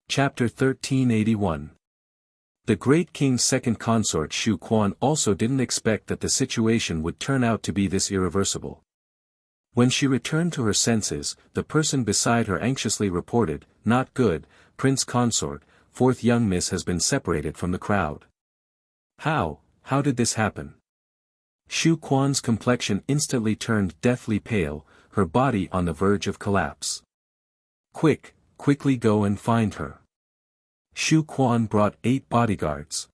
Chapter 1381. The great king's second consort Shu Quan also didn't expect that the situation would turn out to be this irreversible. When she returned to her senses, the person beside her anxiously reported, "Not good, Prince Consort, fourth young miss has been separated from the crowd." How did this happen? Shu Quan's complexion instantly turned deathly pale, her body on the verge of collapse. Quickly go and find her." Shu Quan brought 8 bodyguards.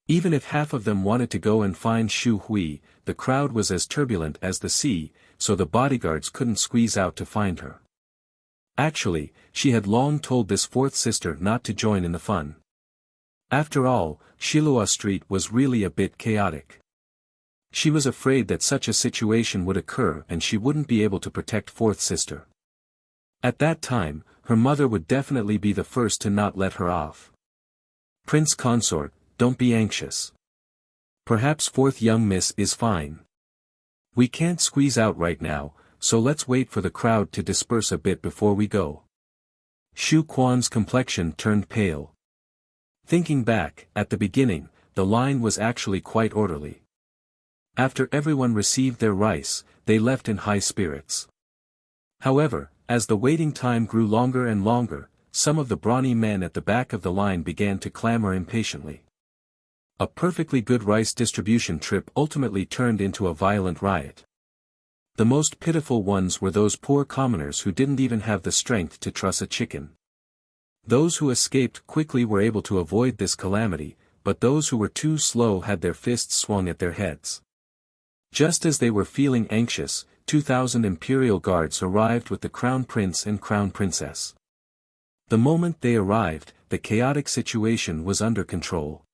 Even if half of them wanted to go and find Shu Hui, the crowd was as turbulent as the sea, so the bodyguards couldn't squeeze out to find her. Actually, she had long told this fourth sister not to join in the fun. After all, Shilua Street was really a bit chaotic. She was afraid that such a situation would occur and she wouldn't be able to protect fourth sister. At that time, her mother would definitely be the first to not let her off. "Prince Consort, don't be anxious. Perhaps fourth young miss is fine. We can't squeeze out right now, so let's wait for the crowd to disperse a bit before we go." Shu Quan's complexion turned pale. Thinking back, at the beginning, the line was actually quite orderly. After everyone received their rice, they left in high spirits. However, as the waiting time grew longer and longer, some of the brawny men at the back of the line began to clamor impatiently. A perfectly good rice distribution trip ultimately turned into a violent riot. The most pitiful ones were those poor commoners who didn't even have the strength to truss a chicken. Those who escaped quickly were able to avoid this calamity, but those who were too slow had their fists swung at their heads. Just as they were feeling anxious, 2,000 imperial guards arrived with the crown prince and crown princess. The moment they arrived, the chaotic situation was under control.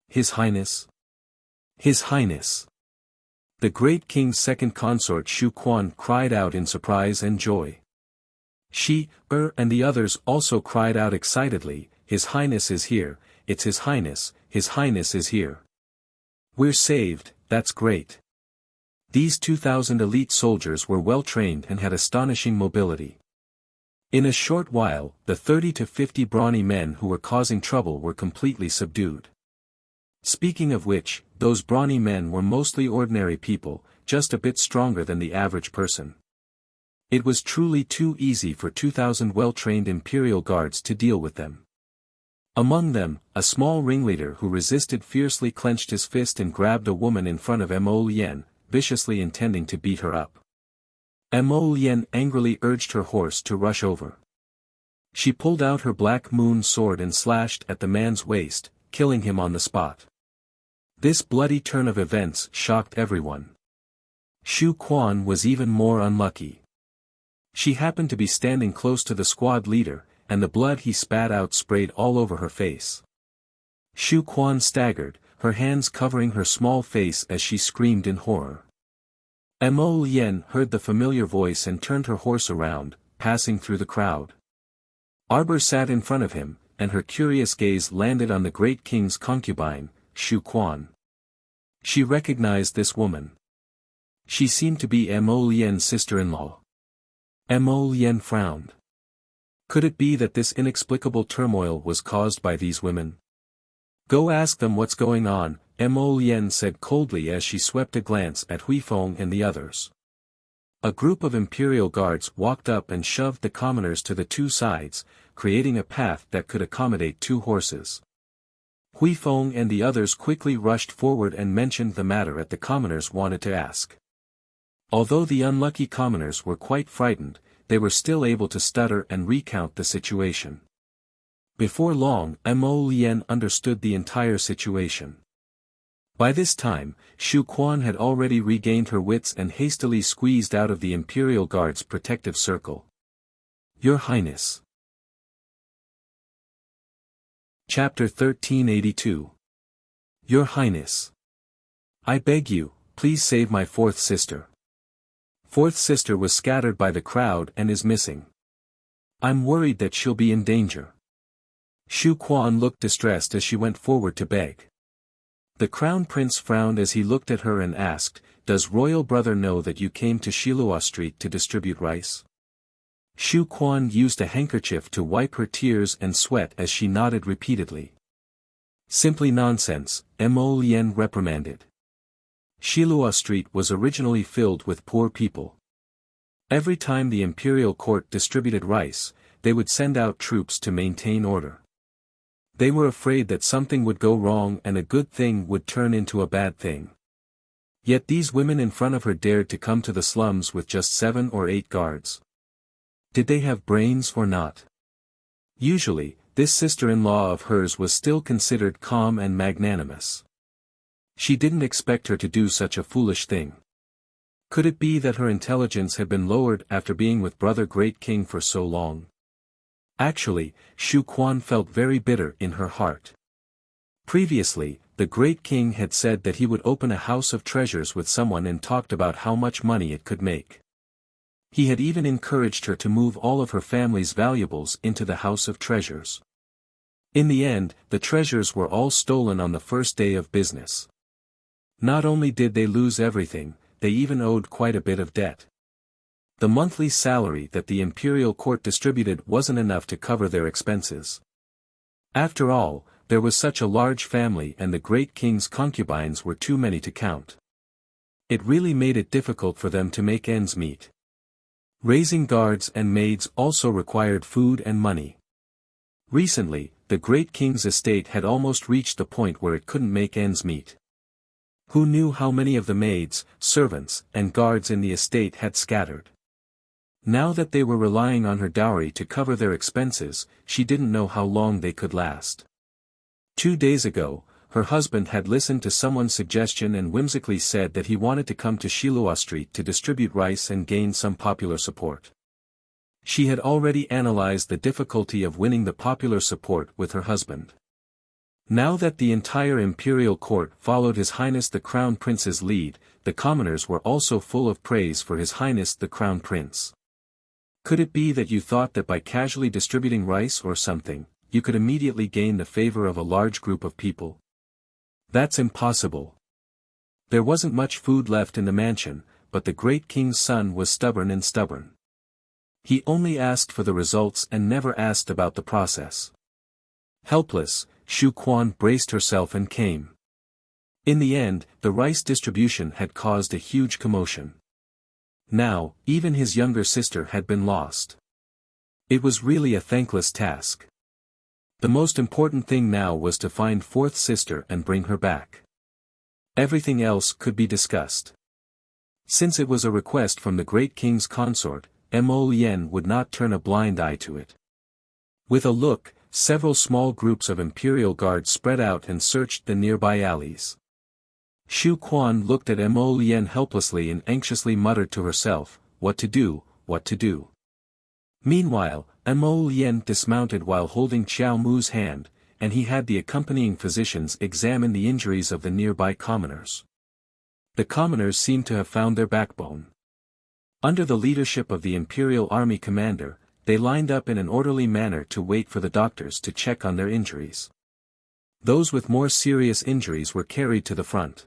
"His Highness! His Highness!" The great king's second consort Shu Quan cried out in surprise and joy. She, and the others also cried out excitedly, "His Highness is here, it's His Highness is here. We're saved, that's great." These 2,000 elite soldiers were well trained and had astonishing mobility. In a short while, the 30 to 50 brawny men who were causing trouble were completely subdued. Speaking of which, those brawny men were mostly ordinary people, just a bit stronger than the average person. It was truly too easy for 2,000 well-trained imperial guards to deal with them. Among them, a small ringleader who resisted fiercely clenched his fist and grabbed a woman in front of Mo Lien, viciously intending to beat her up. Mo Lien angrily urged her horse to rush over. She pulled out her black moon sword and slashed at the man's waist, killing him on the spot. This bloody turn of events shocked everyone. Shu Quan was even more unlucky. She happened to be standing close to the squad leader, and the blood he spat out sprayed all over her face. Shu Quan staggered, her hands covering her small face as she screamed in horror. Mo Lien heard the familiar voice and turned her horse around, passing through the crowd. Arbor sat in front of him, and her curious gaze landed on the great king's concubine, Shu Quan. She recognized this woman. She seemed to be Mo Lien's sister-in-law. Mo Lien frowned. Could it be that this inexplicable turmoil was caused by these women? "Go ask them what's going on," Mo Lien said coldly as she swept a glance at Huifeng and the others. A group of imperial guards walked up and shoved the commoners to the two sides, creating a path that could accommodate 2 horses. Huifeng and the others quickly rushed forward and mentioned the matter the commoners wanted to ask. Although the unlucky commoners were quite frightened, they were still able to stutter and recount the situation. Before long, Mo Lien understood the entire situation. By this time, Shu Quan had already regained her wits and hastily squeezed out of the Imperial Guard's protective circle. "Your Highness." Chapter 1382. "Your Highness. I beg you, please save my fourth sister. Fourth sister was scattered by the crowd and is missing. I'm worried that she'll be in danger." Shu Quan looked distressed as she went forward to beg. The crown prince frowned as he looked at her and asked, "Does royal brother know that you came to Shilua Street to distribute rice?" Shu Quan used a handkerchief to wipe her tears and sweat as she nodded repeatedly. Simply nonsense, Mo Lien reprimanded. Shilua Street was originally filled with poor people. Every time the imperial court distributed rice, they would send out troops to maintain order. They were afraid that something would go wrong and a good thing would turn into a bad thing. Yet these women in front of her dared to come to the slums with just 7 or 8 guards. Did they have brains or not? Usually, this sister-in-law of hers was still considered calm and magnanimous. She didn't expect her to do such a foolish thing. Could it be that her intelligence had been lowered after being with brother Great King for so long? Actually, Shu Quan felt very bitter in her heart. Previously, the Great King had said that he would open a house of treasures with someone and talked about how much money it could make. He had even encouraged her to move all of her family's valuables into the house of treasures. In the end, the treasures were all stolen on the first day of business. Not only did they lose everything, they even owed quite a bit of debt. The monthly salary that the imperial court distributed wasn't enough to cover their expenses. After all, there was such a large family and the Great King's concubines were too many to count. It really made it difficult for them to make ends meet. Raising guards and maids also required food and money. Recently, the Great King's estate had almost reached the point where it couldn't make ends meet. Who knew how many of the maids, servants, and guards in the estate had scattered? Now that they were relying on her dowry to cover their expenses, she didn't know how long they could last. 2 days ago, her husband had listened to someone's suggestion and whimsically said that he wanted to come to Shilua Street to distribute rice and gain some popular support. She had already analyzed the difficulty of winning the popular support with her husband. Now that the entire imperial court followed His Highness the Crown Prince's lead, the commoners were also full of praise for His Highness the Crown Prince. Could it be that you thought that by casually distributing rice or something, you could immediately gain the favor of a large group of people? That's impossible. There wasn't much food left in the mansion, but the Great King's son was stubborn. He only asked for the results and never asked about the process. Helpless, Shu Quan braced herself and came. In the end, the rice distribution had caused a huge commotion. Now, even his younger sister had been lost. It was really a thankless task. The most important thing now was to find fourth sister and bring her back. Everything else could be discussed. Since it was a request from the Great King's consort, Mo Lien would not turn a blind eye to it. With a look, several small groups of imperial guards spread out and searched the nearby alleys. Shu Quan looked at Mo Lien helplessly and anxiously muttered to herself, "What to do, what to do?" Meanwhile, Mo Lien dismounted while holding Xiao Mu's hand, and he had the accompanying physicians examine the injuries of the nearby commoners. The commoners seemed to have found their backbone. Under the leadership of the imperial army commander, they lined up in an orderly manner to wait for the doctors to check on their injuries. Those with more serious injuries were carried to the front.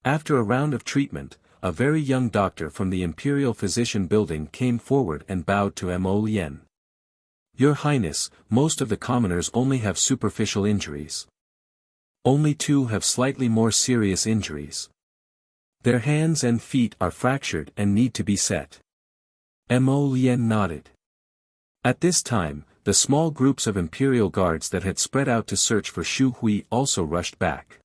After a round of treatment, a very young doctor from the Imperial Physician Building came forward and bowed to Mo Lien. "Your Highness, most of the commoners only have superficial injuries. Only 2 have slightly more serious injuries. Their hands and feet are fractured and need to be set." Mo Lien nodded. At this time, the small groups of imperial guards that had spread out to search for Shu Hui also rushed back.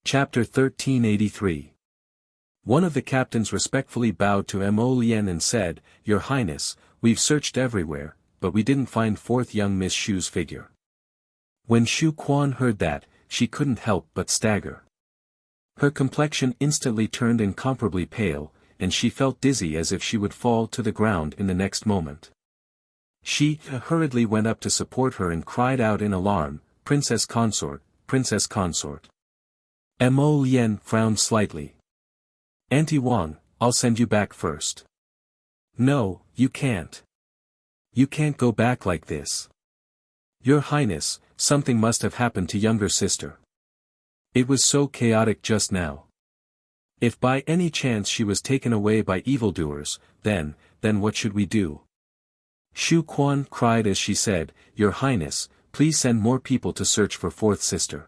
Chapter 1383. One of the captains respectfully bowed to Mo Lien and said, "Your Highness, we've searched everywhere, but we didn't find fourth young Miss Shu's figure." When Shu Quan heard that, she couldn't help but stagger. Her complexion instantly turned incomparably pale, and she felt dizzy as if she would fall to the ground in the next moment. She hurriedly went up to support her and cried out in alarm, "Princess Consort, Princess Consort." Mo Lien frowned slightly. "Auntie Wang, I'll send you back first." "No, you can't. You can't go back like this. Your Highness, something must have happened to younger sister. It was so chaotic just now. If by any chance she was taken away by evildoers, then what should we do? Shu Quan cried as she said, Your Highness, please send more people to search for fourth sister.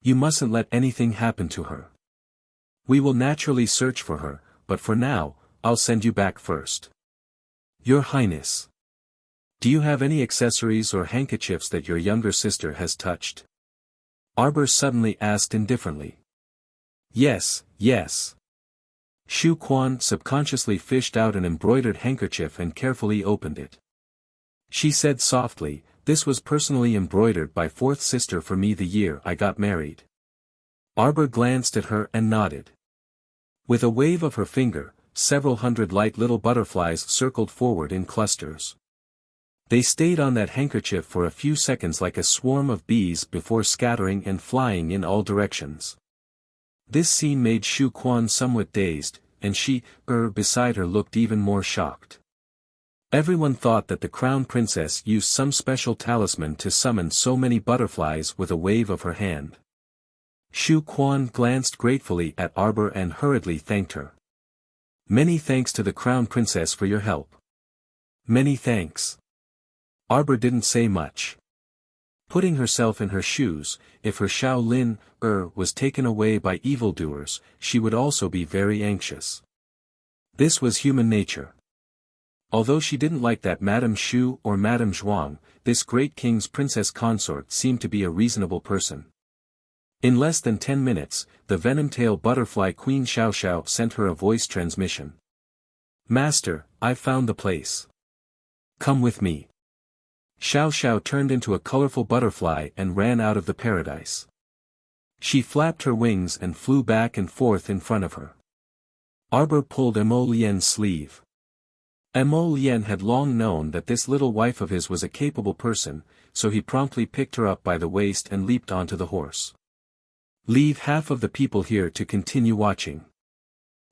You mustn't let anything happen to her. We will naturally search for her, but for now, I'll send you back first. Your Highness. Do you have any accessories or handkerchiefs that your younger sister has touched? Arbor suddenly asked indifferently. Yes. Shu Quan subconsciously fished out an embroidered handkerchief and carefully opened it. She said softly, This was personally embroidered by fourth sister for me the year I got married. Arbor glanced at her and nodded. With a wave of her finger, several hundred light little butterflies circled forward in clusters. They stayed on that handkerchief for a few seconds like a swarm of bees before scattering and flying in all directions. This scene made Shu Quan somewhat dazed, and she, beside her looked even more shocked. Everyone thought that the crown princess used some special talisman to summon so many butterflies with a wave of her hand. Shu Quan glanced gratefully at Arbor and hurriedly thanked her. Many thanks to the crown princess for your help. Many thanks. Arbor didn't say much. Putting herself in her shoes, if her Shaolin, was taken away by evildoers, she would also be very anxious. This was human nature. Although she didn't like that Madame Shu or Madame Zhuang, this great king's princess consort seemed to be a reasonable person. In less than 10 minutes, the venom-tail butterfly Queen Xiao Xiao sent her a voice transmission. Master, I've found the place. Come with me. Xiao Xiao turned into a colorful butterfly and ran out of the paradise. She flapped her wings and flew back and forth in front of her. Arbor pulled Emo Lien's sleeve. Emo Lien had long known that this little wife of his was a capable person, so he promptly picked her up by the waist and leaped onto the horse. Leave half of the people here to continue watching.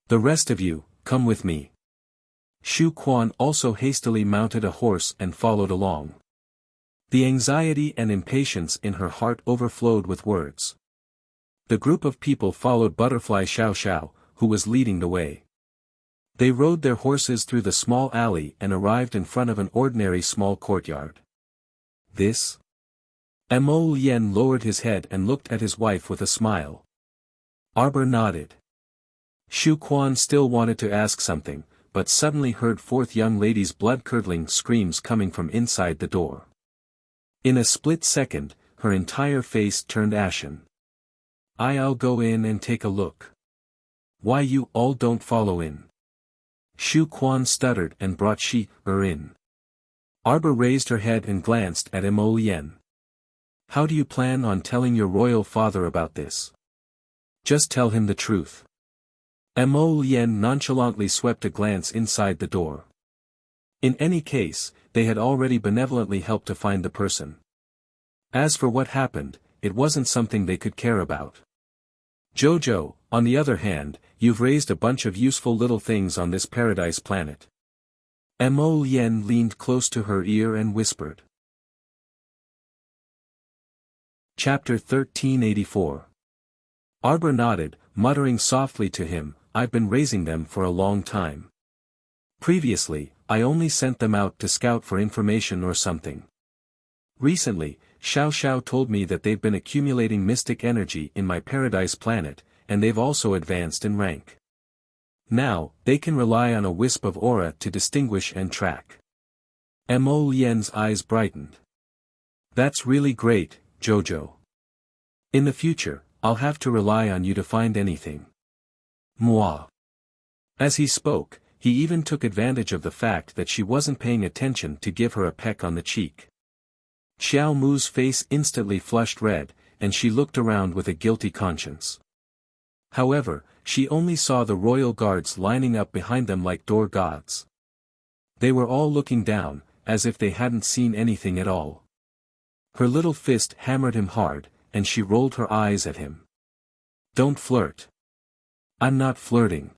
The rest of you, come with me. Shu Quan also hastily mounted a horse and followed along. The anxiety and impatience in her heart overflowed with words. The group of people followed Butterfly Xiao Xiao, who was leading the way. They rode their horses through the small alley and arrived in front of an ordinary small courtyard. This? Emo Lien lowered his head and looked at his wife with a smile. Arbor nodded. Shu Quan still wanted to ask something, but suddenly heard fourth young lady's blood-curdling screams coming from inside the door. In a split second, her entire face turned ashen. I'll go in and take a look. Why you all don't follow in? Shu Quan stuttered and brought her in. Arbor raised her head and glanced at Emo Lien. How do you plan on telling your royal father about this? Just tell him the truth. Emo Lien nonchalantly swept a glance inside the door. In any case, they had already benevolently helped to find the person. As for what happened, it wasn't something they could care about. Jojo, on the other hand, you've raised a bunch of useful little things on this paradise planet. Emo Lien leaned close to her ear and whispered. Chapter 1384. Arbor nodded, muttering softly to him, I've been raising them for a long time. Previously, I only sent them out to scout for information or something. Recently, Xiao Xiao told me that they've been accumulating mystic energy in my paradise planet, and they've also advanced in rank. Now, they can rely on a wisp of aura to distinguish and track. Emo Lien's eyes brightened. That's really great, Jojo. In the future, I'll have to rely on you to find anything. Moi. As he spoke, he even took advantage of the fact that she wasn't paying attention to give her a peck on the cheek. Xiao Mu's face instantly flushed red, and she looked around with a guilty conscience. However, she only saw the royal guards lining up behind them like door gods. They were all looking down, as if they hadn't seen anything at all. Her little fist hammered him hard, and she rolled her eyes at him. Don't flirt. I'm not flirting.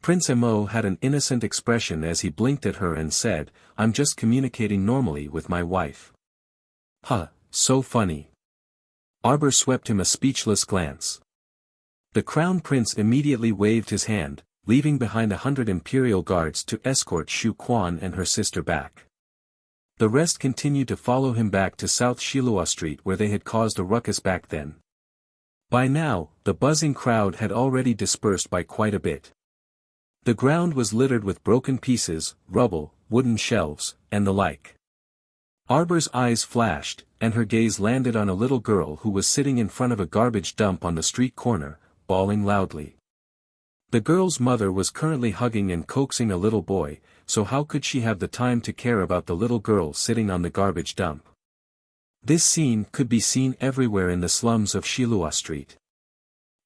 Prince Emo had an innocent expression as he blinked at her and said, I'm just communicating normally with my wife. Huh, so funny. Arbor swept him a speechless glance. The crown prince immediately waved his hand, leaving behind 100 imperial guards to escort Xu Quan and her sister back. The rest continued to follow him back to South Shilua Street where they had caused a ruckus back then. By now, the buzzing crowd had already dispersed by quite a bit. The ground was littered with broken pieces, rubble, wooden shelves, and the like. Arbor's eyes flashed, and her gaze landed on a little girl who was sitting in front of a garbage dump on the street corner, bawling loudly. The girl's mother was currently hugging and coaxing a little boy, so how could she have the time to care about the little girl sitting on the garbage dump? This scene could be seen everywhere in the slums of Shilua Street.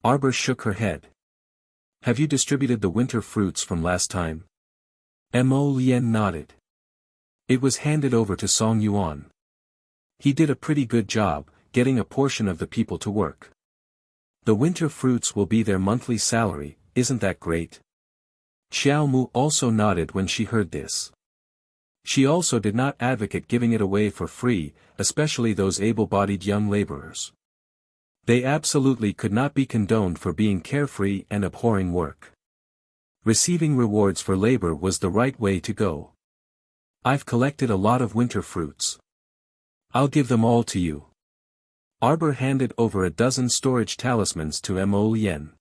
Arbor shook her head. Have you distributed the winter fruits from last time? Mo Lien nodded. It was handed over to Song Yuan. He did a pretty good job, getting a portion of the people to work. The winter fruits will be their monthly salary, isn't that great? Xiao Mu also nodded when she heard this. She also did not advocate giving it away for free, especially those able-bodied young laborers. They absolutely could not be condoned for being carefree and abhorring work. Receiving rewards for labor was the right way to go. I've collected a lot of winter fruits. I'll give them all to you. Arbor handed over a dozen storage talismans to Mo Lien.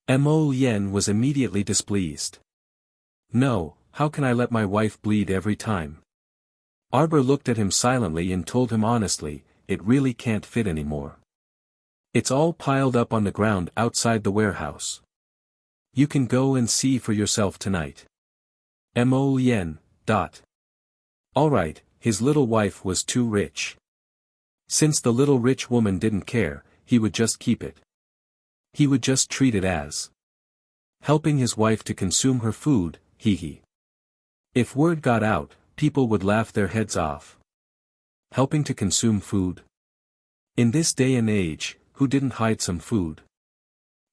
Mo Lien was immediately displeased. No, how can I let my wife bleed every time? Arbor looked at him silently and told him honestly, it really can't fit anymore. It's all piled up on the ground outside the warehouse. You can go and see for yourself tonight. Mo Lien. Alright, his little wife was too rich. Since the little rich woman didn't care, he would just keep it. He would just treat it as helping his wife to consume her food, hee. If word got out, people would laugh their heads off. Helping to consume food? In this day and age, who didn't hide some food?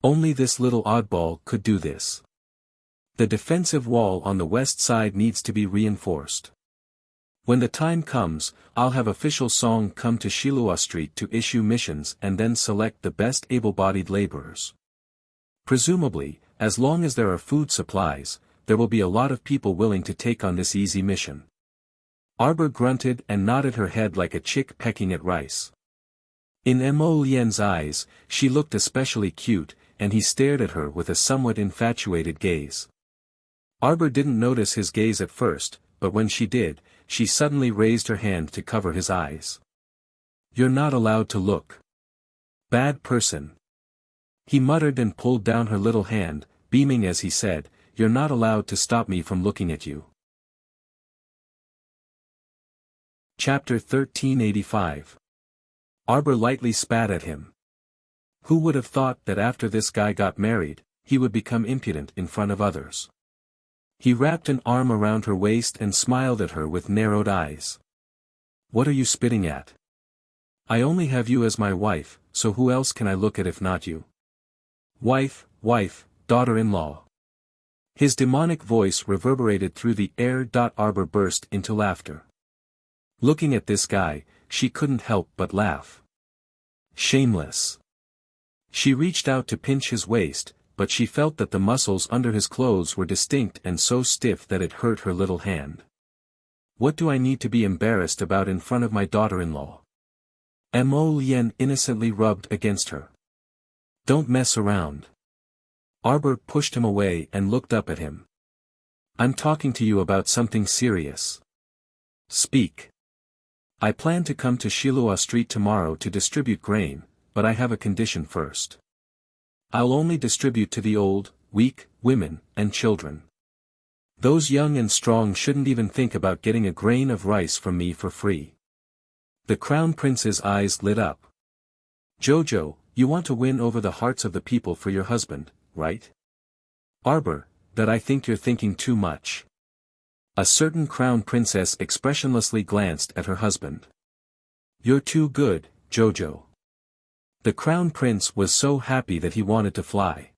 Only this little oddball could do this. The defensive wall on the west side needs to be reinforced. When the time comes, I'll have official Song come to Shilua Street to issue missions and then select the best able-bodied laborers. Presumably, as long as there are food supplies, there will be a lot of people willing to take on this easy mission. Arbor grunted and nodded her head like a chick pecking at rice. In Mo Lien's eyes, she looked especially cute, and he stared at her with a somewhat infatuated gaze. Arbor didn't notice his gaze at first, but when she did, she suddenly raised her hand to cover his eyes. You're not allowed to look. Bad person. He muttered and pulled down her little hand, beaming as he said, You're not allowed to stop me from looking at you. Chapter 1385. Arbor lightly spat at him. Who would have thought that after this guy got married, he would become impudent in front of others? He wrapped an arm around her waist and smiled at her with narrowed eyes. What are you spitting at? I only have you as my wife, so who else can I look at if not you? Wife, daughter-in-law. His demonic voice reverberated through the air. Arbor burst into laughter. Looking at this guy, she couldn't help but laugh. Shameless. She reached out to pinch his waist, but she felt that the muscles under his clothes were distinct and so stiff that it hurt her little hand. What do I need to be embarrassed about in front of my daughter-in-law? Mo Lien innocently rubbed against her. Don't mess around. Arbor pushed him away and looked up at him. I'm talking to you about something serious. Speak. I plan to come to Shilua Street tomorrow to distribute grain, but I have a condition first. I'll only distribute to the old, weak, women, and children. Those young and strong shouldn't even think about getting a grain of rice from me for free. The Crown Prince's eyes lit up. Jojo, you want to win over the hearts of the people for your husband, right? Arbor, that I think you're thinking too much. A certain Crown Princess expressionlessly glanced at her husband. You're too good, Jojo. The Crown Prince was so happy that he wanted to fly.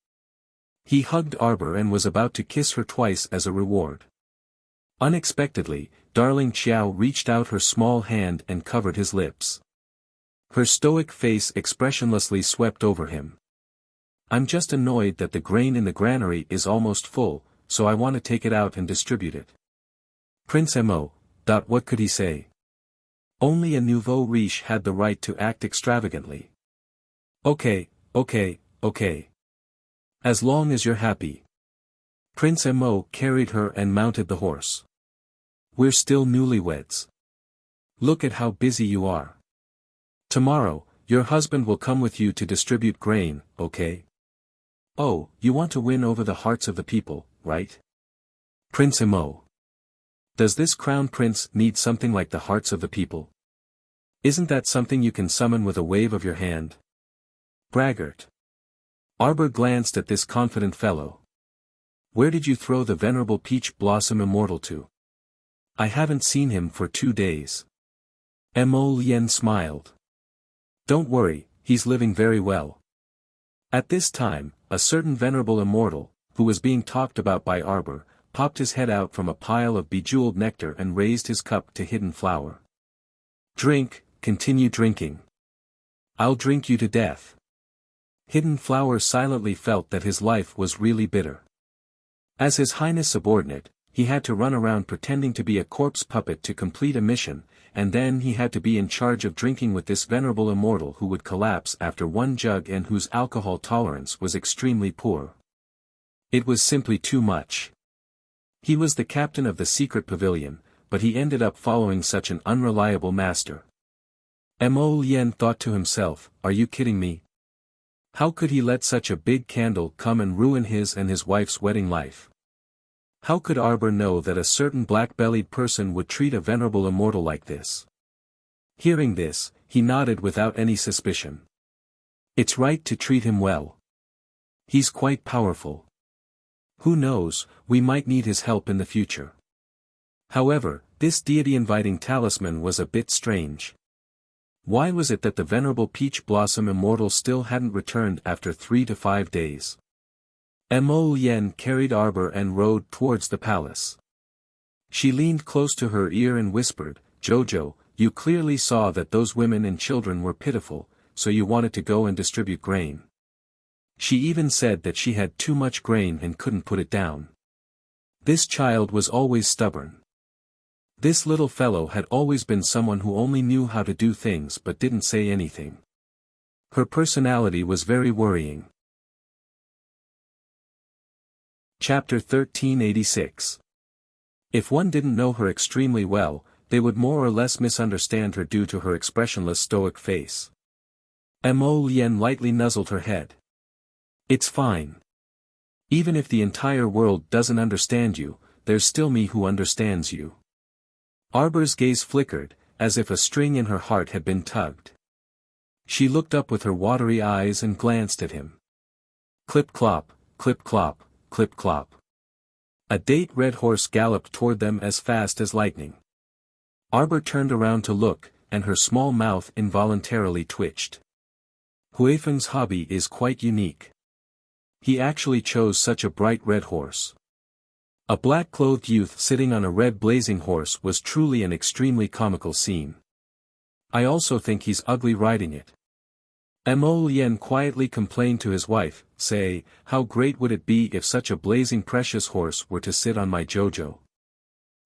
He hugged Arbor and was about to kiss her twice as a reward. Unexpectedly, darling Xiao reached out her small hand and covered his lips. Her stoic face expressionlessly swept over him. I'm just annoyed that the grain in the granary is almost full, so I want to take it out and distribute it. Prince Mo. What could he say? Only a nouveau riche had the right to act extravagantly. Okay. As long as you're happy. Prince Mo carried her and mounted the horse. We're still newlyweds. Look at how busy you are. Tomorrow, your husband will come with you to distribute grain, okay? Oh, you want to win over the hearts of the people, right? Prince Mo. Does this crown prince need something like the hearts of the people? Isn't that something you can summon with a wave of your hand? Braggart. Arbor glanced at this confident fellow. Where did you throw the venerable peach blossom immortal to? I haven't seen him for 2 days. Mo Lien smiled. Don't worry, he's living very well. At this time, a certain venerable immortal, who was being talked about by Arbor, popped his head out from a pile of bejeweled nectar and raised his cup to Hidden Flower. Drink, continue drinking. I'll drink you to death. Hidden Flower silently felt that his life was really bitter. As His Highness subordinate, he had to run around pretending to be a corpse puppet to complete a mission, and then he had to be in charge of drinking with this venerable immortal who would collapse after 1 jug and whose alcohol tolerance was extremely poor. It was simply too much. He was the captain of the secret pavilion, but he ended up following such an unreliable master. Mo Lien thought to himself, are you kidding me? How could he let such a big candle come and ruin his and his wife's wedding life? How could Arbor know that a certain black-bellied person would treat a venerable immortal like this? Hearing this, he nodded without any suspicion. It's right to treat him well. He's quite powerful. Who knows, we might need his help in the future. However, this deity-inviting talisman was a bit strange. Why was it that the venerable peach blossom immortal still hadn't returned after 3 to 5 days? Mo Lien carried Arbor and rode towards the palace. She leaned close to her ear and whispered, Jojo, you clearly saw that those women and children were pitiful, so you wanted to go and distribute grain. She even said that she had too much grain and couldn't put it down. This child was always stubborn. This little fellow had always been someone who only knew how to do things but didn't say anything. Her personality was very worrying. Chapter 1386. If one didn't know her extremely well, they would more or less misunderstand her due to her expressionless stoic face. Mo Lien lightly nuzzled her head. It's fine. Even if the entire world doesn't understand you, there's still me who understands you. Arbor's gaze flickered, as if a string in her heart had been tugged. She looked up with her watery eyes and glanced at him. Clip-clop, clip-clop, clip-clop. A date red horse galloped toward them as fast as lightning. Arbor turned around to look, and her small mouth involuntarily twitched. Huifeng's hobby is quite unique. He actually chose such a bright red horse. A black-clothed youth sitting on a red blazing horse was truly an extremely comical scene. I also think he's ugly riding it. Mo Lien quietly complained to his wife, say, how great would it be if such a blazing precious horse were to sit on my Jojo.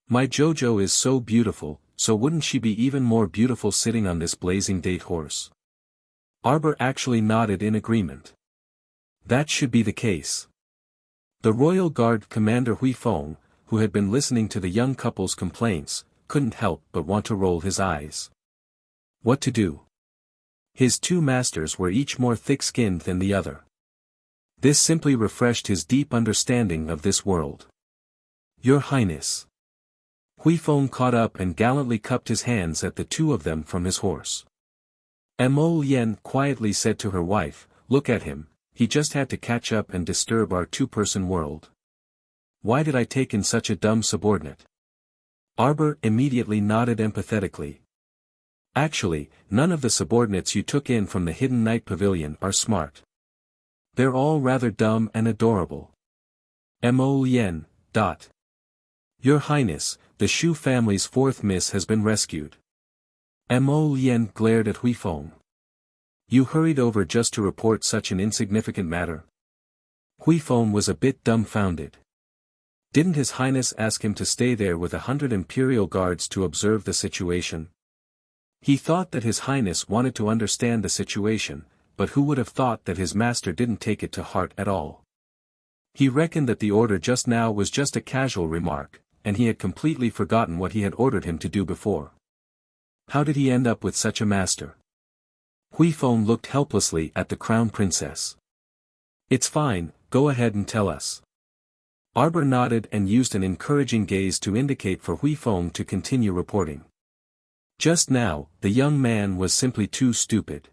My Jojo is so beautiful, so wouldn't she be even more beautiful sitting on this blazing date horse? Arbor actually nodded in agreement. That should be the case. The Royal Guard Commander Huifeng, who had been listening to the young couple's complaints, couldn't help but want to roll his eyes. What to do? His 2 masters were each more thick-skinned than the other. This simply refreshed his deep understanding of this world. Your Highness. Huifeng caught up and gallantly cupped his hands at the 2 of them from his horse. Mo Lien quietly said to her wife, look at him. He just had to catch up and disturb our 2-person world. Why did I take in such a dumb subordinate? Arbor immediately nodded empathetically. Actually, none of the subordinates you took in from the Hidden Night Pavilion are smart. They're all rather dumb and adorable. Mo Lien. Your Highness, the Shu family's 4th miss has been rescued. Mo Lien glared at Huifeng. You hurried over just to report such an insignificant matter? Huifeng was a bit dumbfounded. Didn't His Highness ask him to stay there with 100 imperial guards to observe the situation? He thought that His Highness wanted to understand the situation, but who would have thought that his master didn't take it to heart at all? He reckoned that the order just now was just a casual remark, and he had completely forgotten what he had ordered him to do before. How did he end up with such a master? Huifeng looked helplessly at the crown princess. It's fine, go ahead and tell us. Arbor nodded and used an encouraging gaze to indicate for Huifeng to continue reporting. Just now, the young man was simply too stupid.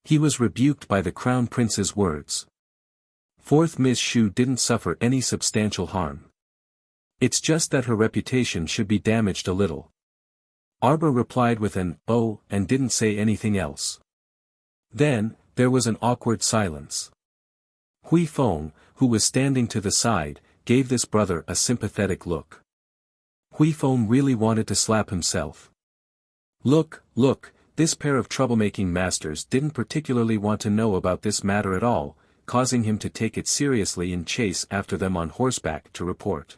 He was rebuked by the crown prince's words. Fourth Miss Shu didn't suffer any substantial harm. It's just that her reputation should be damaged a little. Arbor replied with an "oh" and didn't say anything else. Then, there was an awkward silence. Huifeng, who was standing to the side, gave this brother a sympathetic look. Huifeng really wanted to slap himself. Look, this pair of troublemaking masters didn't particularly want to know about this matter at all, causing him to take it seriously and chase after them on horseback to report.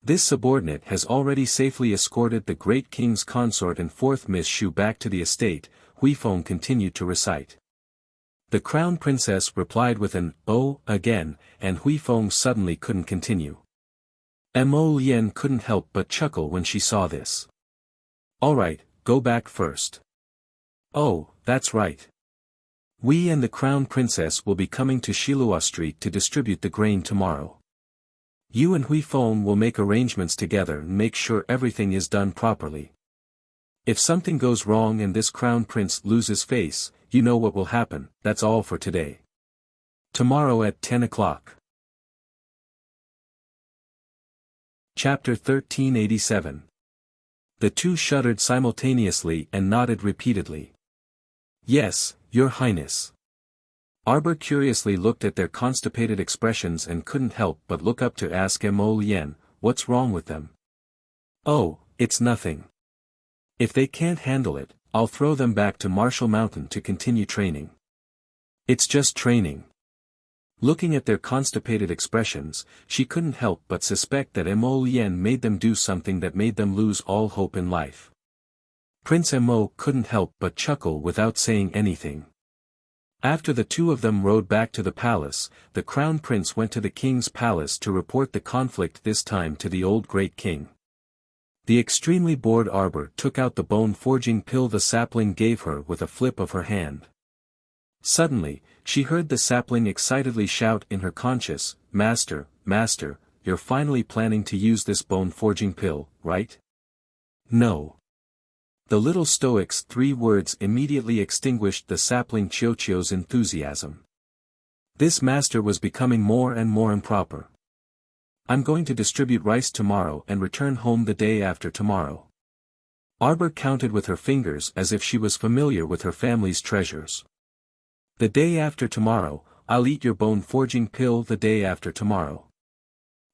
This subordinate has already safely escorted the great king's consort and fourth Miss Shu back to the estate, Huifeng continued to recite. The crown princess replied with an "oh" again, and Huifeng suddenly couldn't continue. Mo Lien couldn't help but chuckle when she saw this. Alright, go back first. Oh, that's right. We and the crown princess will be coming to Shilua Street to distribute the grain tomorrow. You and Huifeng will make arrangements together and make sure everything is done properly. If something goes wrong and this crown prince loses face, you know what will happen. That's all for today. Tomorrow at 10 o'clock. Chapter 1387. The two shuddered simultaneously and nodded repeatedly. Yes, Your Highness. Arbor curiously looked at their constipated expressions and couldn't help but look up to ask Mo Lien, what's wrong with them? Oh, it's nothing. If they can't handle it, I'll throw them back to Marshall Mountain to continue training. It's just training. Looking at their constipated expressions, she couldn't help but suspect that Mo Lien made them do something that made them lose all hope in life. Prince Mo couldn't help but chuckle without saying anything. After the two of them rode back to the palace, the crown prince went to the king's palace to report the conflict this time to the old great king. The extremely bored Arbor took out the bone-forging pill the sapling gave her with a flip of her hand. Suddenly, she heard the sapling excitedly shout in her conscience, Master, you're finally planning to use this bone-forging pill, right? No. The little stoic's 3 words immediately extinguished the sapling Chiochio's enthusiasm. This master was becoming more and more improper. I'm going to distribute rice tomorrow and return home the day after tomorrow. Arbor counted with her fingers as if she was familiar with her family's treasures. The day after tomorrow, I'll eat your bone-forging pill the day after tomorrow.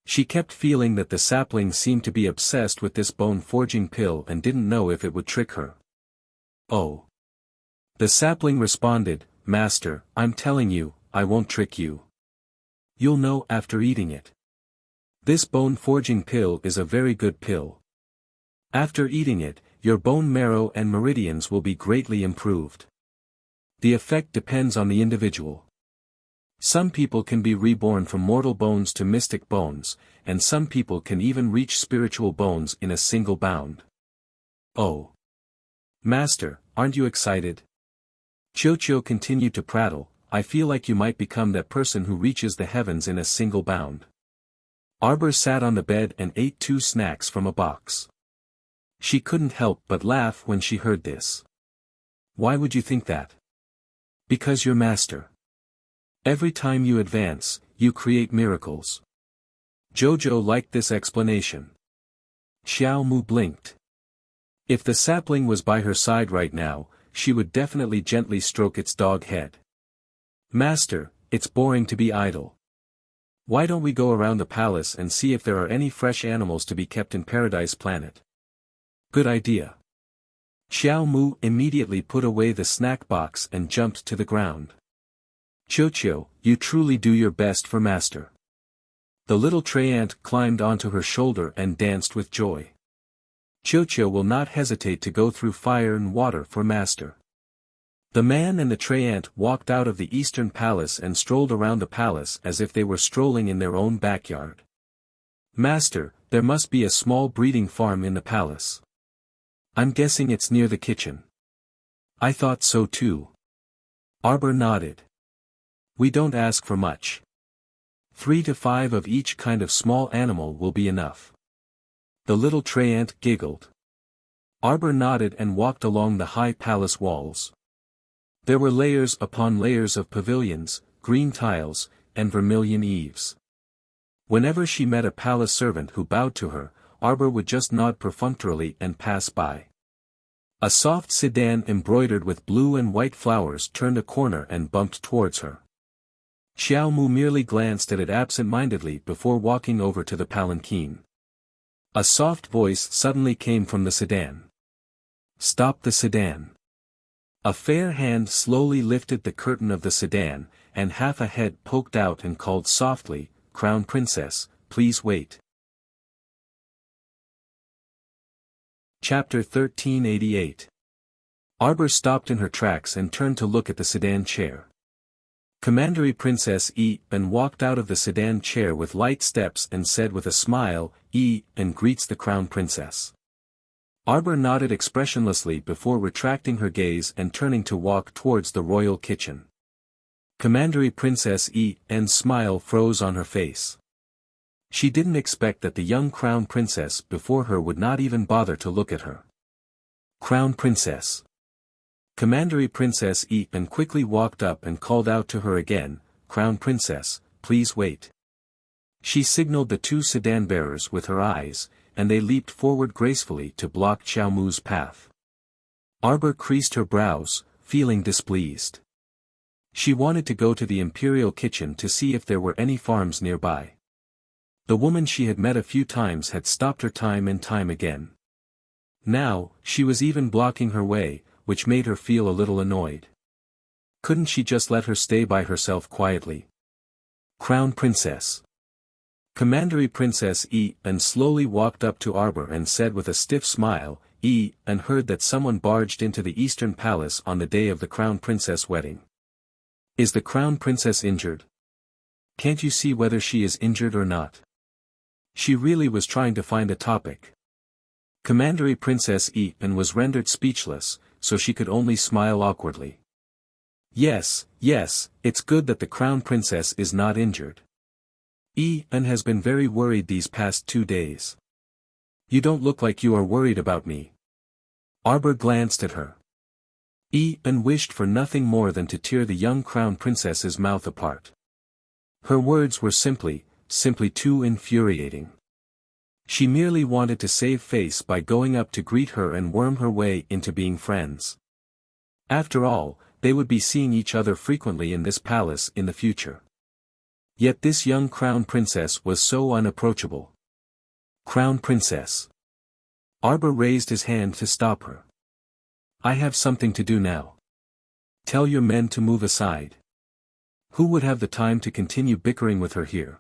She kept feeling that the sapling seemed to be obsessed with this bone-forging pill and didn't know if it would trick her. Oh. The sapling responded, Master, I'm telling you, I won't trick you. You'll know after eating it. This bone-forging pill is a very good pill. After eating it, your bone marrow and meridians will be greatly improved. The effect depends on the individual. Some people can be reborn from mortal bones to mystic bones, and some people can even reach spiritual bones in a single bound. Oh. Master, aren't you excited? Chiochio continued to prattle, I feel like you might become that person who reaches the heavens in a single bound. Arbor sat on the bed and ate 2 snacks from a box. She couldn't help but laugh when she heard this. Why would you think that? Because you're master. Every time you advance, you create miracles. Jojo liked this explanation. Xiao Mu blinked. If the sapling was by her side right now, she would definitely gently stroke its dog head. Master, it's boring to be idle. Why don't we go around the palace and see if there are any fresh animals to be kept in Paradise Planet? Good idea. Xiao Mu immediately put away the snack box and jumped to the ground. Chocho, you truly do your best for master. The little tray ant climbed onto her shoulder and danced with joy. Chocho will not hesitate to go through fire and water for master. The man and the tray ant walked out of the eastern palace and strolled around the palace as if they were strolling in their own backyard. Master, there must be a small breeding farm in the palace. I'm guessing it's near the kitchen. I thought so too. Arbor nodded. We don't ask for much. 3 to 5 of each kind of small animal will be enough. The little tray ant giggled. Arbor nodded and walked along the high palace walls. There were layers upon layers of pavilions, green tiles, and vermilion eaves. Whenever she met a palace servant who bowed to her, Arbor would just nod perfunctorily and pass by. A soft sedan embroidered with blue and white flowers turned a corner and bumped towards her. Xiao Mu merely glanced at it absent-mindedly before walking over to the palanquin. A soft voice suddenly came from the sedan. Stop the sedan. A fair hand slowly lifted the curtain of the sedan, and half a head poked out and called softly, Crown Princess, please wait. Chapter 1388. Arbor stopped in her tracks and turned to look at the sedan chair. Commandery Princess and walked out of the sedan chair with light steps and said with a smile, and greets the Crown Princess. Arbor nodded expressionlessly before retracting her gaze and turning to walk towards the royal kitchen. Commandery Princess En's smile froze on her face. She didn't expect that the young Crown Princess before her would not even bother to look at her. Crown Princess. Commandery Princess En quickly walked up and called out to her again, Crown Princess, please wait. She signaled the 2 sedan bearers with her eyes, and they leaped forward gracefully to block Xiao Mu's path. Arbor creased her brows, feeling displeased. She wanted to go to the imperial kitchen to see if there were any farms nearby. The woman she had met a few times had stopped her time and time again. Now, she was even blocking her way, which made her feel a little annoyed. Couldn't she just let her stay by herself quietly? Crown Princess. Commandery Princess En slowly walked up to Arbor and said with a stiff smile, and heard that someone barged into the Eastern Palace on the day of the Crown Princess wedding. Is the Crown Princess injured? Can't you see whether she is injured or not? She really was trying to find a topic. Commandery Princess En was rendered speechless, so she could only smile awkwardly. Yes, it's good that the Crown Princess is not injured. En has been very worried these past 2 days. You don't look like you are worried about me. Arbor glanced at her. En wished for nothing more than to tear the young Crown Princess's mouth apart. Her words were simply too infuriating. She merely wanted to save face by going up to greet her and worm her way into being friends. After all, they would be seeing each other frequently in this palace in the future. Yet this young Crown Princess was so unapproachable. Crown Princess. Arbor raised his hand to stop her. I have something to do now. Tell your men to move aside. Who would have the time to continue bickering with her here?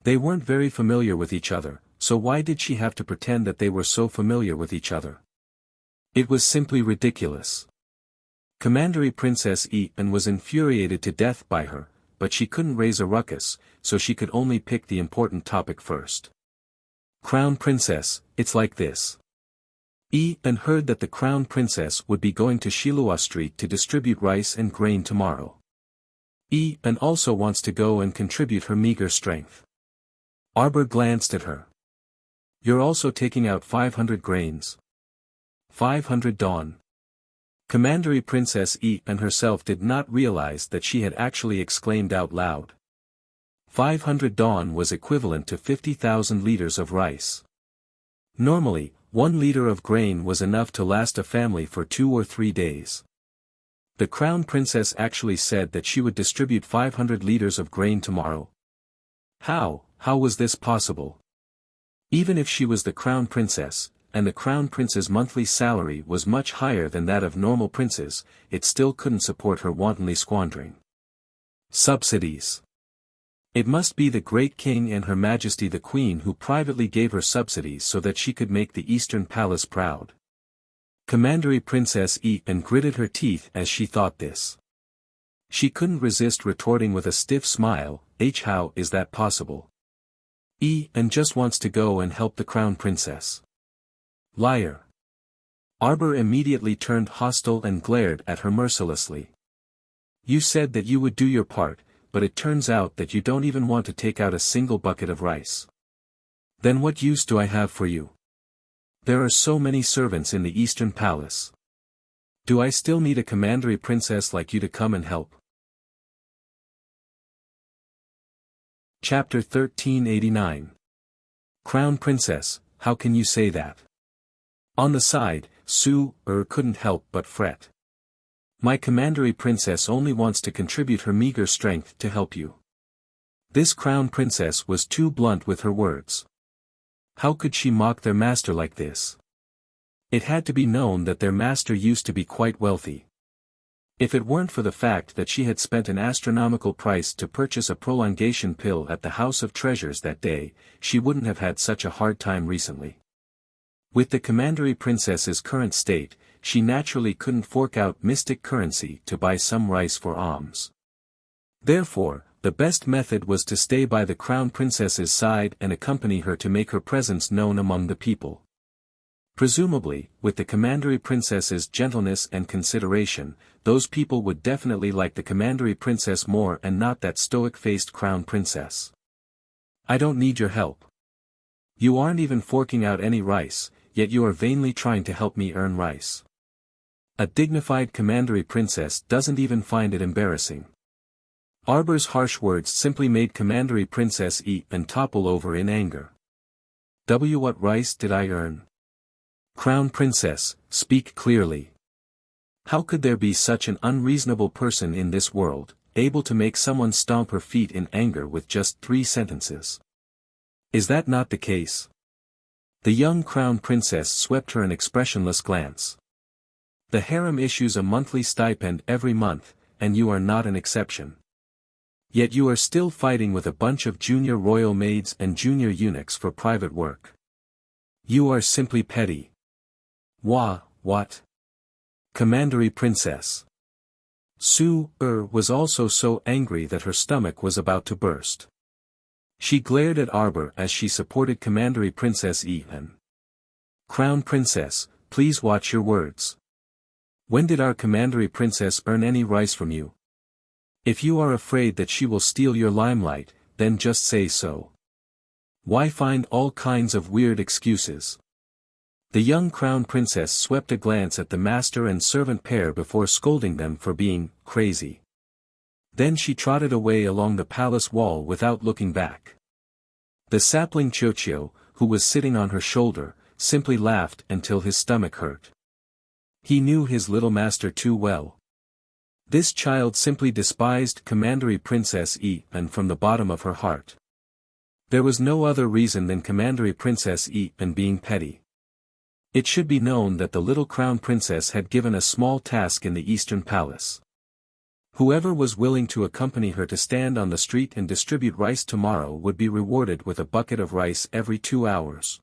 They weren't very familiar with each other, so why did she have to pretend that they were so familiar with each other? It was simply ridiculous. Commandery Princess En was infuriated to death by her, but she couldn't raise a ruckus, so she could only pick the important topic first. Crown Princess, it's like this. En heard that the Crown Princess would be going to Shilua Street to distribute rice and grain tomorrow. En also wants to go and contribute her meager strength. Arbor glanced at her. You're also taking out 500 grains. 500 dawn. Commandery Princess En herself did not realize that she had actually exclaimed out loud. 500 dawn was equivalent to 50,000 liters of rice. Normally, 1 liter of grain was enough to last a family for 2 or 3 days. The Crown Princess actually said that she would distribute 500 liters of grain tomorrow. How was this possible? Even if she was the Crown Princess, and the Crown Prince's monthly salary was much higher than that of normal princes, it still couldn't support her wantonly squandering. Subsidies. It must be the great king and Her Majesty the Queen who privately gave her subsidies so that she could make the Eastern Palace proud. Commandery Princess and gritted her teeth as she thought this. She couldn't resist retorting with a stiff smile, how is that possible? And just wants to go and help the Crown Princess. Liar. Arbor immediately turned hostile and glared at her mercilessly. You said that you would do your part, but it turns out that you don't even want to take out a single bucket of rice. Then what use do I have for you? There are so many servants in the Eastern Palace. Do I still need a commandery princess like you to come and help? Chapter 1389. Crown Princess, how can you say that? On the side, Su couldn't help but fret. My commandery princess only wants to contribute her meager strength to help you. This crown princess was too blunt with her words. How could she mock their master like this? It had to be known that their master used to be quite wealthy. If it weren't for the fact that she had spent an astronomical price to purchase a prolongation pill at the House of Treasures that day, she wouldn't have had such a hard time recently. With the commandery princess's current state, she naturally couldn't fork out mystic currency to buy some rice for alms. Therefore, the best method was to stay by the crown princess's side and accompany her to make her presence known among the people. Presumably, with the commandery princess's gentleness and consideration, those people would definitely like the commandery princess more and not that stoic-faced crown princess. I don't need your help. You aren't even forking out any rice, yet you are vainly trying to help me earn rice. A dignified commandery princess doesn't even find it embarrassing. Arbor's harsh words simply made commandery princess and topple over in anger. What rice did I earn? Crown princess, speak clearly. How could there be such an unreasonable person in this world, able to make someone stomp her feet in anger with just 3 sentences? Is that not the case? The young crown princess swept her an expressionless glance. The harem issues a monthly stipend every month, and you are not an exception. Yet you are still fighting with a bunch of junior royal maids and junior eunuchs for private work. You are simply petty. What? Commandery princess. Su was also so angry that her stomach was about to burst. She glared at Arbor as she supported commandery princess Crown princess, please watch your words. When did our commandery princess earn any rice from you? If you are afraid that she will steal your limelight, then just say so. Why find all kinds of weird excuses? The young crown princess swept a glance at the master and servant pair before scolding them for being crazy. Then she trotted away along the palace wall without looking back. The sapling Chochio, who was sitting on her shoulder, simply laughed until his stomach hurt. He knew his little master too well. This child simply despised commandery princess from the bottom of her heart. There was no other reason than commandery princess being petty. It should be known that the little crown princess had given a small task in the Eastern Palace. Whoever was willing to accompany her to stand on the street and distribute rice tomorrow would be rewarded with a bucket of rice every 2 hours.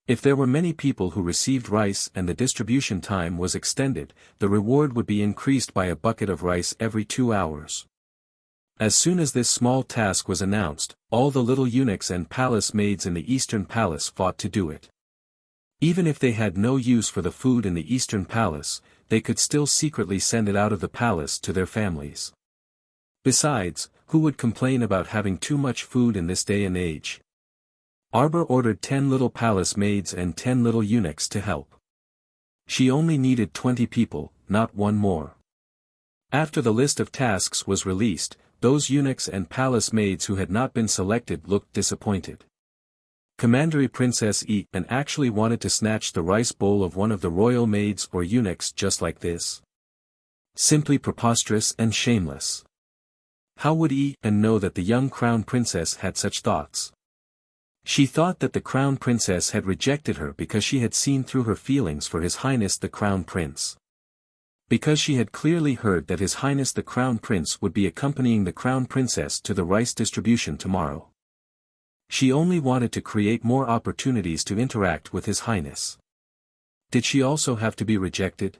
If there were many people who received rice and the distribution time was extended, the reward would be increased by a bucket of rice every 2 hours. As soon as this small task was announced, all the little eunuchs and palace maids in the Eastern Palace fought to do it. Even if they had no use for the food in the Eastern Palace, they could still secretly send it out of the palace to their families. Besides, who would complain about having too much food in this day and age? Arbor ordered 10 little palace maids and 10 little eunuchs to help. She only needed 20 people, not one more. After the list of tasks was released, those eunuchs and palace maids who had not been selected looked disappointed. Commandery Princess actually wanted to snatch the rice bowl of one of the royal maids or eunuchs just like this. Simply preposterous and shameless. How would know that the young crown princess had such thoughts? She thought that the crown princess had rejected her because she had seen through her feelings for His Highness the Crown Prince. Because she had clearly heard that His Highness the Crown Prince would be accompanying the Crown Princess to the rice distribution tomorrow. She only wanted to create more opportunities to interact with His Highness. Did she also have to be rejected?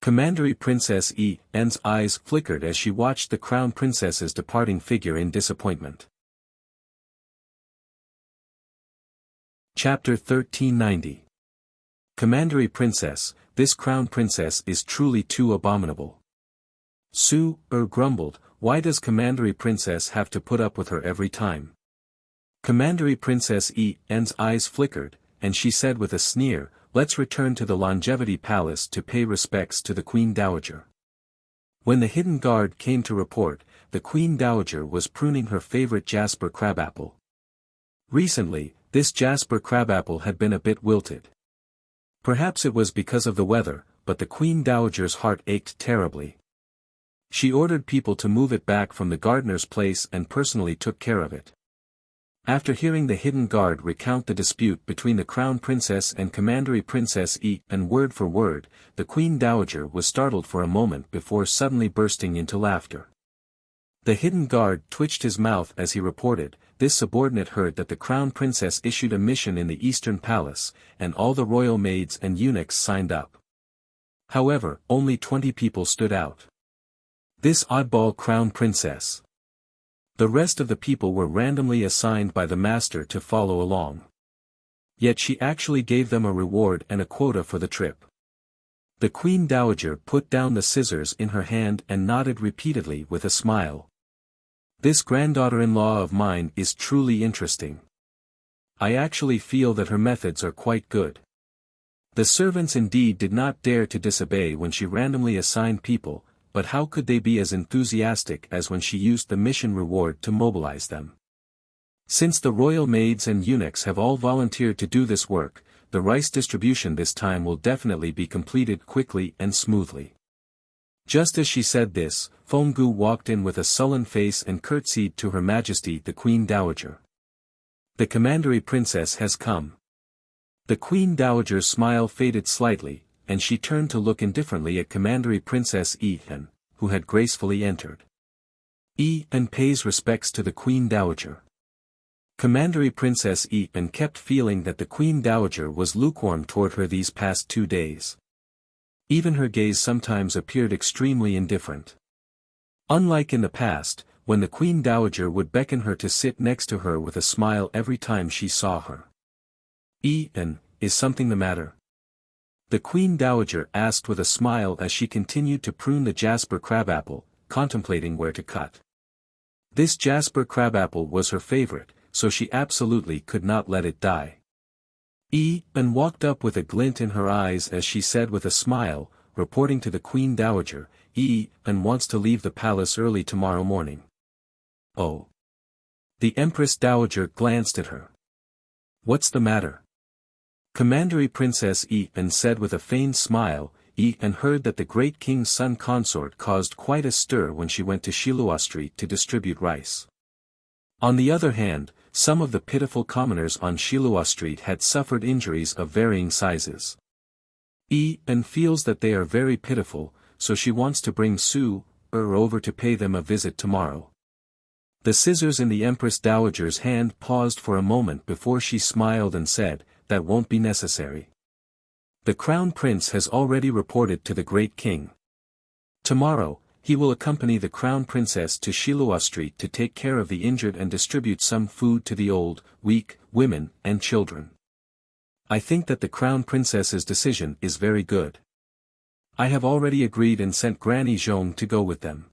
Commandery Princess En's eyes flickered as she watched the Crown Princess's departing figure in disappointment. Chapter 1390. Commandery Princess, this Crown Princess is truly too abominable. Su grumbled, why does Commandery Princess have to put up with her every time? Commandery Princess En's eyes flickered, and she said with a sneer, let's return to the Longevity Palace to pay respects to the Queen Dowager. When the hidden guard came to report, the Queen Dowager was pruning her favorite Jasper crabapple. Recently, this Jasper crabapple had been a bit wilted. Perhaps it was because of the weather, but the Queen Dowager's heart ached terribly. She ordered people to move it back from the gardener's place and personally took care of it. After hearing the hidden guard recount the dispute between the Crown Princess and Commandery Princess and word for word, the Queen Dowager was startled for a moment before suddenly bursting into laughter. The hidden guard twitched his mouth as he reported, this subordinate heard that the Crown Princess issued a mission in the Eastern Palace, and all the royal maids and eunuchs signed up. However, only 20 people stood out. This oddball Crown Princess. The rest of the people were randomly assigned by the master to follow along. Yet she actually gave them a reward and a quota for the trip. The Queen Dowager put down the scissors in her hand and nodded repeatedly with a smile. This granddaughter-in-law of mine is truly interesting. I actually feel that her methods are quite good. The servants indeed did not dare to disobey when she randomly assigned people, but how could they be as enthusiastic as when she used the mission reward to mobilize them? Since the royal maids and eunuchs have all volunteered to do this work, the rice distribution this time will definitely be completed quickly and smoothly. Just as she said this, Fenggu walked in with a sullen face and curtsied to Her Majesty the Queen Dowager. The Commandery Princess has come. The Queen Dowager's smile faded slightly, and she turned to look indifferently at Commandery Princess En, who had gracefully entered. En pays respects to the Queen Dowager. Commandery Princess En kept feeling that the Queen Dowager was lukewarm toward her these past 2 days. Even her gaze sometimes appeared extremely indifferent. Unlike in the past, when the Queen Dowager would beckon her to sit next to her with a smile every time she saw her. En, is something the matter? The Queen Dowager asked with a smile as she continued to prune the Jasper crabapple, contemplating where to cut. This Jasper crabapple was her favorite, so she absolutely could not let it die. En walked up with a glint in her eyes as she said with a smile, reporting to the Queen Dowager, En wants to leave the palace early tomorrow morning. Oh. The Empress Dowager glanced at her. What's the matter? Commandery Princess En said with a feigned smile, En heard that the great king's son Consort caused quite a stir when she went to Shilua Street to distribute rice. On the other hand, some of the pitiful commoners on Shilua Street had suffered injuries of varying sizes. En feels that they are very pitiful, so she wants to bring Su over to pay them a visit tomorrow. The scissors in the Empress Dowager's hand paused for a moment before she smiled and said, that won't be necessary. The Crown Prince has already reported to the Great King. Tomorrow, he will accompany the Crown Princess to Shilua Street to take care of the injured and distribute some food to the old, weak, women, and children. I think that the Crown Princess's decision is very good. I have already agreed and sent Granny Zhong to go with them.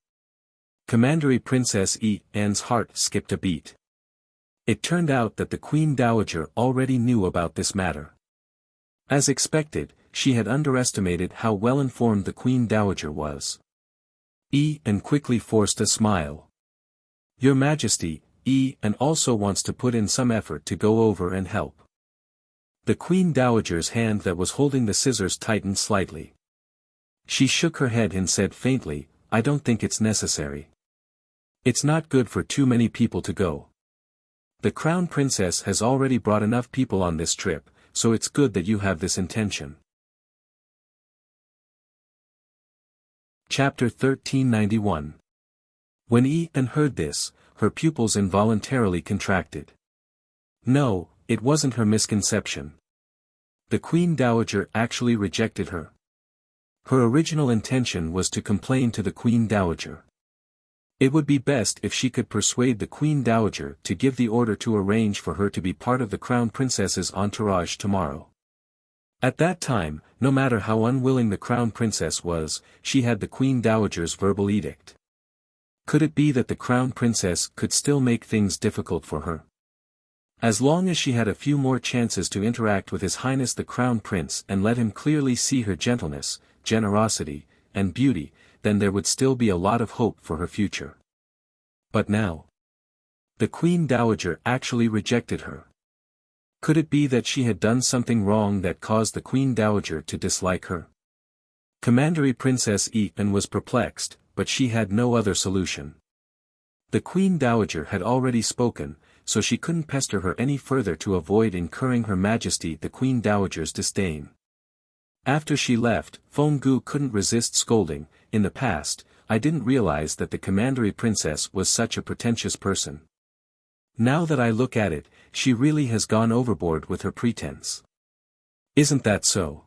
Commandery Princess En's heart skipped a beat. It turned out that the Queen Dowager already knew about this matter. As expected, she had underestimated how well-informed the Queen Dowager was. En quickly forced a smile. Your Majesty, En also wants to put in some effort to go over and help. The Queen Dowager's hand that was holding the scissors tightened slightly. She shook her head and said faintly, I don't think it's necessary. It's not good for too many people to go. The Crown Princess has already brought enough people on this trip, so it's good that you have this intention. Chapter 1391. When Yi-en heard this, her pupils involuntarily contracted. No, it wasn't her misconception. The Queen Dowager actually rejected her. Her original intention was to complain to the Queen Dowager. It would be best if she could persuade the Queen Dowager to give the order to arrange for her to be part of the Crown Princess's entourage tomorrow. At that time, no matter how unwilling the Crown Princess was, she had the Queen Dowager's verbal edict. Could it be that the Crown Princess could still make things difficult for her? As long as she had a few more chances to interact with His Highness the Crown Prince and let him clearly see her gentleness, generosity, and beauty, then there would still be a lot of hope for her future. But now, the Queen Dowager actually rejected her. Could it be that she had done something wrong that caused the Queen Dowager to dislike her? Commandery Princess Yi-en was perplexed, but she had no other solution. The Queen Dowager had already spoken, so she couldn't pester her any further to avoid incurring Her Majesty the Queen Dowager's disdain. After she left, Feng-gu couldn't resist scolding. In the past, I didn't realize that the Commandery Princess was such a pretentious person. Now that I look at it, she really has gone overboard with her pretense. Isn't that so?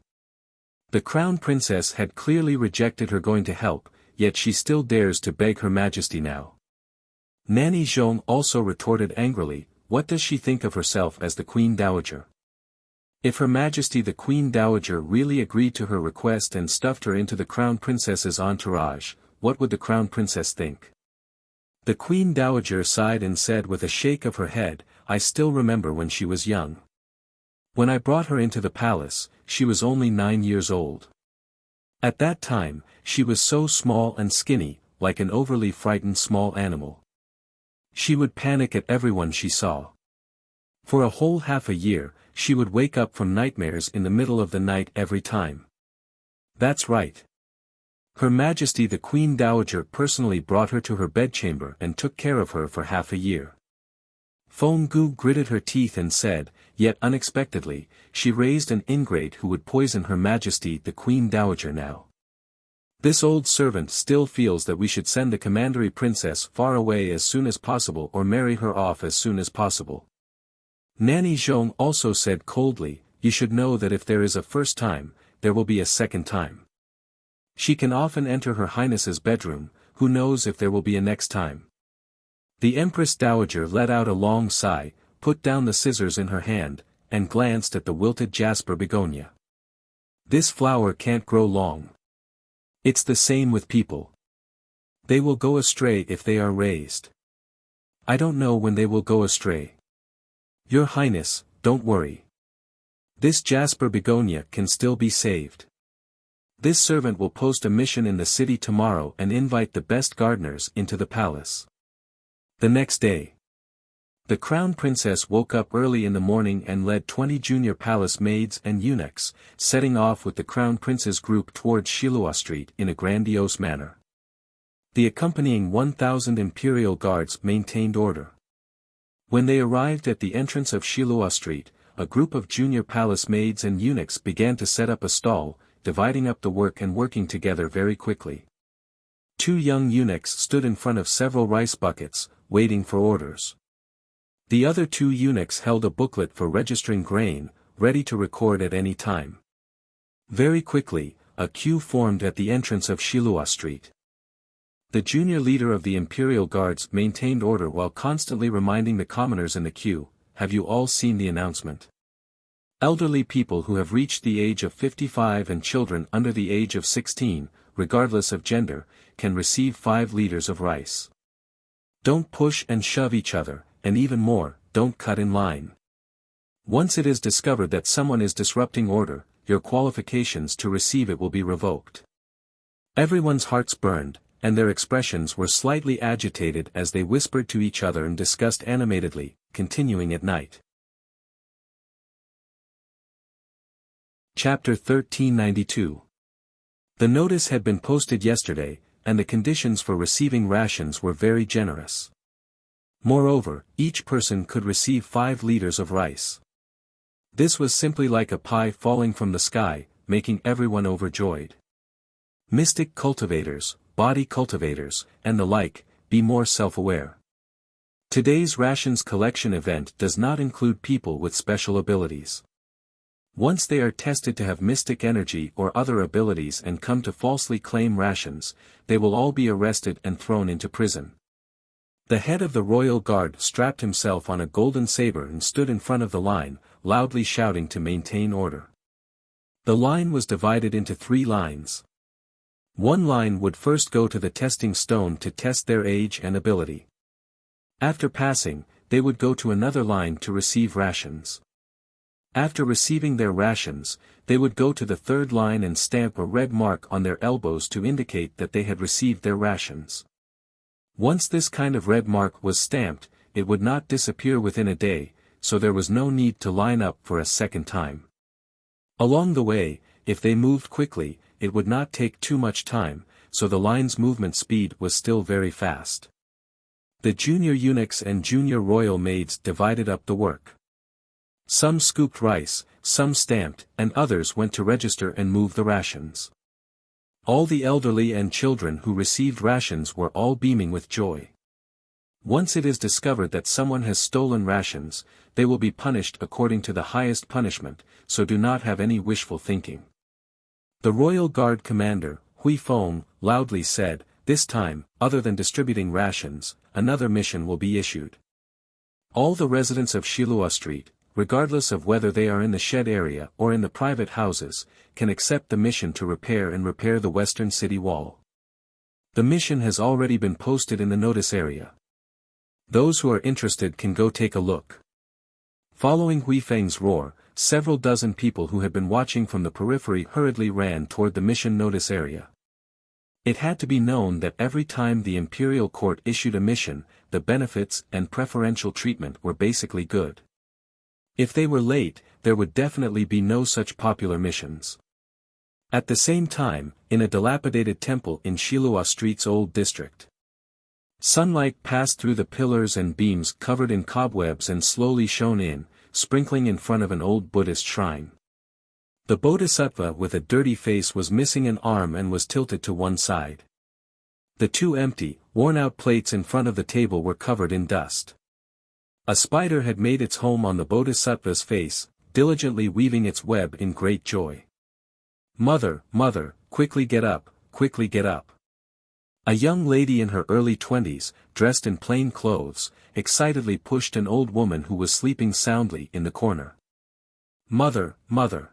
The Crown Princess had clearly rejected her going to help, yet she still dares to beg Her Majesty now. Nanny Zhong also retorted angrily, what does she think of herself as the Queen Dowager? If Her Majesty the Queen Dowager really agreed to her request and stuffed her into the Crown Princess's entourage, what would the Crown Princess think? The Queen Dowager sighed and said with a shake of her head, I still remember when she was young. When I brought her into the palace, she was only 9 years old. At that time, she was so small and skinny, like an overly frightened small animal. She would panic at everyone she saw. For a whole half a year, she would wake up from nightmares in the middle of the night every time. That's right. Her Majesty the Queen Dowager personally brought her to her bedchamber and took care of her for half a year. Feng-gu gritted her teeth and said, yet unexpectedly, she raised an ingrate who would poison Her Majesty the Queen Dowager now. This old servant still feels that we should send the Commandery Princess far away as soon as possible or marry her off as soon as possible. Nanny Zhong also said coldly, you should know that if there is a first time, there will be a second time. She can often enter Her Highness's bedroom, who knows if there will be a next time. The Empress Dowager let out a long sigh, put down the scissors in her hand, and glanced at the wilted jasper begonia. This flower can't grow long. It's the same with people. They will go astray if they are raised. I don't know when they will go astray. Your Highness, don't worry. This jasper begonia can still be saved. This servant will post a mission in the city tomorrow and invite the best gardeners into the palace. The next day, the Crown Princess woke up early in the morning and led 20 junior palace maids and eunuchs, setting off with the Crown Prince's group towards Shilua Street in a grandiose manner. The accompanying 1,000 imperial guards maintained order. When they arrived at the entrance of Shilua Street, a group of junior palace maids and eunuchs began to set up a stall, dividing up the work and working together very quickly. 2 young eunuchs stood in front of several rice buckets, waiting for orders. The other 2 eunuchs held a booklet for registering grain, ready to record at any time. Very quickly, a queue formed at the entrance of Shilua Street. The junior leader of the Imperial Guards maintained order while constantly reminding the commoners in the queue, have you all seen the announcement? Elderly people who have reached the age of 55 and children under the age of 16, regardless of gender, can receive 5 liters of rice. Don't push and shove each other, and even more, don't cut in line. Once it is discovered that someone is disrupting order, your qualifications to receive it will be revoked. Everyone's hearts burned, and their expressions were slightly agitated as they whispered to each other and discussed animatedly, continuing at night. Chapter 1392. The notice had been posted yesterday, and the conditions for receiving rations were very generous. Moreover, each person could receive 5 liters of rice. This was simply like a pie falling from the sky, making everyone overjoyed. Mystic cultivators, body cultivators, and the like, be more self-aware. Today's rations collection event does not include people with special abilities. Once they are tested to have mystic energy or other abilities and come to falsely claim rations, they will all be arrested and thrown into prison. The head of the royal guard strapped himself on a golden saber and stood in front of the line, loudly shouting to maintain order. The line was divided into 3 lines. One line would first go to the testing stone to test their age and ability. After passing, they would go to another line to receive rations. After receiving their rations, they would go to the 3rd line and stamp a red mark on their elbows to indicate that they had received their rations. Once this kind of red mark was stamped, it would not disappear within a day, so there was no need to line up for a second time. Along the way, if they moved quickly, it would not take too much time, so the line's movement speed was still very fast. The junior eunuchs and junior royal maids divided up the work. Some scooped rice, some stamped, and others went to register and move the rations. All the elderly and children who received rations were all beaming with joy. Once it is discovered that someone has stolen rations, they will be punished according to the highest punishment, so do not have any wishful thinking. The royal guard commander, Hui Feng, loudly said, "This time, other than distributing rations, another mission will be issued. All the residents of Shilua Street, regardless of whether they are in the shed area or in the private houses, can accept the mission to repair the western city wall. The mission has already been posted in the notice area. Those who are interested can go take a look." Following Hui Feng's roar, several dozen people who had been watching from the periphery hurriedly ran toward the mission notice area. It had to be known that every time the imperial court issued a mission, the benefits and preferential treatment were basically good. If they were late, there would definitely be no such popular missions. At the same time, in a dilapidated temple in Shilua Street's old district, sunlight passed through the pillars and beams covered in cobwebs and slowly shone in, sprinkling in front of an old Buddhist shrine. The bodhisattva with a dirty face was missing an arm and was tilted to one side. The 2 empty, worn-out plates in front of the table were covered in dust. A spider had made its home on the bodhisattva's face, diligently weaving its web in great joy. "Mother, mother, quickly get up, quickly get up." A young lady in her early 20s, dressed in plain clothes, excitedly pushed an old woman who was sleeping soundly in the corner. "Mother, mother.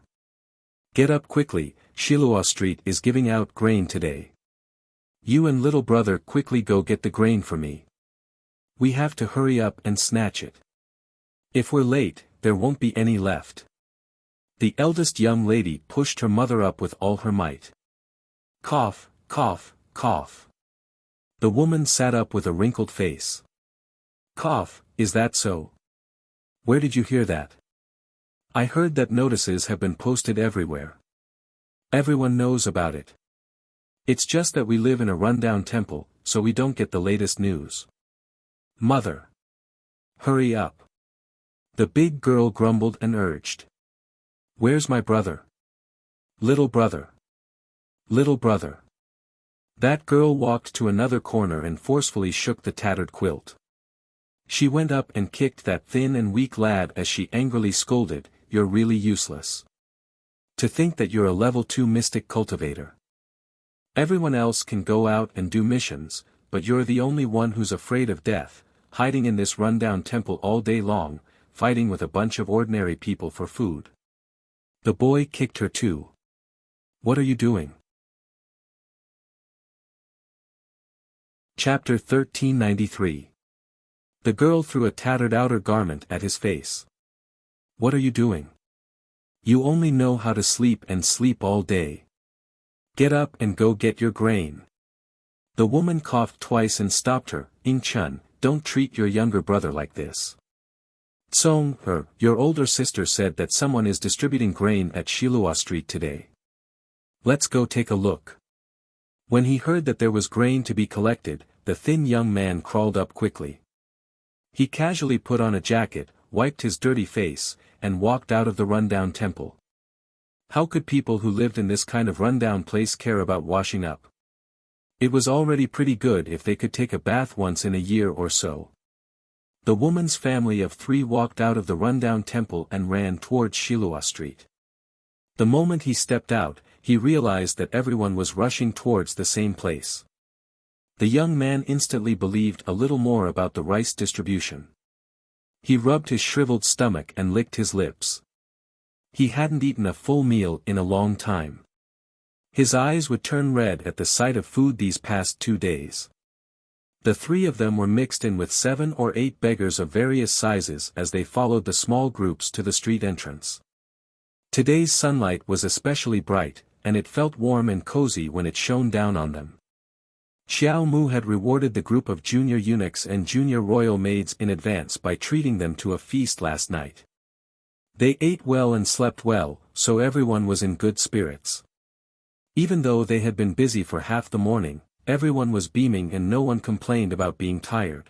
Get up quickly, Shilua Street is giving out grain today. You and little brother quickly go get the grain for me. We have to hurry up and snatch it. If we're late, there won't be any left." The eldest young lady pushed her mother up with all her might. Cough, cough, cough. The woman sat up with a wrinkled face. "Cough, is that so? Where did you hear that?" "I heard that notices have been posted everywhere. Everyone knows about it. It's just that we live in a rundown temple, so we don't get the latest news." "Mother. Hurry up." The big girl grumbled and urged. "Where's my brother? Little brother. Little brother." That girl walked to another corner and forcefully shook the tattered quilt. She went up and kicked that thin and weak lad as she angrily scolded, "You're really useless. To think that you're a level 2 mystic cultivator. Everyone else can go out and do missions, but you're the only one who's afraid of death, hiding in this rundown temple all day long, fighting with a bunch of ordinary people for food." The boy kicked her too. "What are you doing?" Chapter 1393. The girl threw a tattered outer garment at his face. "What are you doing? You only know how to sleep and sleep all day. Get up and go get your grain." The woman coughed twice and stopped her. "Ing Chun, don't treat your younger brother like this. Tsong, your older sister said that someone is distributing grain at Shilua Street today. Let's go take a look." When he heard that there was grain to be collected, the thin young man crawled up quickly. He casually put on a jacket, wiped his dirty face, and walked out of the rundown temple. How could people who lived in this kind of rundown place care about washing up? It was already pretty good if they could take a bath once in a year or so. The woman's family of 3 walked out of the rundown temple and ran towards Shilua Street. The moment he stepped out, he realized that everyone was rushing towards the same place. The young man instantly believed a little more about the rice distribution. He rubbed his shriveled stomach and licked his lips. He hadn't eaten a full meal in a long time. His eyes would turn red at the sight of food these past 2 days. The 3 of them were mixed in with 7 or 8 beggars of various sizes as they followed the small groups to the street entrance. Today's sunlight was especially bright, and it felt warm and cozy when it shone down on them. Xiao Mu had rewarded the group of junior eunuchs and junior royal maids in advance by treating them to a feast last night. They ate well and slept well, so everyone was in good spirits. Even though they had been busy for half the morning, everyone was beaming and no one complained about being tired.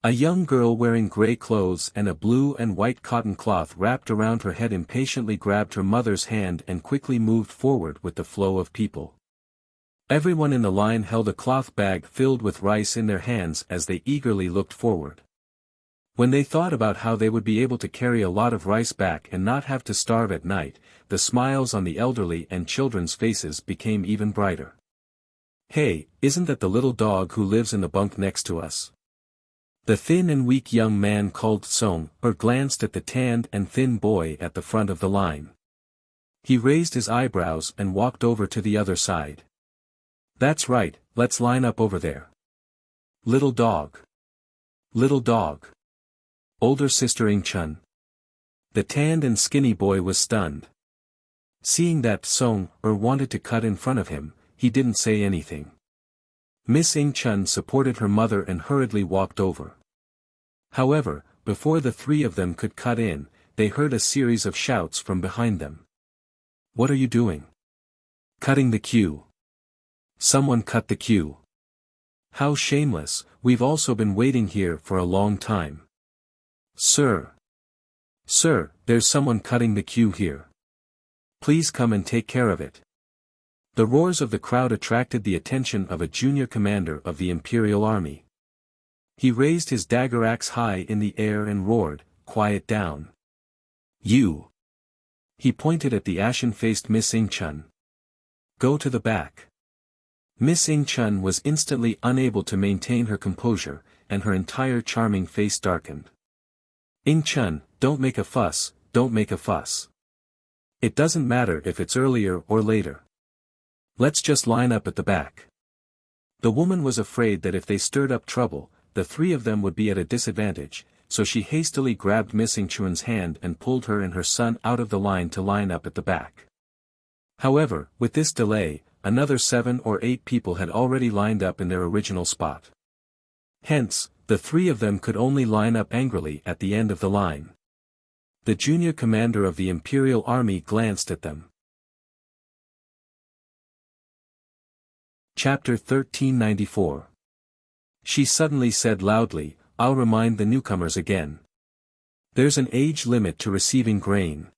A young girl wearing gray clothes and a blue and white cotton cloth wrapped around her head impatiently grabbed her mother's hand and quickly moved forward with the flow of people. Everyone in the line held a cloth bag filled with rice in their hands as they eagerly looked forward. When they thought about how they would be able to carry a lot of rice back and not have to starve at night, the smiles on the elderly and children's faces became even brighter. "Hey, isn't that the little dog who lives in the bunk next to us?" The thin and weak young man called Song glanced at the tanned and thin boy at the front of the line. He raised his eyebrows and walked over to the other side. "That's right, let's line up over there." "Little dog. Little dog. Older sister Ing-chun." The tanned and skinny boy was stunned. Seeing that Song wanted to cut in front of him, he didn't say anything. Miss Ing-chun supported her mother and hurriedly walked over. However, before the 3 of them could cut in, they heard a series of shouts from behind them. "What are you doing?" "Cutting the queue." "Someone cut the queue." "How shameless, we've also been waiting here for a long time." "Sir. Sir, there's someone cutting the queue here. Please come and take care of it." The roars of the crowd attracted the attention of a junior commander of the Imperial Army. He raised his dagger axe high in the air and roared, "Quiet down. You." He pointed at the ashen-faced Miss Ing-chun. "Go to the back." Miss Ing-chun was instantly unable to maintain her composure, and her entire charming face darkened. "Ing-chun, don't make a fuss, don't make a fuss. It doesn't matter if it's earlier or later. Let's just line up at the back." The woman was afraid that if they stirred up trouble, the 3 of them would be at a disadvantage, so she hastily grabbed Miss Ing-chun's hand and pulled her and her son out of the line to line up at the back. However, with this delay, another 7 or 8 people had already lined up in their original spot. Hence, the 3 of them could only line up angrily at the end of the line. The junior commander of the Imperial Army glanced at them. Chapter 1394. She suddenly said loudly, "I'll remind the newcomers again. There's an age limit to receiving grain.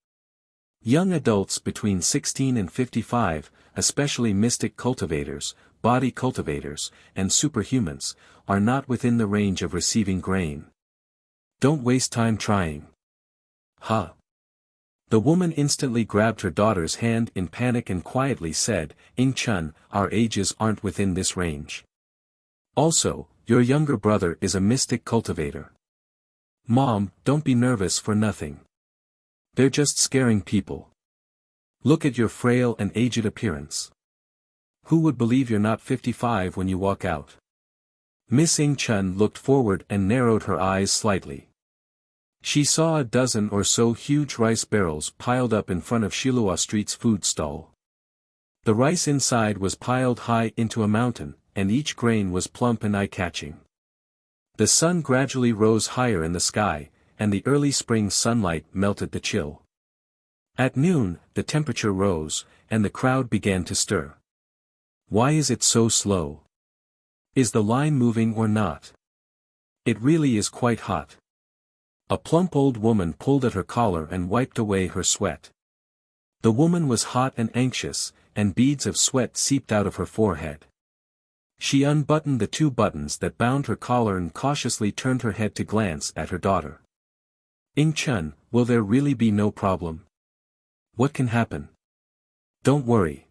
Young adults between 16 and 55, especially mystic cultivators, body cultivators, and superhumans, are not within the range of receiving grain. Don't waste time trying." "Huh." The woman instantly grabbed her daughter's hand in panic and quietly said, "Ing-chun, our ages aren't within this range. Also, your younger brother is a mystic cultivator. Mom, don't be nervous for nothing. They're just scaring people. Look at your frail and aged appearance. Who would believe you're not 55 when you walk out?" Miss Ing-chun looked forward and narrowed her eyes slightly. She saw a dozen or so huge rice barrels piled up in front of Shilua Street's food stall. The rice inside was piled high into a mountain, and each grain was plump and eye-catching. The sun gradually rose higher in the sky, and the early spring sunlight melted the chill. At noon, the temperature rose, and the crowd began to stir. Why is it so slow? Is the line moving or not? It really is quite hot. A plump old woman pulled at her collar and wiped away her sweat. The woman was hot and anxious, and beads of sweat seeped out of her forehead. She unbuttoned the 2 buttons that bound her collar and cautiously turned her head to glance at her daughter. "Ing-chun, will there really be no problem? What can happen? Don't worry."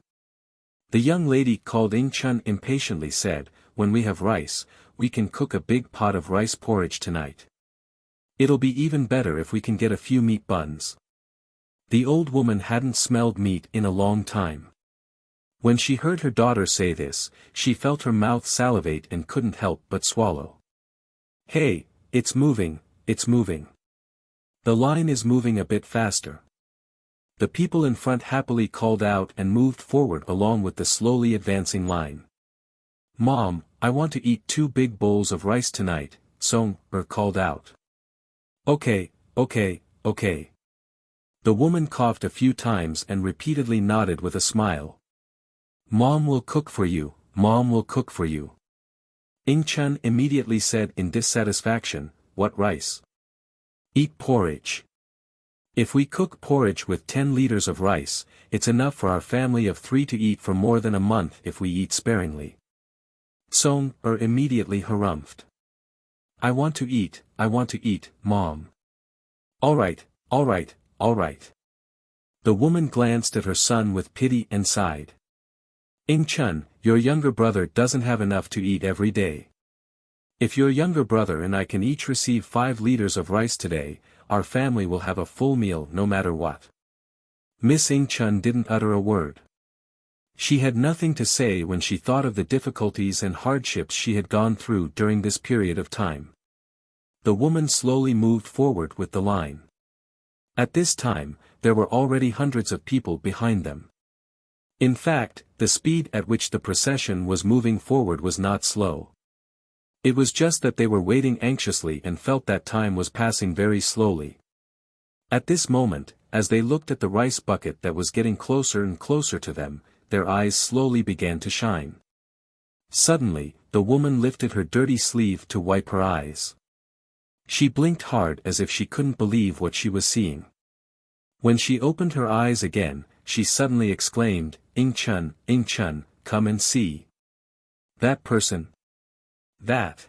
The young lady called Ing-chun impatiently said, "When we have rice, we can cook a big pot of rice porridge tonight. It'll be even better if we can get a few meat buns." The old woman hadn't smelled meat in a long time. When she heard her daughter say this, she felt her mouth salivate and couldn't help but swallow. "Hey, it's moving, it's moving. The line is moving a bit faster." The people in front happily called out and moved forward along with the slowly advancing line. "Mom, I want to eat 2 big bowls of rice tonight," Song-er called out. Okay. The woman coughed a few times and repeatedly nodded with a smile. "Mom will cook for you, Mom will cook for you." Ing-chun immediately said in dissatisfaction, "What rice? Eat porridge. If we cook porridge with 10 liters of rice, it's enough for our family of 3 to eat for more than a month if we eat sparingly." Song-er immediately harumphed. I want to eat, Mom." All right. The woman glanced at her son with pity and sighed. "Ing-chun, your younger brother doesn't have enough to eat every day. If your younger brother and I can each receive 5 liters of rice today, our family will have a full meal no matter what." Miss Ing-chun didn't utter a word. She had nothing to say when she thought of the difficulties and hardships she had gone through during this period of time. The woman slowly moved forward with the line. At this time, there were already hundreds of people behind them. In fact, the speed at which the procession was moving forward was not slow. It was just that they were waiting anxiously and felt that time was passing very slowly. At this moment, as they looked at the rice bucket that was getting closer and closer to them, their eyes slowly began to shine. Suddenly, the woman lifted her dirty sleeve to wipe her eyes. She blinked hard as if she couldn't believe what she was seeing. When she opened her eyes again, she suddenly exclaimed, Ing-chun, come and see. That person. That.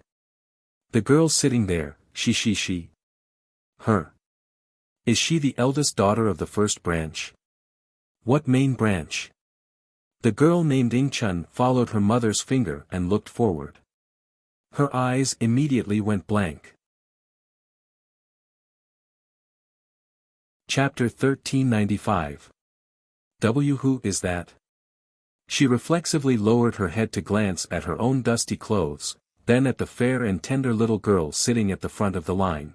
The girl sitting there, she. Her. Is she the eldest daughter of the first branch? What main branch? The girl named Ing-chun followed her mother's finger and looked forward. Her eyes immediately went blank. Chapter 1395. Who is that? She reflexively lowered her head to glance at her own dusty clothes, then at the fair and tender little girl sitting at the front of the line.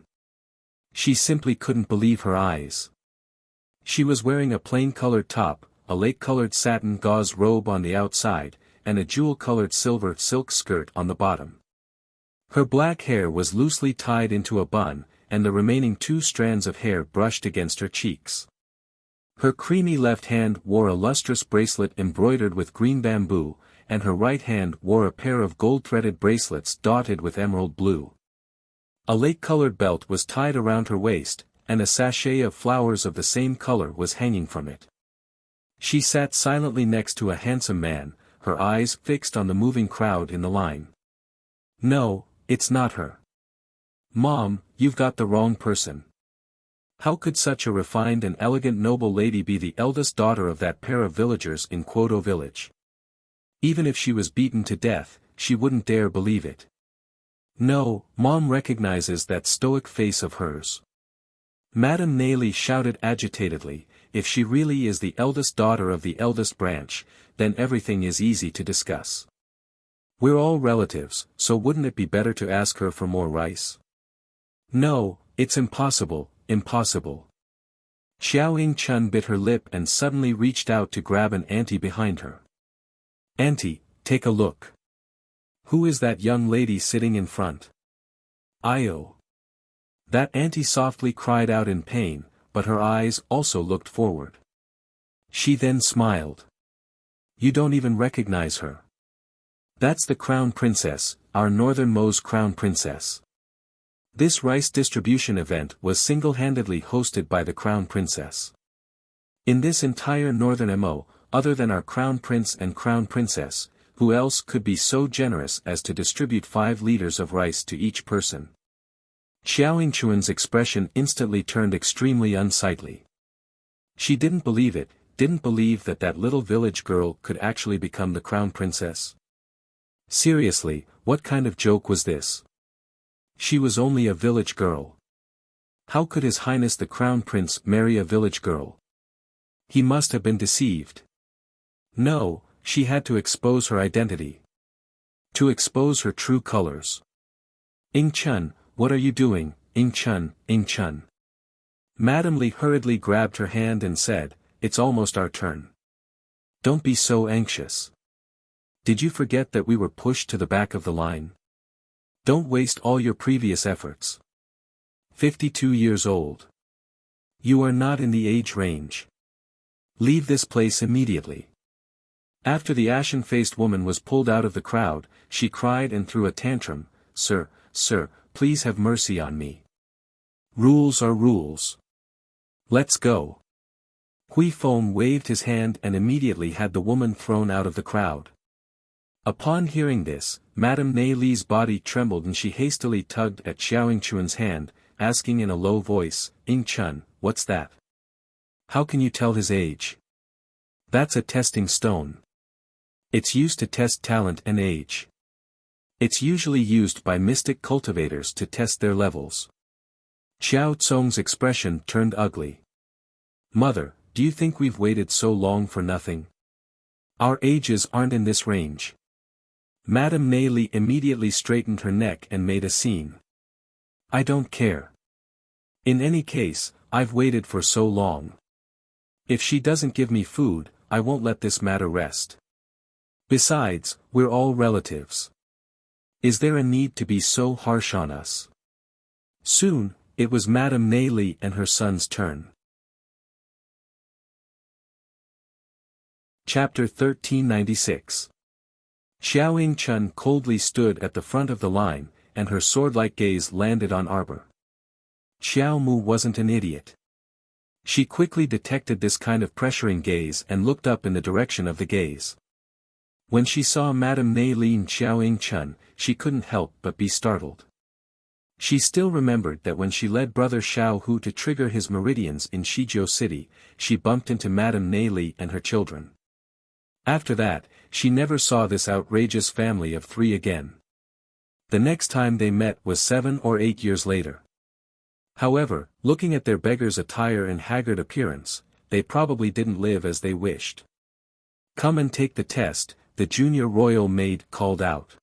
She simply couldn't believe her eyes. She was wearing a plain-colored top, a lake-colored satin gauze robe on the outside, and a jewel-colored silver silk skirt on the bottom. Her black hair was loosely tied into a bun, and the remaining 2 strands of hair brushed against her cheeks. Her creamy left hand wore a lustrous bracelet embroidered with green bamboo, and her right hand wore a pair of gold-threaded bracelets dotted with emerald blue. A lake-colored belt was tied around her waist, and a sachet of flowers of the same color was hanging from it. She sat silently next to a handsome man, her eyes fixed on the moving crowd in the line. No, it's not her. Mom, you've got the wrong person. How could such a refined and elegant noble lady be the eldest daughter of that pair of villagers in Kwoto village? Even if she was beaten to death, she wouldn't dare believe it. No, Mom recognizes that stoic face of hers. Madame Naley shouted agitatedly, if she really is the eldest daughter of the eldest branch, then everything is easy to discuss. We're all relatives, so wouldn't it be better to ask her for more rice? No, it's impossible. Xiao Ing-chun bit her lip and suddenly reached out to grab an auntie behind her. Auntie, take a look. Who is that young lady sitting in front? Io. That auntie softly cried out in pain, but her eyes also looked forward. She then smiled. You don't even recognize her. That's the Crown Princess, our northernmost Crown Princess. This rice distribution event was single-handedly hosted by the Crown Princess. In this entire northern MO, other than our crown prince and crown princess, who else could be so generous as to distribute 5 liters of rice to each person? Xiao Yingchuan's expression instantly turned extremely unsightly. She didn't believe it, didn't believe that that little village girl could actually become the crown princess. Seriously, what kind of joke was this? She was only a village girl. How could His Highness the Crown Prince marry a village girl? He must have been deceived. No, she had to expose her identity. To expose her true colors. Ying Chun, what are you doing, Ying Chun, Ying Chun? Madame Li hurriedly grabbed her hand and said, "It's almost our turn. Don't be so anxious. Did you forget that we were pushed to the back of the line? Don't waste all your previous efforts. 52 years old. You are not in the age range. Leave this place immediately." After the ashen-faced woman was pulled out of the crowd, she cried and threw a tantrum, "Sir, sir, please have mercy on me. Rules are rules. Let's go." Hui Feng waved his hand and immediately had the woman thrown out of the crowd. Upon hearing this, Madame Nei Li's body trembled and she hastily tugged at Xiao Yingchuan's hand, asking in a low voice, "Ying Chun, what's that? How can you tell his age?" "That's a testing stone. It's used to test talent and age. It's usually used by mystic cultivators to test their levels." Xiao Tsong's expression turned ugly. "Mother, do you think we've waited so long for nothing? Our ages aren't in this range." Madame Nei Li immediately straightened her neck and made a scene. "I don't care. In any case, I've waited for so long. If she doesn't give me food, I won't let this matter rest. Besides, we're all relatives. Is there a need to be so harsh on us?" Soon, it was Madame Nei Li and her son's turn. Chapter 1396. Xiao Yingchun coldly stood at the front of the line, and her sword-like gaze landed on Arbor. Xiao Mu wasn't an idiot. She quickly detected this kind of pressuring gaze and looked up in the direction of the gaze. When she saw Madame Nei Li and Xiao Yingchun, she couldn't help but be startled. She still remembered that when she led brother Xiao Hu to trigger his meridians in Shijiao City, she bumped into Madame Nei Li and her children. After that, she never saw this outrageous family of 3 again. The next time they met was 7 or 8 years later. However, looking at their beggar's attire and haggard appearance, they probably didn't live as they wished. "Come and take the test," the junior royal maid called out.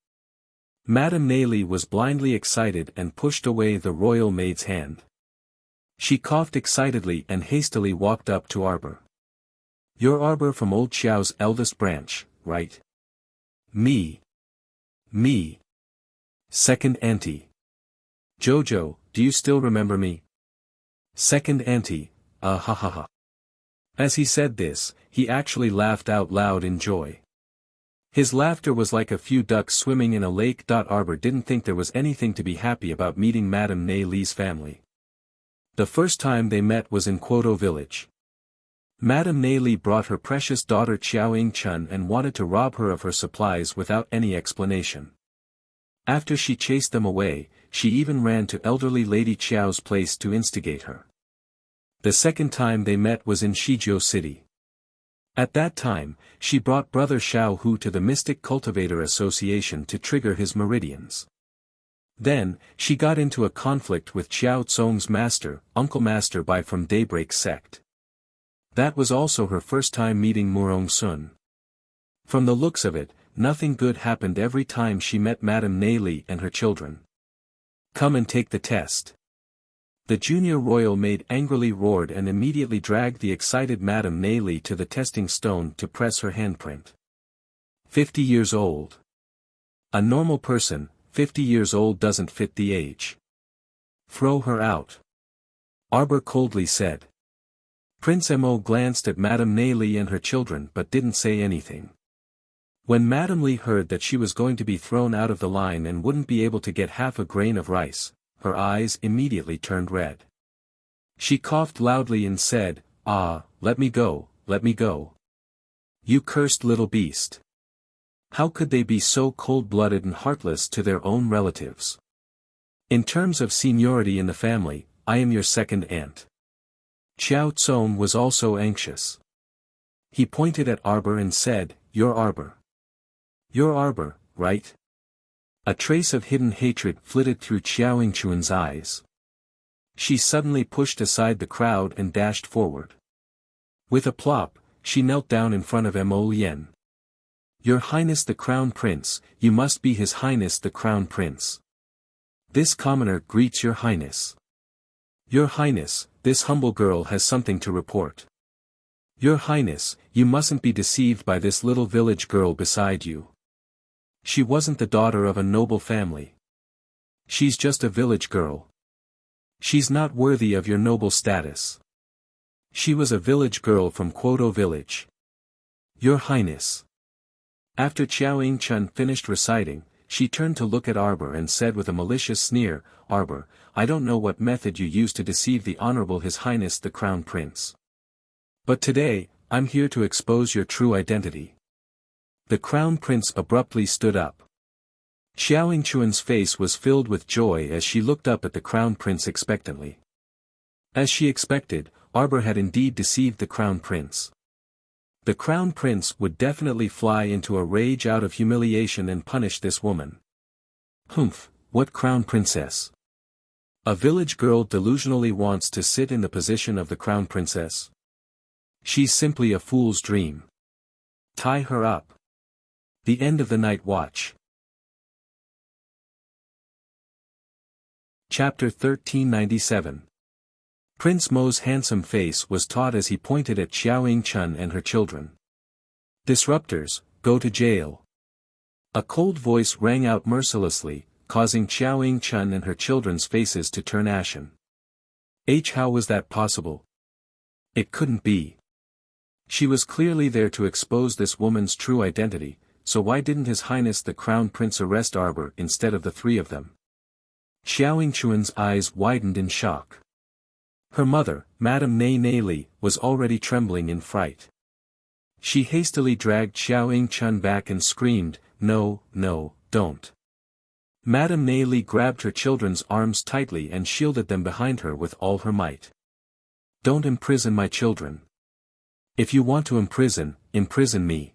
Madame Nei Li was blindly excited and pushed away the royal maid's hand. She coughed excitedly and hastily walked up to Arbor. "You're Arbor from old Xiao's eldest branch, right?" Me. Second auntie. "Jojo, do you still remember me?" "Second auntie, ha ha ha." As he said this, he actually laughed out loud in joy. His laughter was like a few ducks swimming in a lake. Arbor didn't think there was anything to be happy about meeting Madame Nei Li's family. The first time they met was in Quoto village. Madame Nei Li brought her precious daughter Xiao Yingchun and wanted to rob her of her supplies without any explanation. After she chased them away, she even ran to elderly Lady Qiao's place to instigate her. The second time they met was in Shijiao City. At that time, she brought brother Xiao Hu to the Mystic Cultivator Association to trigger his meridians. Then, she got into a conflict with Xiao Tsong's master, Uncle Master Bai from Daybreak sect. That was also her first time meeting Murong Sun. From the looks of it, nothing good happened every time she met Madame Nei Li and her children. "Come and take the test." The junior royal maid angrily roared and immediately dragged the excited Madame Nei Li to the testing stone to press her handprint. 50 years old. A normal person, 50 years old doesn't fit the age. "Throw her out," Arbor coldly said. Prince Mo glanced at Madame Nei Li and her children but didn't say anything. When Madame Li heard that she was going to be thrown out of the line and wouldn't be able to get half a grain of rice, her eyes immediately turned red. She coughed loudly and said, "Ah, let me go, let me go. You cursed little beast. How could they be so cold-blooded and heartless to their own relatives? In terms of seniority in the family, I am your second aunt. Xiao Tsong was also anxious. He pointed at Arbor and said, Your Arbor. Your Arbor, right? A trace of hidden hatred flitted through Xiao Yingchuan's eyes. She suddenly pushed aside the crowd and dashed forward. With a plop, she knelt down in front of Mo Lien. Your Highness the Crown Prince, you must be His Highness the Crown Prince. This commoner greets Your Highness. Your Highness, this humble girl has something to report. Your Highness, you mustn't be deceived by this little village girl beside you. She wasn't the daughter of a noble family. She's just a village girl. She's not worthy of your noble status. She was a village girl from Quoto village. Your Highness. After Xiao Yingchun finished reciting, she turned to look at Arbor and said with a malicious sneer, Arbor, I don't know what method you use to deceive the Honorable His Highness the Crown Prince. But today, I'm here to expose your true identity. The Crown Prince abruptly stood up. Xiao Yingchuan's face was filled with joy as she looked up at the Crown Prince expectantly. As she expected, Arbor had indeed deceived the Crown Prince. The Crown Prince would definitely fly into a rage out of humiliation and punish this woman. Humph, what Crown Princess? A village girl delusionally wants to sit in the position of the Crown Princess? She's simply a fool's dream. Tie her up. The end of the night watch. Chapter 1397. Prince Mo's handsome face was taut as he pointed at Xiao Yingchun and her children. Disruptors, go to jail. A cold voice rang out mercilessly, causing Xiao Yingchun and her children's faces to turn ashen. How was that possible? It couldn't be. She was clearly there to expose this woman's true identity, so why didn't His Highness the Crown Prince arrest Arbor instead of the three of them? Xiao Yingchuan's eyes widened in shock. Her mother, Madame Nei Li, was already trembling in fright. She hastily dragged Xiao Yingchun back and screamed, No, no, don't. Madame Nei Li grabbed her children's arms tightly and shielded them behind her with all her might. Don't imprison my children. If you want to imprison me.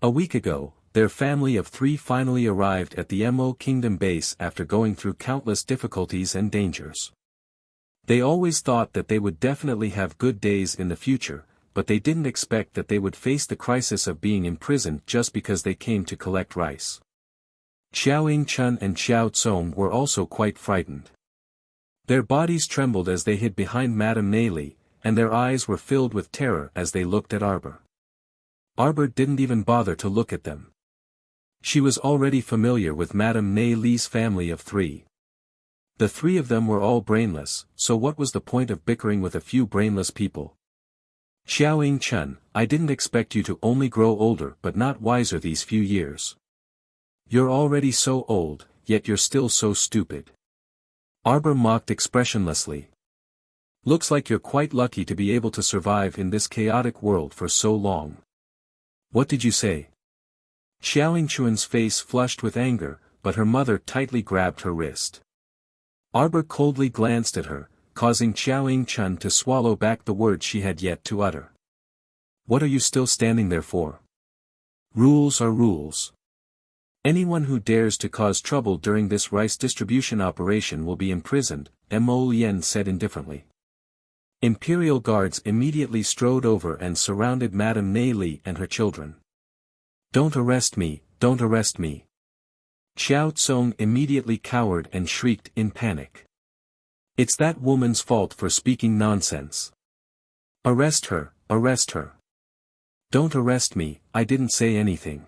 A week ago, their family of three finally arrived at the Mo Kingdom base after going through countless difficulties and dangers. They always thought that they would definitely have good days in the future, but they didn't expect that they would face the crisis of being imprisoned just because they came to collect rice. Xiao Yingchun and Xiao Tsong were also quite frightened. Their bodies trembled as they hid behind Madame Nei Li, and their eyes were filled with terror as they looked at Arbor. Arbor didn't even bother to look at them. She was already familiar with Madame Nei Li's family of three. The three of them were all brainless, so what was the point of bickering with a few brainless people? Xiao Yingchun, I didn't expect you to only grow older but not wiser these few years. You're already so old, yet you're still so stupid. Arbor mocked expressionlessly. Looks like you're quite lucky to be able to survive in this chaotic world for so long. What did you say? Xiao Yingchuan's face flushed with anger, but her mother tightly grabbed her wrist. Arbor coldly glanced at her, causing Xiao Yingchun to swallow back the words she had yet to utter. What are you still standing there for? Rules are rules. Anyone who dares to cause trouble during this rice distribution operation will be imprisoned, Mo Lien said indifferently. Imperial guards immediately strode over and surrounded Madame Nei Li and her children. Don't arrest me, don't arrest me. Xiao Tsong immediately cowered and shrieked in panic. It's that woman's fault for speaking nonsense. Arrest her, arrest her. Don't arrest me, I didn't say anything.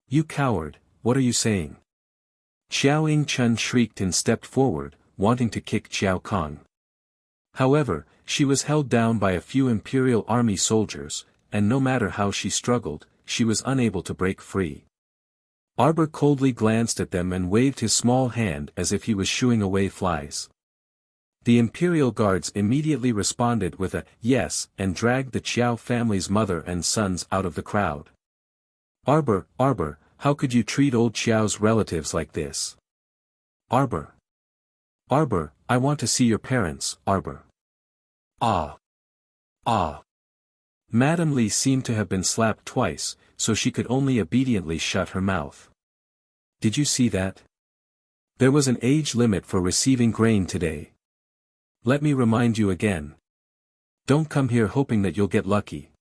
You coward, what are you saying? Xiao Yingchun shrieked and stepped forward, wanting to kick Xiao Kong. However, she was held down by a few Imperial Army soldiers, and no matter how she struggled, she was unable to break free. Arbor coldly glanced at them and waved his small hand as if he was shooing away flies. The imperial guards immediately responded with a yes and dragged the Qiao family's mother and sons out of the crowd. Arbor, how could you treat old Qiao's relatives like this? Arbor, I want to see your parents, Arbor. Ah. Madame Li seemed to have been slapped twice, so she could only obediently shut her mouth. Did you see that? There was an age limit for receiving grain today. Let me remind you again. Don't come here hoping that you'll get lucky.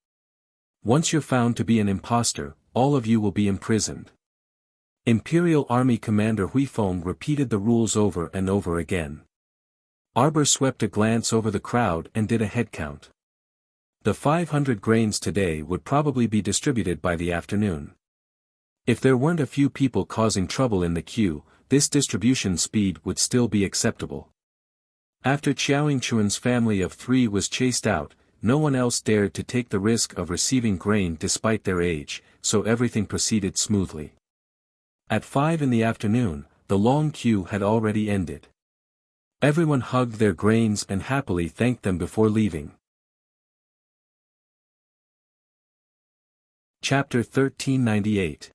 Once you're found to be an imposter, all of you will be imprisoned. Imperial Army Commander Huifeng repeated the rules over and over again. Arbor swept a glance over the crowd and did a head count. The 500 grains today would probably be distributed by the afternoon. If there weren't a few people causing trouble in the queue, this distribution speed would still be acceptable. After Qiao Yingchuan's family of 3 was chased out, no one else dared to take the risk of receiving grain despite their age, so everything proceeded smoothly. At 5 in the afternoon, the long queue had already ended. Everyone hugged their grains and happily thanked them before leaving. Chapter 1398.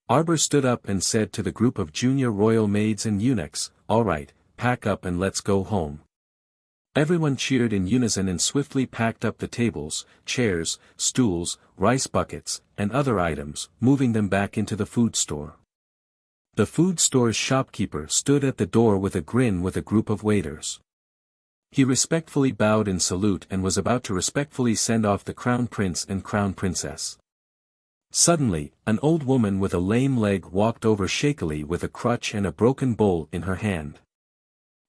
Arbor stood up and said to the group of junior royal maids and eunuchs, "All right, pack up and let's go home." Everyone cheered in unison and swiftly packed up the tables, chairs, stools, rice buckets, and other items, moving them back into the food store. The food store's shopkeeper stood at the door with a grin with a group of waiters. He respectfully bowed in salute and was about to respectfully send off the crown prince and crown princess. Suddenly, an old woman with a lame leg walked over shakily with a crutch and a broken bowl in her hand.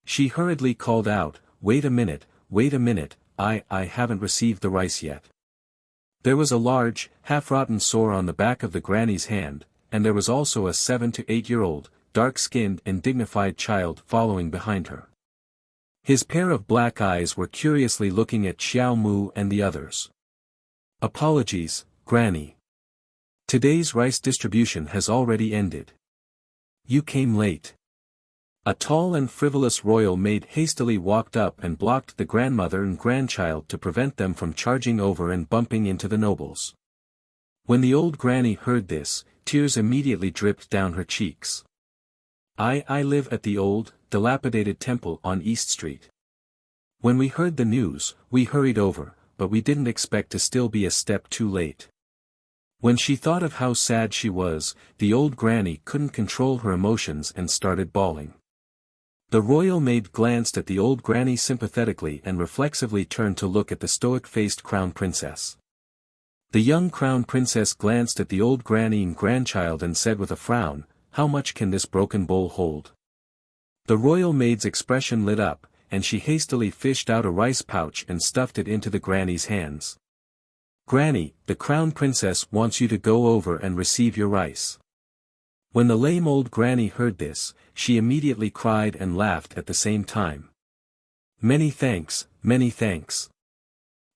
She hurriedly called out, wait a minute, I haven't received the rice yet." There was a large, half-rotten sore on the back of the granny's hand, and there was also a 7 to 8-year-old, dark-skinned and dignified child following behind her. His pair of black eyes were curiously looking at Xiao Mu and the others. "Apologies, Granny. Today's rice distribution has already ended. You came late." A tall and frivolous royal maid hastily walked up and blocked the grandmother and grandchild to prevent them from charging over and bumping into the nobles. When the old granny heard this, tears immediately dripped down her cheeks. I live at the old, dilapidated temple on East Street. When we heard the news, we hurried over, but we didn't expect to still be a step too late." When she thought of how sad she was, the old granny couldn't control her emotions and started bawling. The royal maid glanced at the old granny sympathetically and reflexively turned to look at the stoic-faced crown princess. The young crown princess glanced at the old granny and grandchild and said with a frown, "How much can this broken bowl hold?" The royal maid's expression lit up, and she hastily fished out a rice pouch and stuffed it into the granny's hands. "Granny, the crown princess wants you to go over and receive your rice." When the lame old granny heard this, she immediately cried and laughed at the same time. Many thanks, many thanks."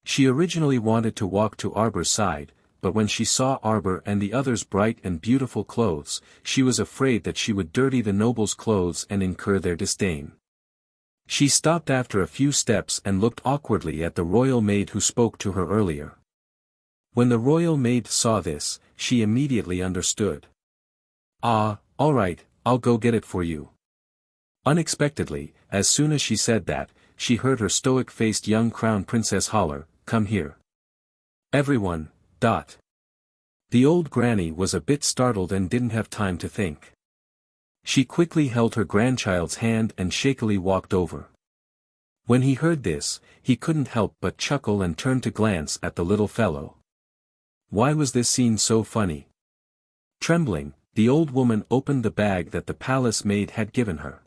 She originally wanted to walk to Arbor's side, but when she saw Arbor and the others' bright and beautiful clothes, she was afraid that she would dirty the nobles' clothes and incur their disdain. She stopped after a few steps and looked awkwardly at the royal maid who spoke to her earlier. When the royal maid saw this, she immediately understood. "Ah, all right, I'll go get it for you." Unexpectedly, as soon as she said that, she heard her stoic-faced young crown princess holler, "Come here. Everyone, dot." The old granny was a bit startled and didn't have time to think. She quickly held her grandchild's hand and shakily walked over. When he heard this, he couldn't help but chuckle and turned to glance at the little fellow. Why was this scene so funny? Trembling, the old woman opened the bag that the palace maid had given her.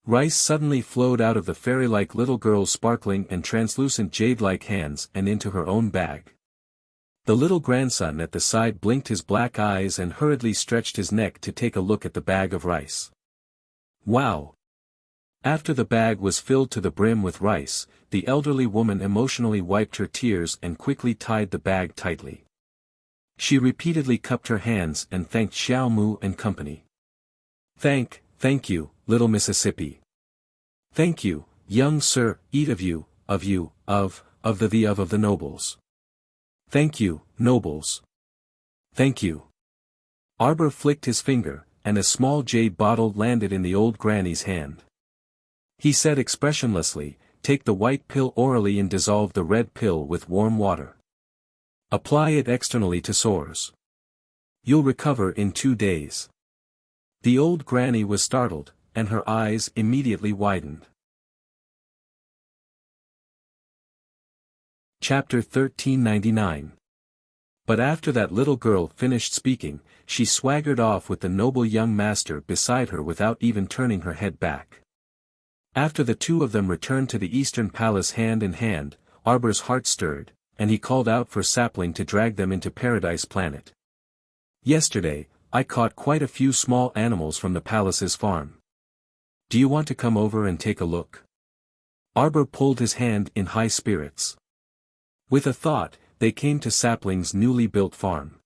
Rice suddenly flowed out of the fairy-like little girl's sparkling and translucent jade-like hands and into her own bag. The little grandson at the side blinked his black eyes and hurriedly stretched his neck to take a look at the bag of rice. Wow! After the bag was filled to the brim with rice, the elderly woman emotionally wiped her tears and quickly tied the bag tightly. She repeatedly cupped her hands and thanked Xiao Mu and company. Thank you, little Mississippi. Thank you, young sir, eat of you, of the nobles. Thank you, nobles. Thank you. Arbor flicked his finger, and a small jade bottle landed in the old granny's hand. He said expressionlessly, take the white pill orally and dissolve the red pill with warm water. Apply it externally to sores. You'll recover in 2 days. The old granny was startled, and her eyes immediately widened. Chapter 1399. But after that little girl finished speaking, she swaggered off with the noble young master beside her without even turning her head back. After the two of them returned to the eastern palace hand in hand, Arbor's heart stirred, and he called out for Sapling to drag them into Paradise Planet. Yesterday, I caught quite a few small animals from the palace's farm. Do you want to come over and take a look? Arbor pulled his hand in high spirits. With a thought, they came to Sapling's newly built farm.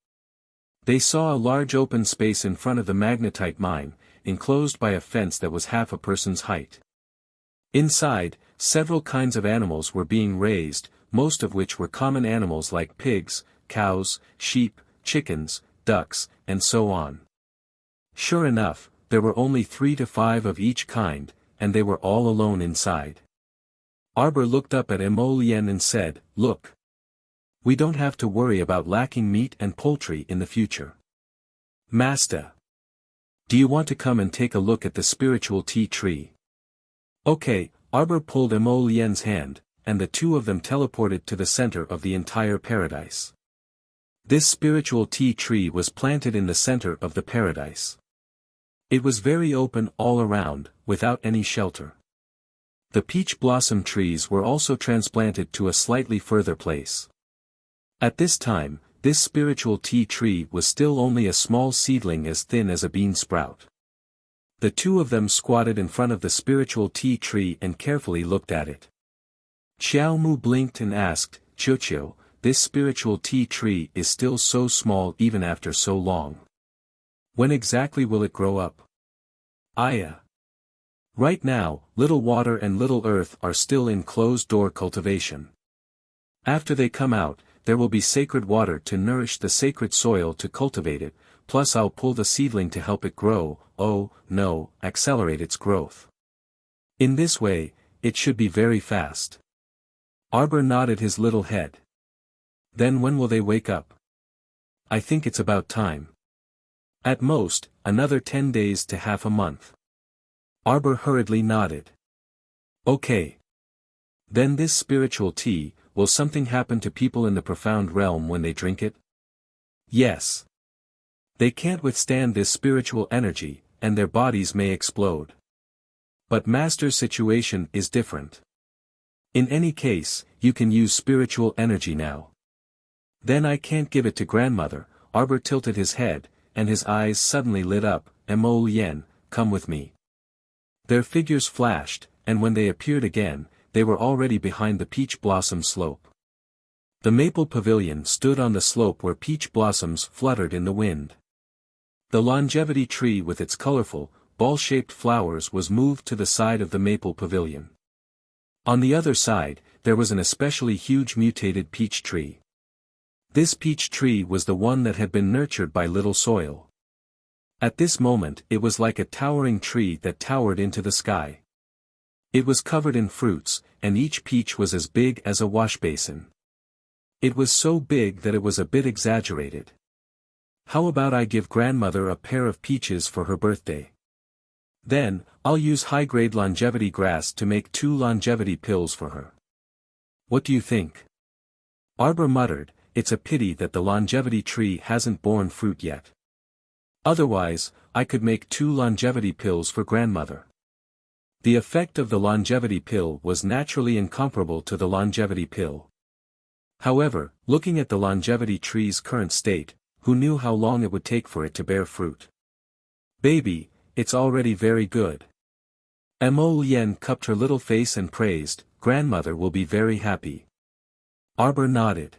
They saw a large open space in front of the magnetite mine, enclosed by a fence that was half a person's height. Inside, several kinds of animals were being raised, most of which were common animals like pigs, cows, sheep, chickens, ducks, and so on. Sure enough, there were only 3 to 5 of each kind, and they were all alone inside. Arbor looked up at Emolien and said, "Look. We don't have to worry about lacking meat and poultry in the future. Master. Do you want to come and take a look at the spiritual tea tree?" Okay, Arbor pulled Emolien's hand, and the two of them teleported to the center of the entire paradise. This spiritual tea tree was planted in the center of the paradise. It was very open all around, without any shelter. The peach blossom trees were also transplanted to a slightly further place. At this time, this spiritual tea tree was still only a small seedling as thin as a bean sprout. The two of them squatted in front of the spiritual tea tree and carefully looked at it. Xiao Mu blinked and asked, "Qiuqiu, this spiritual tea tree is still so small even after so long. When exactly will it grow up?" "Aya. Right now, Little Water and Little Earth are still in closed-door cultivation. After they come out, there will be sacred water to nourish the sacred soil to cultivate it, plus I'll pull the seedling to help it grow, accelerate its growth. In this way, it should be very fast." Arbor nodded his little head. "Then when will they wake up?" "I think it's about time. At most, another 10 days to half a month." Arbor hurriedly nodded. "Okay. Then this spiritual tea, will something happen to people in the profound realm when they drink it?" "Yes. They can't withstand this spiritual energy, and their bodies may explode. But Master's situation is different. In any case, you can use spiritual energy now." "Then I can't give it to grandmother." Arbor tilted his head, and his eyes suddenly lit up. "Emolien, come with me." Their figures flashed, and when they appeared again, they were already behind the peach blossom slope. The maple pavilion stood on the slope where peach blossoms fluttered in the wind. The longevity tree with its colorful, ball-shaped flowers was moved to the side of the maple pavilion. On the other side, there was an especially huge mutated peach tree. This peach tree was the one that had been nurtured by little soil. At this moment it was like a towering tree that towered into the sky. It was covered in fruits, and each peach was as big as a washbasin. It was so big that it was a bit exaggerated. "How about I give grandmother a pair of peaches for her birthday? Then, I'll use high-grade longevity grass to make 2 longevity pills for her. What do you think?" Arbor muttered, "It's a pity that the longevity tree hasn't borne fruit yet. Otherwise, I could make 2 longevity pills for grandmother." The effect of the longevity pill was naturally incomparable to the longevity pill. However, looking at the longevity tree's current state, who knew how long it would take for it to bear fruit? "Baby, it's already very good." Emolien cupped her little face and praised, "Grandmother will be very happy." Arbor nodded.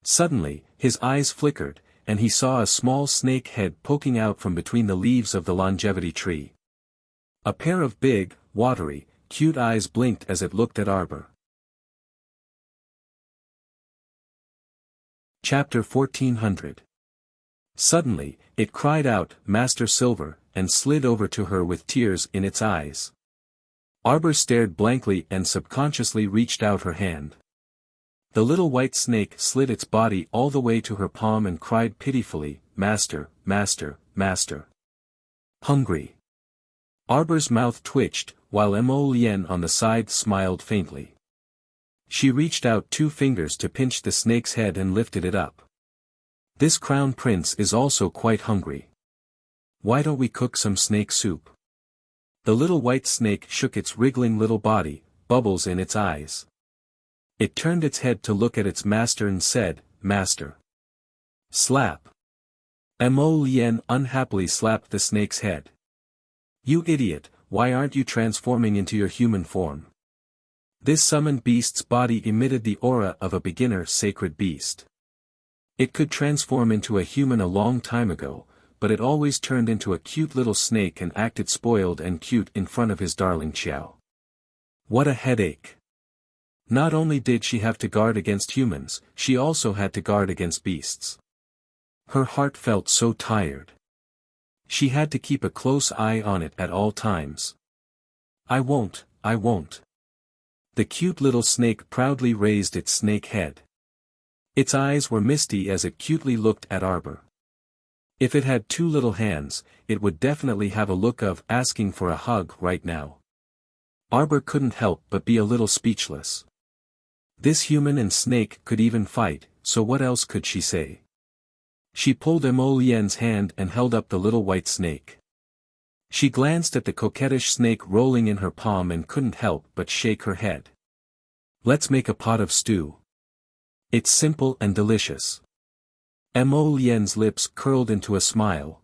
Suddenly, his eyes flickered, and he saw a small snake head poking out from between the leaves of the longevity tree. A pair of big, watery, cute eyes blinked as it looked at Arbor. Chapter 1400. Suddenly, it cried out, "Master Silver," and slid over to her with tears in its eyes. Arbor stared blankly and subconsciously reached out her hand. The little white snake slid its body all the way to her palm and cried pitifully, "Master, master, master. Hungry." Arbor's mouth twitched, while Mo Lien on the side smiled faintly. She reached out 2 fingers to pinch the snake's head and lifted it up. "This crown prince is also quite hungry. Why don't we cook some snake soup?" The little white snake shook its wriggling little body, bubbles in its eyes. It turned its head to look at its master and said, "Master." Slap. Mo Lien unhappily slapped the snake's head. "You idiot, why aren't you transforming into your human form?" This summoned beast's body emitted the aura of a beginner sacred beast. It could transform into a human a long time ago, but it always turned into a cute little snake and acted spoiled and cute in front of his darling Xiao. What a headache. Not only did she have to guard against humans, she also had to guard against beasts. Her heart felt so tired. She had to keep a close eye on it at all times. I won't. The cute little snake proudly raised its snake head. Its eyes were misty as it cutely looked at Arbor. If it had 2 little hands, it would definitely have a look of asking for a hug right now. Arbor couldn't help but be a little speechless. This human and snake could even fight, so what else could she say? She pulled Mo Lien's hand and held up the little white snake. She glanced at the coquettish snake rolling in her palm and couldn't help but shake her head. "Let's make a pot of stew. It's simple and delicious." Mo Lien's lips curled into a smile.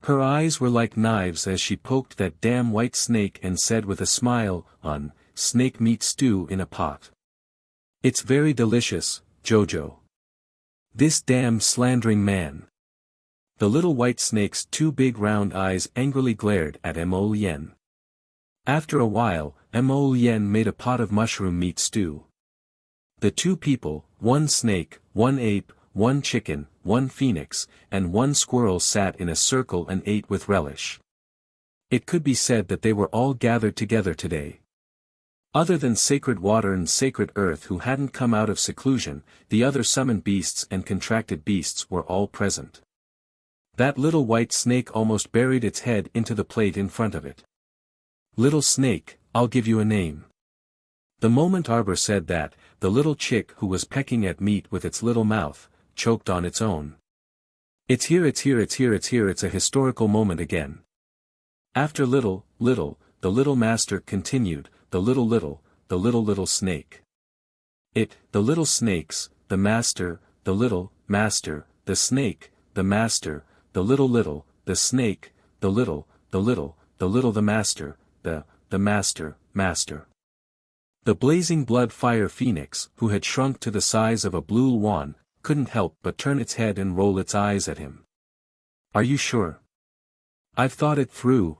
Her eyes were like knives as she poked that damn white snake and said with a smile, "Snake meat stew in a pot. It's very delicious, Jojo." This damn slandering man. The little white snake's 2 big round eyes angrily glared at Mo Lien. After a while, Mo Lien made a pot of mushroom meat stew. The 2 people, 1 snake, 1 ape, 1 chicken, 1 phoenix, and 1 squirrel sat in a circle and ate with relish. It could be said that they were all gathered together today. Other than sacred water and sacred earth who hadn't come out of seclusion, the other summoned beasts and contracted beasts were all present. That little white snake almost buried its head into the plate in front of it. "Little snake, I'll give you a name." The moment Arbor said that, the little chick who was pecking at meat with its little mouth, choked on its own. It's here, it's a historical moment again. After little, the little master continued, the little snake. The little snakes, the master, the little, master, the snake, the master, the little, the snake, the little, the master, the master. The blazing blood fire phoenix, who had shrunk to the size of a blue wand, couldn't help but turn its head and roll its eyes at him. "Are you sure?" I've thought it through.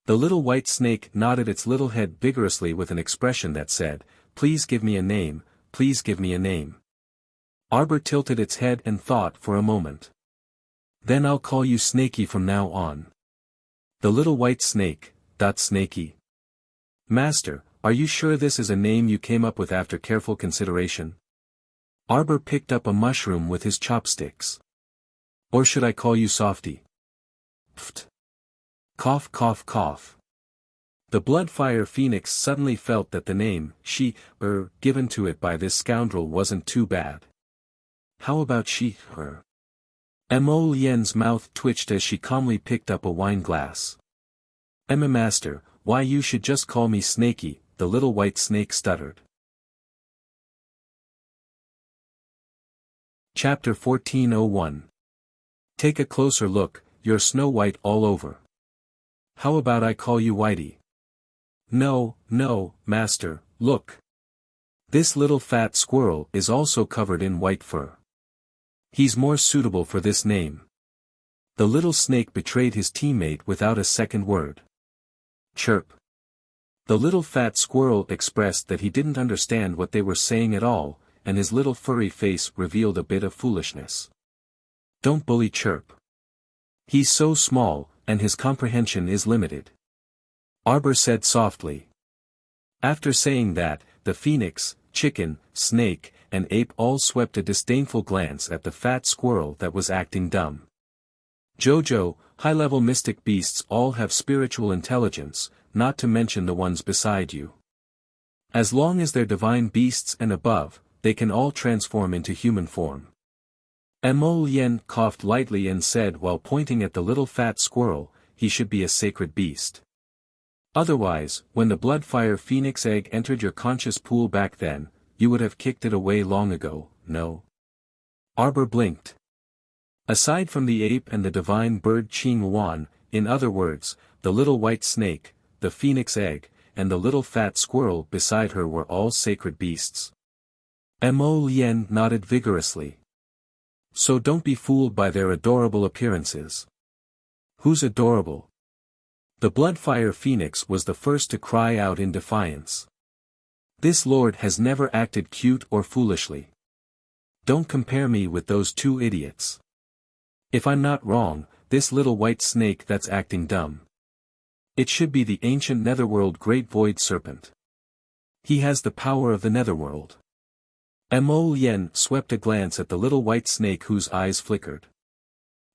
The little white snake nodded its little head vigorously with an expression that said, "Please give me a name, please give me a name." Arbor tilted its head and thought for a moment. "Then I'll call you Snaky from now on." The little white snake, Snaky. "Master, are you sure this is a name you came up with after careful consideration?" Arbor picked up a mushroom with his chopsticks. "Or should I call you Softy?" Pft. Cough. The bloodfire phoenix suddenly felt that the name, given to it by this scoundrel wasn't too bad. How about her? Mo Lien's mouth twitched as she calmly picked up a wine glass. Master, why you should just call me Snaky," the little white snake stuttered. Chapter 1401. Take a closer look, you're Snow White all over. How about I call you Whitey? No, master, look. This little fat squirrel is also covered in white fur. He's more suitable for this name. The little snake betrayed his teammate without a second word. Chirp. The little fat squirrel expressed that he didn't understand what they were saying at all, and his little furry face revealed a bit of foolishness. Don't bully Chirp. He's so small, and his comprehension is limited. Arbor said softly. After saying that, the phoenix, chicken, snake, and ape all swept a disdainful glance at the fat squirrel that was acting dumb. Jojo, high-level mystic beasts all have spiritual intelligence, not to mention the ones beside you. As long as they're divine beasts and above, they can all transform into human form. Yen coughed lightly and said while pointing at the little fat squirrel, he should be a sacred beast. Otherwise, when the bloodfire phoenix egg entered your conscious pool back then, you would have kicked it away long ago, no? Arbor blinked. Aside from the ape and the divine bird Qing Wan, in other words, the little white snake, the phoenix egg, and the little fat squirrel beside her were all sacred beasts. Yen nodded vigorously. So don't be fooled by their adorable appearances. Who's adorable? The bloodfire phoenix was the first to cry out in defiance. This lord has never acted cute or foolishly. Don't compare me with those two idiots. If I'm not wrong, this little white snake that's acting dumb. It should be the ancient netherworld great void serpent. He has the power of the netherworld. Yen swept a glance at the little white snake whose eyes flickered.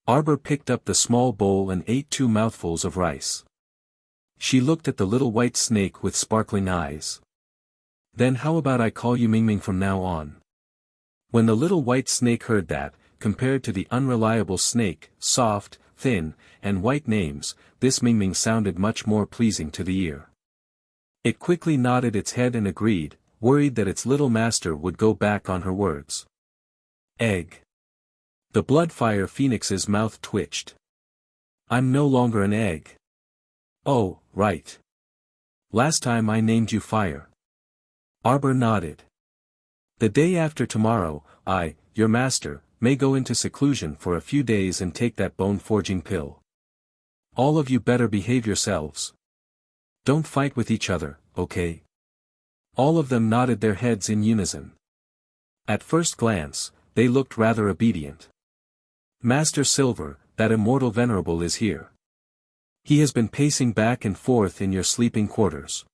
Arbor picked up the small bowl and ate 2 mouthfuls of rice. She looked at the little white snake with sparkling eyes. Then how about I call you Ming Ming from now on? When the little white snake heard that, compared to the unreliable snake, soft, thin, and white names, this Ming Ming sounded much more pleasing to the ear. It quickly nodded its head and agreed, worried that its little master would go back on her words. Egg. The bloodfire phoenix's mouth twitched. I'm no longer an egg. Oh, right. Last time I named you Fire. Arbor nodded. The day after tomorrow, I, your master, may go into seclusion for a few days and take that bone-forging pill. All of you better behave yourselves. Don't fight with each other, okay? All of them nodded their heads in unison. At first glance, they looked rather obedient. Master Silver, that immortal venerable is here. He has been pacing back and forth in your sleeping quarters.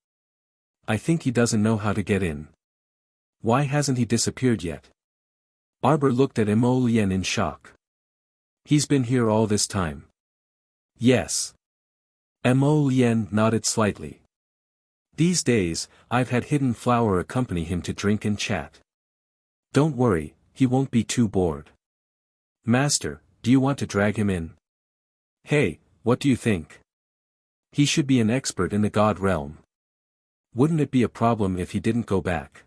I think he doesn't know how to get in. Why hasn't he disappeared yet? Arbor looked at Yen in shock. He's been here all this time. Yes. Yen nodded slightly. These days, I've had Hidden Flower accompany him to drink and chat. Don't worry, he won't be too bored. Master, do you want to drag him in? Hey, what do you think? He should be an expert in the God realm. Wouldn't it be a problem if he didn't go back?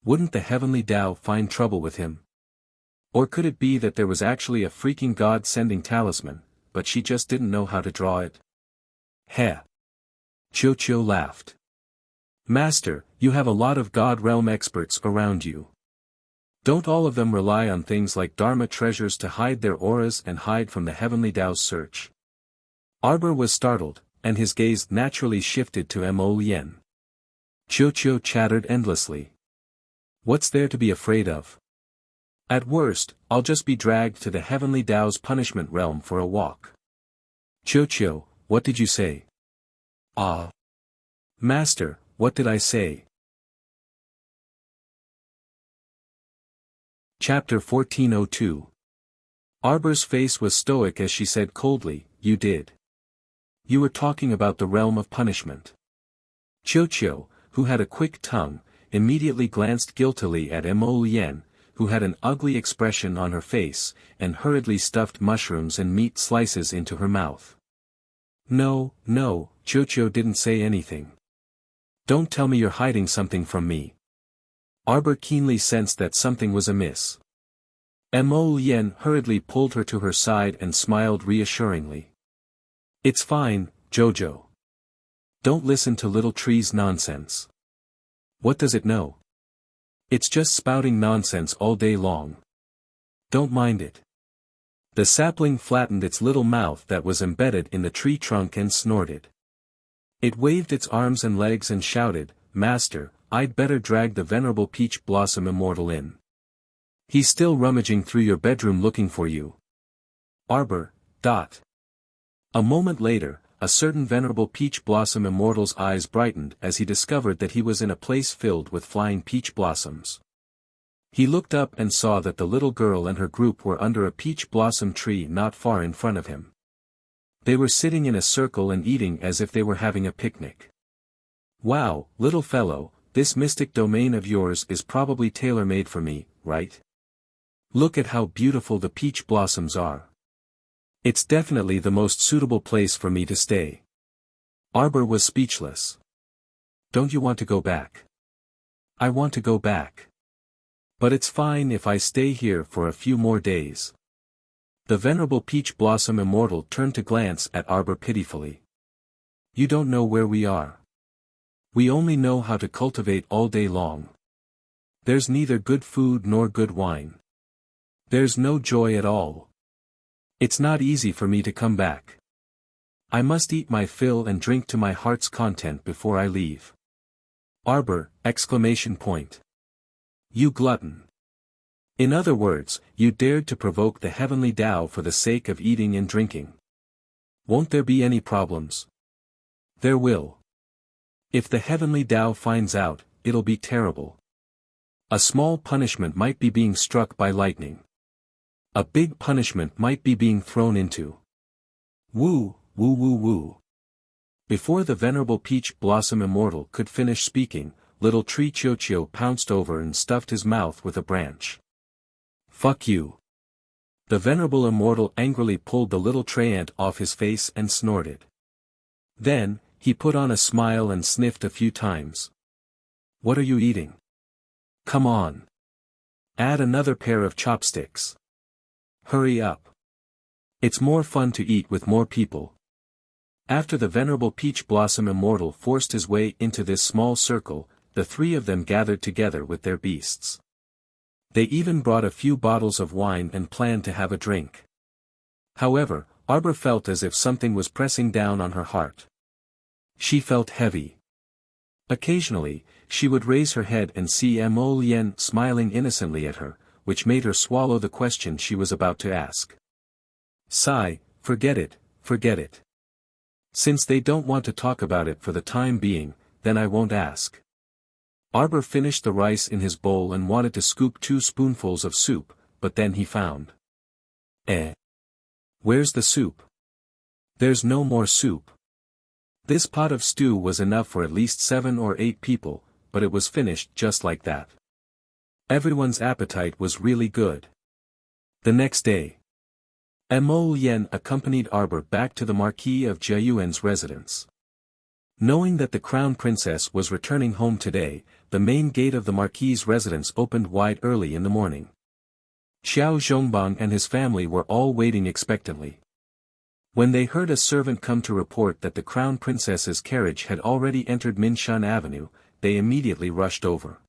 Wouldn't the heavenly Tao find trouble with him? Or could it be that there was actually a freaking God-sending talisman, but she just didn't know how to draw it? Heh. Cho laughed. Master, you have a lot of God realm experts around you. Don't all of them rely on things like Dharma treasures to hide their auras and hide from the heavenly Tao's search? Arbor was startled, and his gaze naturally shifted to Yen. Cho chattered endlessly. What's there to be afraid of? At worst, I'll just be dragged to the heavenly Tao's punishment realm for a walk. Cho, what did you say? Ah. Master, what did I say? Chapter 1402. Arbor's face was stoic as she said coldly, You did. You were talking about the realm of punishment. Cho, who had a quick tongue, immediately glanced guiltily at Yen, who had an ugly expression on her face, and hurriedly stuffed mushrooms and meat slices into her mouth. No, Cho didn't say anything. Don't tell me you're hiding something from me. Arbor keenly sensed that something was amiss. Yen hurriedly pulled her to her side and smiled reassuringly. It's fine, Jojo. Don't listen to Little Tree's nonsense. What does it know? It's just spouting nonsense all day long. Don't mind it. The sapling flattened its little mouth that was embedded in the tree trunk and snorted. It waved its arms and legs and shouted, "Master, I'd better drag the venerable Peach Blossom Immortal in. He's still rummaging through your bedroom looking for you." Arbor. A moment later, a certain venerable Peach Blossom Immortal's eyes brightened as he discovered that he was in a place filled with flying peach blossoms. He looked up and saw that the little girl and her group were under a peach blossom tree not far in front of him. They were sitting in a circle and eating as if they were having a picnic. "Wow, little fellow, this mystic domain of yours is probably tailor-made for me, right? Look at how beautiful the peach blossoms are. It's definitely the most suitable place for me to stay." Arbor was speechless. "Don't you want to go back?" "I want to go back. But it's fine if I stay here for a few more days." The venerable Peach Blossom Immortal turned to glance at Arbor pitifully. "You don't know where we are. We only know how to cultivate all day long. There's neither good food nor good wine. There's no joy at all. It's not easy for me to come back. I must eat my fill and drink to my heart's content before I leave." Arbor! You glutton. In other words, you dared to provoke the heavenly Tao for the sake of eating and drinking. Won't there be any problems? There will. If the heavenly Tao finds out, it'll be terrible. A small punishment might be being struck by lightning. A big punishment might be being thrown into. Woo, woo woo woo. Before the venerable Peach Blossom Immortal could finish speaking, little Tree Chiochio pounced over and stuffed his mouth with a branch. "Fuck you." The venerable immortal angrily pulled the little tree ant off his face and snorted. Then, he put on a smile and sniffed a few times. "What are you eating? Come on. Add another pair of chopsticks. Hurry up. It's more fun to eat with more people." After the venerable Peach Blossom Immortal forced his way into this small circle, the three of them gathered together with their beasts. They even brought a few bottles of wine and planned to have a drink. However, Arbor felt as if something was pressing down on her heart. She felt heavy. Occasionally, she would raise her head and see Mo Lien smiling innocently at her, which made her swallow the question she was about to ask. Sigh, forget it, forget it. Since they don't want to talk about it for the time being, then I won't ask. Arbor finished the rice in his bowl and wanted to scoop 2 spoonfuls of soup, but then he found. Where's the soup? There's no more soup. This pot of stew was enough for at least 7 or 8 people, but it was finished just like that. Everyone's appetite was really good. The next day, Mo Lien accompanied Arbor back to the Marquis of Jiayuan's residence. Knowing that the Crown Princess was returning home today, the main gate of the Marquis's residence opened wide early in the morning. Xiao Zhongbang and his family were all waiting expectantly. When they heard a servant come to report that the Crown Princess's carriage had already entered Minshan Avenue, they immediately rushed over.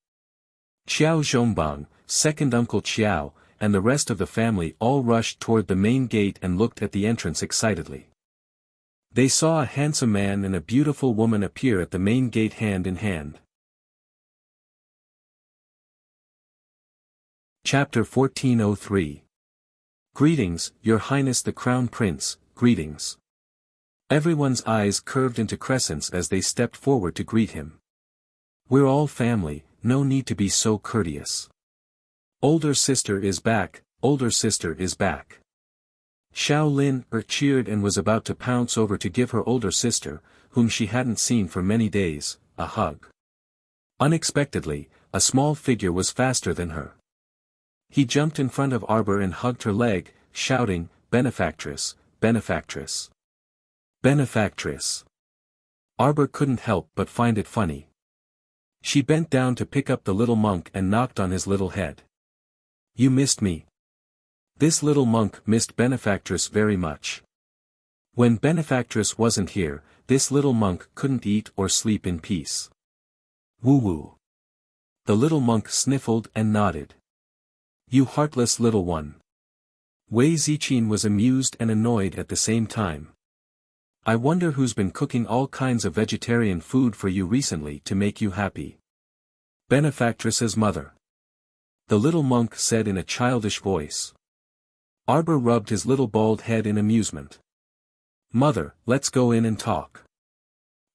Xiao Zhongbang, second Uncle Qiao, and the rest of the family all rushed toward the main gate and looked at the entrance excitedly. They saw a handsome man and a beautiful woman appear at the main gate hand in hand. Chapter 1403. Greetings, Your Highness the Crown Prince, greetings. Everyone's eyes curved into crescents as they stepped forward to greet him. We're all family, no need to be so courteous. Older sister is back, older sister is back. Xiao Lin cheered and was about to pounce over to give her older sister, whom she hadn't seen for many days, a hug. Unexpectedly, a small figure was faster than her. He jumped in front of Arbor and hugged her leg, shouting, "Benefactress, benefactress. Benefactress." Arbor couldn't help but find it funny. She bent down to pick up the little monk and knocked on his little head. "You missed me." This little monk missed Benefactress very much. When Benefactress wasn't here, this little monk couldn't eat or sleep in peace. Woo-woo. The little monk sniffled and nodded. "You heartless little one." Wei Ziqin was amused and annoyed at the same time. I wonder who's been cooking all kinds of vegetarian food for you recently to make you happy. Benefactress's mother. The little monk said in a childish voice. Arbor rubbed his little bald head in amusement. Mother, let's go in and talk.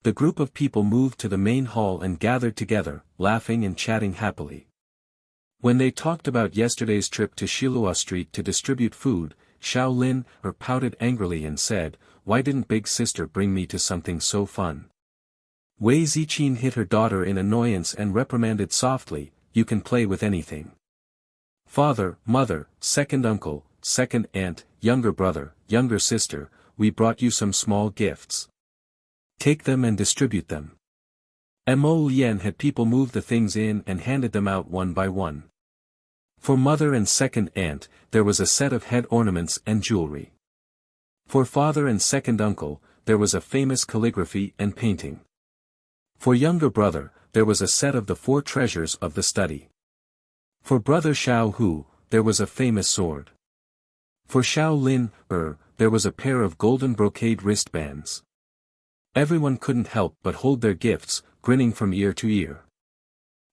The group of people moved to the main hall and gathered together, laughing and chatting happily. When they talked about yesterday's trip to Shilua Street to distribute food, Xiao Lin pouted angrily and said, "Why didn't Big Sister bring me to something so fun?" Wei Ziqin hit her daughter in annoyance and reprimanded softly, "You can play with anything. Father, mother, second uncle, second aunt, younger brother, younger sister, we brought you some small gifts. Take them and distribute them." Mo Lien had people move the things in and handed them out one by one. For mother and second aunt, there was a set of head ornaments and jewelry. For father and second uncle, there was a famous calligraphy and painting. For younger brother, there was a set of the 4 treasures of the study. For brother Xiao Hu, there was a famous sword. For Xiao Lin, there was a pair of golden brocade wristbands. Everyone couldn't help but hold their gifts, grinning from ear to ear.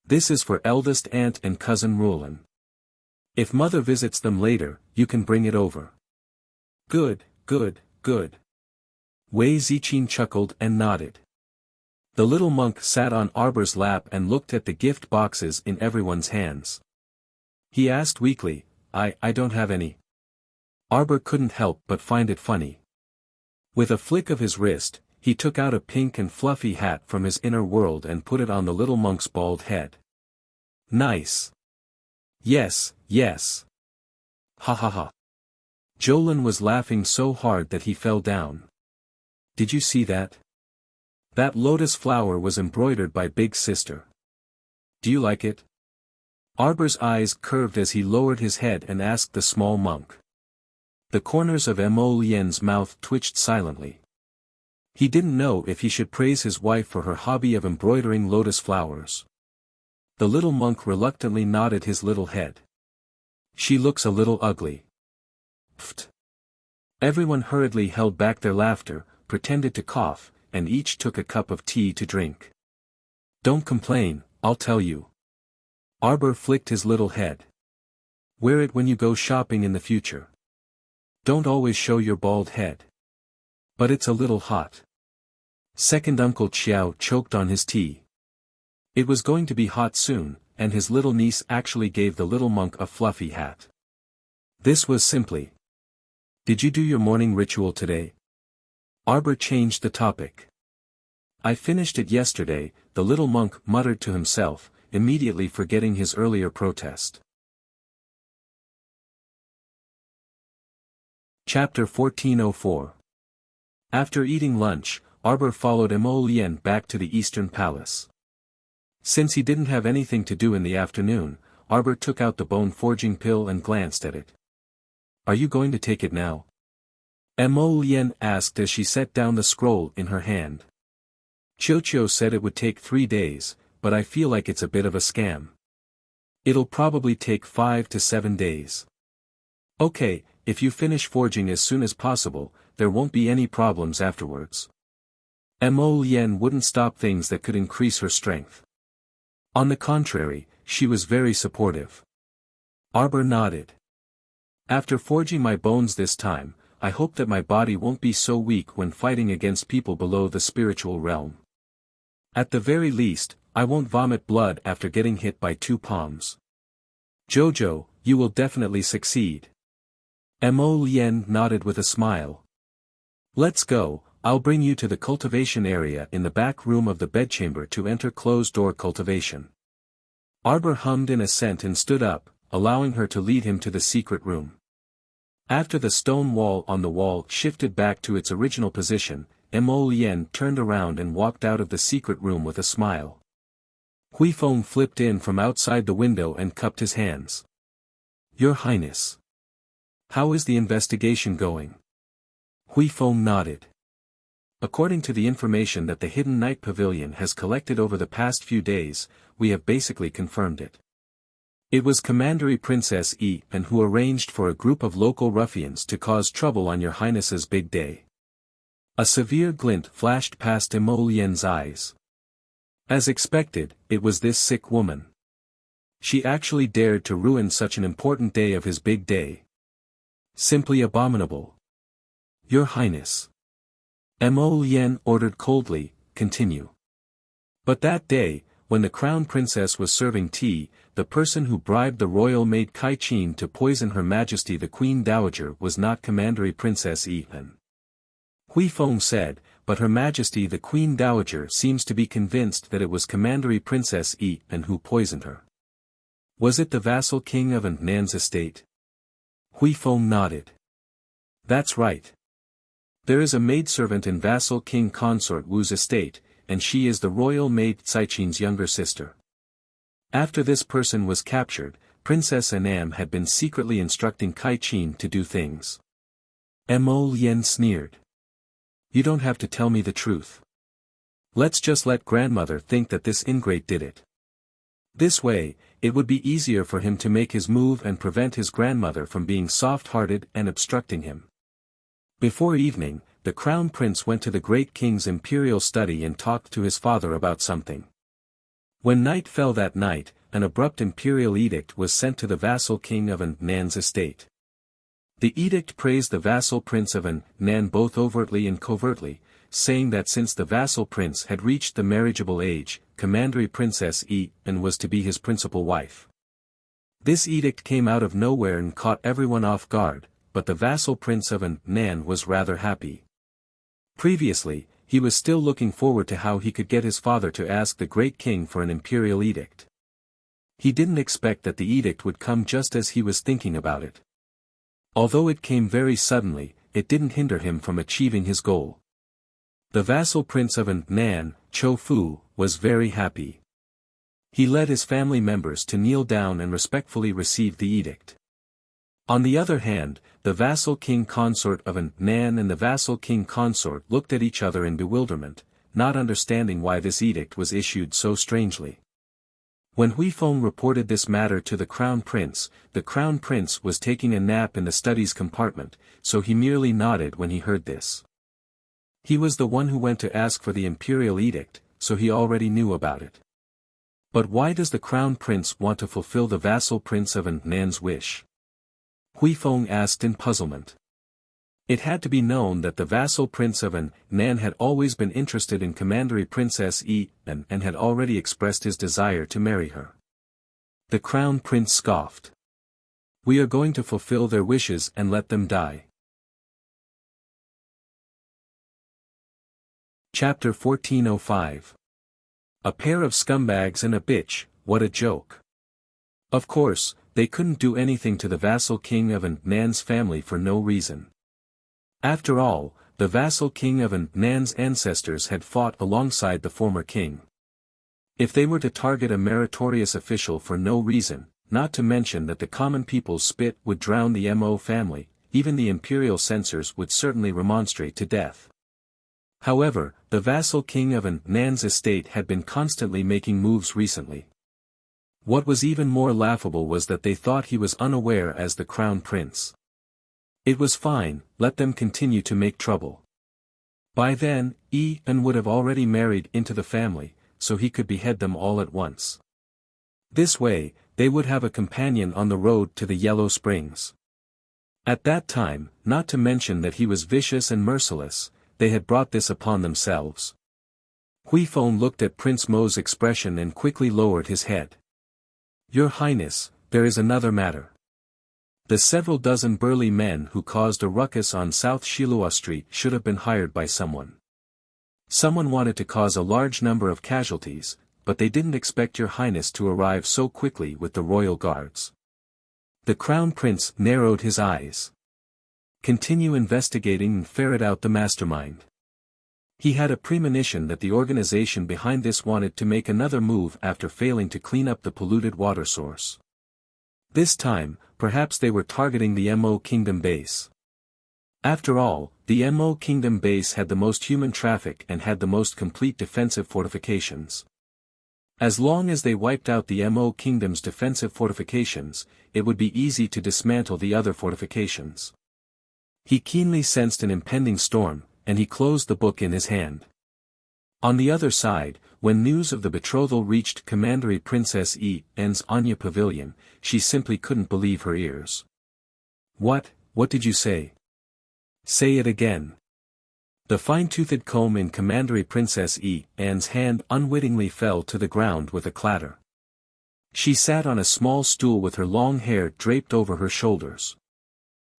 This is for eldest aunt and cousin Roland. If mother visits them later, you can bring it over. Good, good, good. Wei Ziqin chuckled and nodded. The little monk sat on Arbor's lap and looked at the gift boxes in everyone's hands. He asked weakly, I don't have any. Arbor couldn't help but find it funny. With a flick of his wrist, he took out a pink and fluffy hat from his inner world and put it on the little monk's bald head. Nice. Yes, yes. Ha ha ha. Jolin was laughing so hard that he fell down. Did you see that? That lotus flower was embroidered by Big Sister. Do you like it? Arbor's eyes curved as he lowered his head and asked the small monk. The corners of Mo Lien's mouth twitched silently. He didn't know if he should praise his wife for her hobby of embroidering lotus flowers. The little monk reluctantly nodded his little head. She looks a little ugly. Pfft. Everyone hurriedly held back their laughter, pretended to cough, and each took a cup of tea to drink. Don't complain, I'll tell you. Arbor flicked his little head. Wear it when you go shopping in the future. Don't always show your bald head. But it's a little hot. Second Uncle Qiao choked on his tea. It was going to be hot soon, and his little niece actually gave the little monk a fluffy hat. This was simply. Did you do your morning ritual today? Arbor changed the topic. I finished it yesterday, the little monk muttered to himself, immediately forgetting his earlier protest. Chapter 1404. After eating lunch, Arbor followed Mo Lien back to the Eastern Palace. Since he didn't have anything to do in the afternoon, Arbor took out the bone-forging pill and glanced at it. Are you going to take it now? Mo Lien asked as she set down the scroll in her hand. Qiuqiu said it would take 3 days, but I feel like it's a bit of a scam. It'll probably take 5 to 7 days. Okay, if you finish forging as soon as possible, there won't be any problems afterwards. Mo Lien wouldn't stop things that could increase her strength. On the contrary, she was very supportive. Arbor nodded. After forging my bones this time, I hope that my body won't be so weak when fighting against people below the spiritual realm. At the very least, I won't vomit blood after getting hit by 2 palms. Jojo, you will definitely succeed. Mo Lien nodded with a smile. Let's go, I'll bring you to the cultivation area in the back room of the bedchamber to enter closed-door cultivation. Arbor hummed in assent and stood up, allowing her to lead him to the secret room. After the stone wall on the wall shifted back to its original position, Mo Lien turned around and walked out of the secret room with a smile. Huifeng flipped in from outside the window and cupped his hands. Your Highness. How is the investigation going? Huifeng nodded. According to the information that the Hidden Night Pavilion has collected over the past few days, we have basically confirmed it. It was Commandery Princess Yi and who arranged for a group of local ruffians to cause trouble on your Highness's big day. A severe glint flashed past Mo Lian's eyes. As expected, it was this sick woman. She actually dared to ruin such an important day of his big day. Simply abominable. Your Highness. Mo Lian ordered coldly, continue. But that day, when the crown princess was serving tea, the person who bribed the royal maid Kai Qin to poison Her Majesty the Queen Dowager was not Commandery Princess Yi-Pen. Hui Feng said, but Her Majesty the Queen Dowager seems to be convinced that it was Commandery Princess Yi-Pen who poisoned her. Was it the vassal king of Nan's estate? Hui Feng nodded. That's right. There is a maidservant in vassal king Consort Wu's estate, and she is the royal maid Caiqin's younger sister. After this person was captured, Princess Anam had been secretly instructing Caiqin to do things. Mo Lian sneered. You don't have to tell me the truth. Let's just let grandmother think that this ingrate did it. This way, it would be easier for him to make his move and prevent his grandmother from being soft-hearted and obstructing him. Before evening, the crown prince went to the great king's imperial study and talked to his father about something. When night fell that night, an abrupt imperial edict was sent to the vassal king of Nan's estate. The edict praised the vassal prince of Nan both overtly and covertly, saying that since the vassal prince had reached the marriageable age, Commandery Princess Yi-Pen was to be his principal wife. This edict came out of nowhere and caught everyone off guard, but the vassal prince of Nan was rather happy. Previously, he was still looking forward to how he could get his father to ask the great king for an imperial edict. He didn't expect that the edict would come just as he was thinking about it. Although it came very suddenly, it didn't hinder him from achieving his goal. The vassal prince of Nan, Cho Fu, was very happy. He led his family members to kneel down and respectfully receive the edict. On the other hand, the vassal king consort of Nan and the vassal king consort looked at each other in bewilderment, not understanding why this edict was issued so strangely. When Hui Feng reported this matter to the crown prince was taking a nap in the studies compartment, so he merely nodded when he heard this. He was the one who went to ask for the imperial edict, so he already knew about it. But why does the crown prince want to fulfill the vassal prince of Nan's wish? Hui Feng asked in puzzlement. It had to be known that the vassal prince of Nan had always been interested in Commandery Princess Yi-Pen and had already expressed his desire to marry her. The crown prince scoffed. We are going to fulfill their wishes and let them die. Chapter 1405. A pair of scumbags and a bitch, what a joke. Of course, they couldn't do anything to the vassal king of Nan's family for no reason. After all, the vassal king of Nan's ancestors had fought alongside the former king. If they were to target a meritorious official for no reason, not to mention that the common people's spit would drown the Mo family, even the imperial censors would certainly remonstrate to death. However, the vassal king of Nan's estate had been constantly making moves recently. What was even more laughable was that they thought he was unaware as the crown prince. It was fine, let them continue to make trouble. By then, Yi-Pen would have already married into the family, so he could behead them all at once. This way, they would have a companion on the road to the Yellow Springs. At that time, not to mention that he was vicious and merciless, they had brought this upon themselves. Hui Feng looked at Prince Mo's expression and quickly lowered his head. Your Highness, there is another matter. The several dozen burly men who caused a ruckus on South Shilua Street should have been hired by someone. Someone wanted to cause a large number of casualties, but they didn't expect your Highness to arrive so quickly with the royal guards. The crown prince narrowed his eyes. Continue investigating and ferret out the mastermind. He had a premonition that the organization behind this wanted to make another move after failing to clean up the polluted water source. This time, perhaps they were targeting the Mo Kingdom base. After all, the Mo Kingdom base had the most human traffic and had the most complete defensive fortifications. As long as they wiped out the Mo Kingdom's defensive fortifications, it would be easy to dismantle the other fortifications. He keenly sensed an impending storm, and he closed the book in his hand. On the other side, when news of the betrothal reached Commandery Princess En's Anya pavilion, she simply couldn't believe her ears. What did you say? Say it again. The fine-toothed comb in Commandery Princess En's hand unwittingly fell to the ground with a clatter. She sat on a small stool with her long hair draped over her shoulders.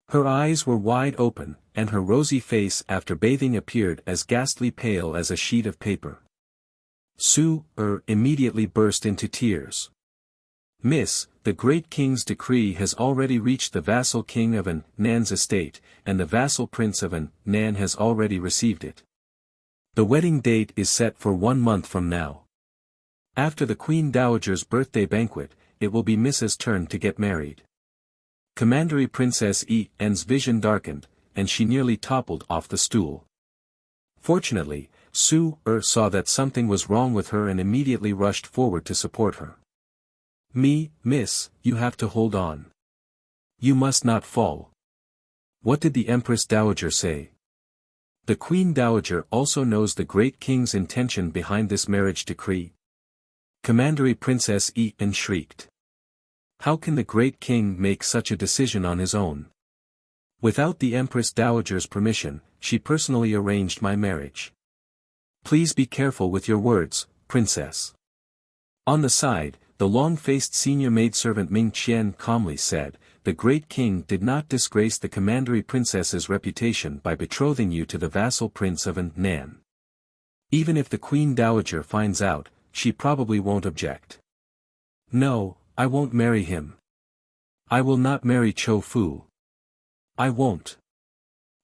Her eyes were wide open, and her rosy face after bathing appeared as ghastly pale as a sheet of paper. Su immediately burst into tears. Miss, the great king's decree has already reached the vassal king of Nan's estate, and the vassal prince of Nan has already received it. The wedding date is set for 1 month from now. After the Queen Dowager's birthday banquet, it will be Mrs.'s turn to get married. Commandery Princess En's vision darkened, and she nearly toppled off the stool. Fortunately, Su saw that something was wrong with her and immediately rushed forward to support her. Miss, you have to hold on. You must not fall. What did the Empress Dowager say? The Queen Dowager also knows the great king's intention behind this marriage decree. Commandery Princess En shrieked. How can the great king make such a decision on his own? Without the Empress Dowager's permission, she personally arranged my marriage. Please be careful with your words, princess. On the side, the long-faced senior maidservant Ming Qian calmly said, the great king did not disgrace the Commandery Princess's reputation by betrothing you to the vassal prince of Nan. Even if the Queen Dowager finds out, she probably won't object. No, I won't marry him. I will not marry Cho Fu. I won't.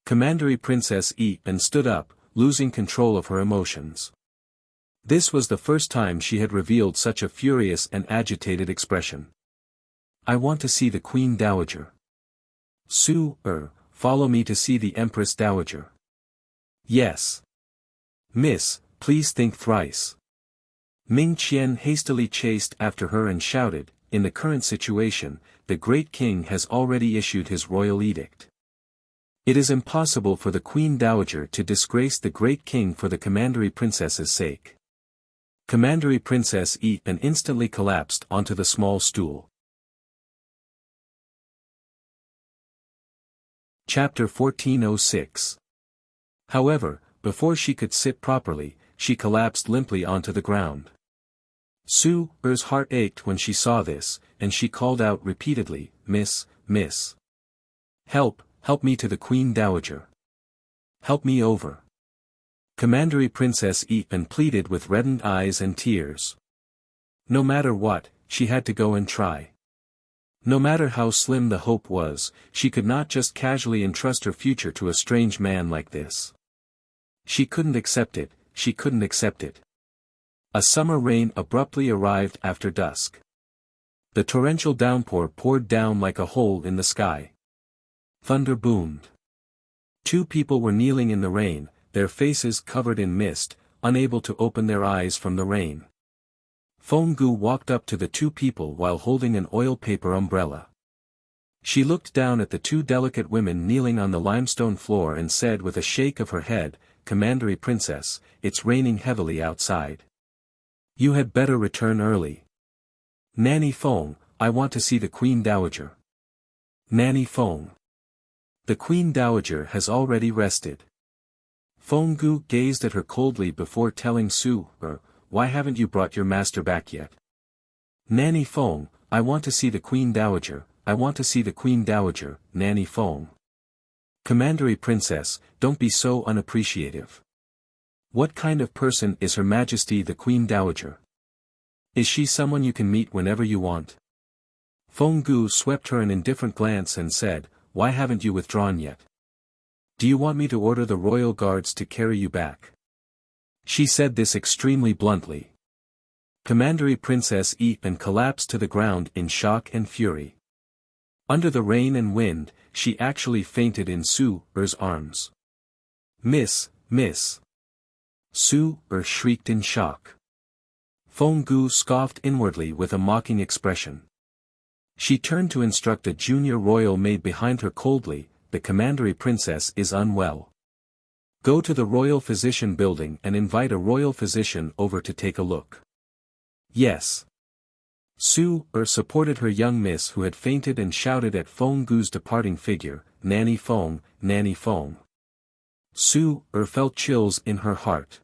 Commandery Princess En stood up, losing control of her emotions. This was the first time she had revealed such a furious and agitated expression. I want to see the Queen Dowager. Su follow me to see the Empress Dowager. Yes. Miss, please think thrice. Ming Qian hastily chased after her and shouted, in the current situation, the great king has already issued his royal edict. It is impossible for the Queen Dowager to disgrace the great king for the Commandery Princess's sake. Commandery Princess En instantly collapsed onto the small stool. Chapter 1406. However, before she could sit properly, she collapsed limply onto the ground. Su's heart ached when she saw this, and she called out repeatedly, Miss. Help me to the Queen Dowager. Help me over. Commandery Princess En pleaded with reddened eyes and tears. No matter what, she had to go and try. No matter how slim the hope was, she could not just casually entrust her future to a strange man like this. She couldn't accept it. A summer rain abruptly arrived after dusk. The torrential downpour poured down like a hole in the sky. Thunder boomed. 2 people were kneeling in the rain, their faces covered in mist, unable to open their eyes from the rain. Fenggu walked up to the 2 people while holding an oil paper umbrella. She looked down at the 2 delicate women kneeling on the limestone floor and said with a shake of her head, Commandery Princess, it's raining heavily outside. You had better return early. Nanny Feng, I want to see the Queen Dowager. Nanny Feng. The Queen Dowager has already rested. Fenggu gazed at her coldly before telling Su, why haven't you brought your master back yet? Nanny Feng, I want to see the Queen Dowager, Nanny Feng. Commandery Princess, don't be so unappreciative. What kind of person is Her Majesty the Queen Dowager? Is she someone you can meet whenever you want? Fenggu swept her an indifferent glance and said, why haven't you withdrawn yet? Do you want me to order the royal guards to carry you back? She said this extremely bluntly. Commandery Princess En collapsed to the ground in shock and fury. Under the rain and wind, she actually fainted in Su's arms. Miss. Su shrieked in shock. Fenggu scoffed inwardly with a mocking expression. She turned to instruct a junior royal maid behind her coldly, the Commandery Princess is unwell. Go to the Royal Physician Building and invite a royal physician over to take a look. Yes. Su-er supported her young miss who had fainted and shouted at Feng Gu's departing figure, Nanny Feng, Nanny Feng. Su-er felt chills in her heart.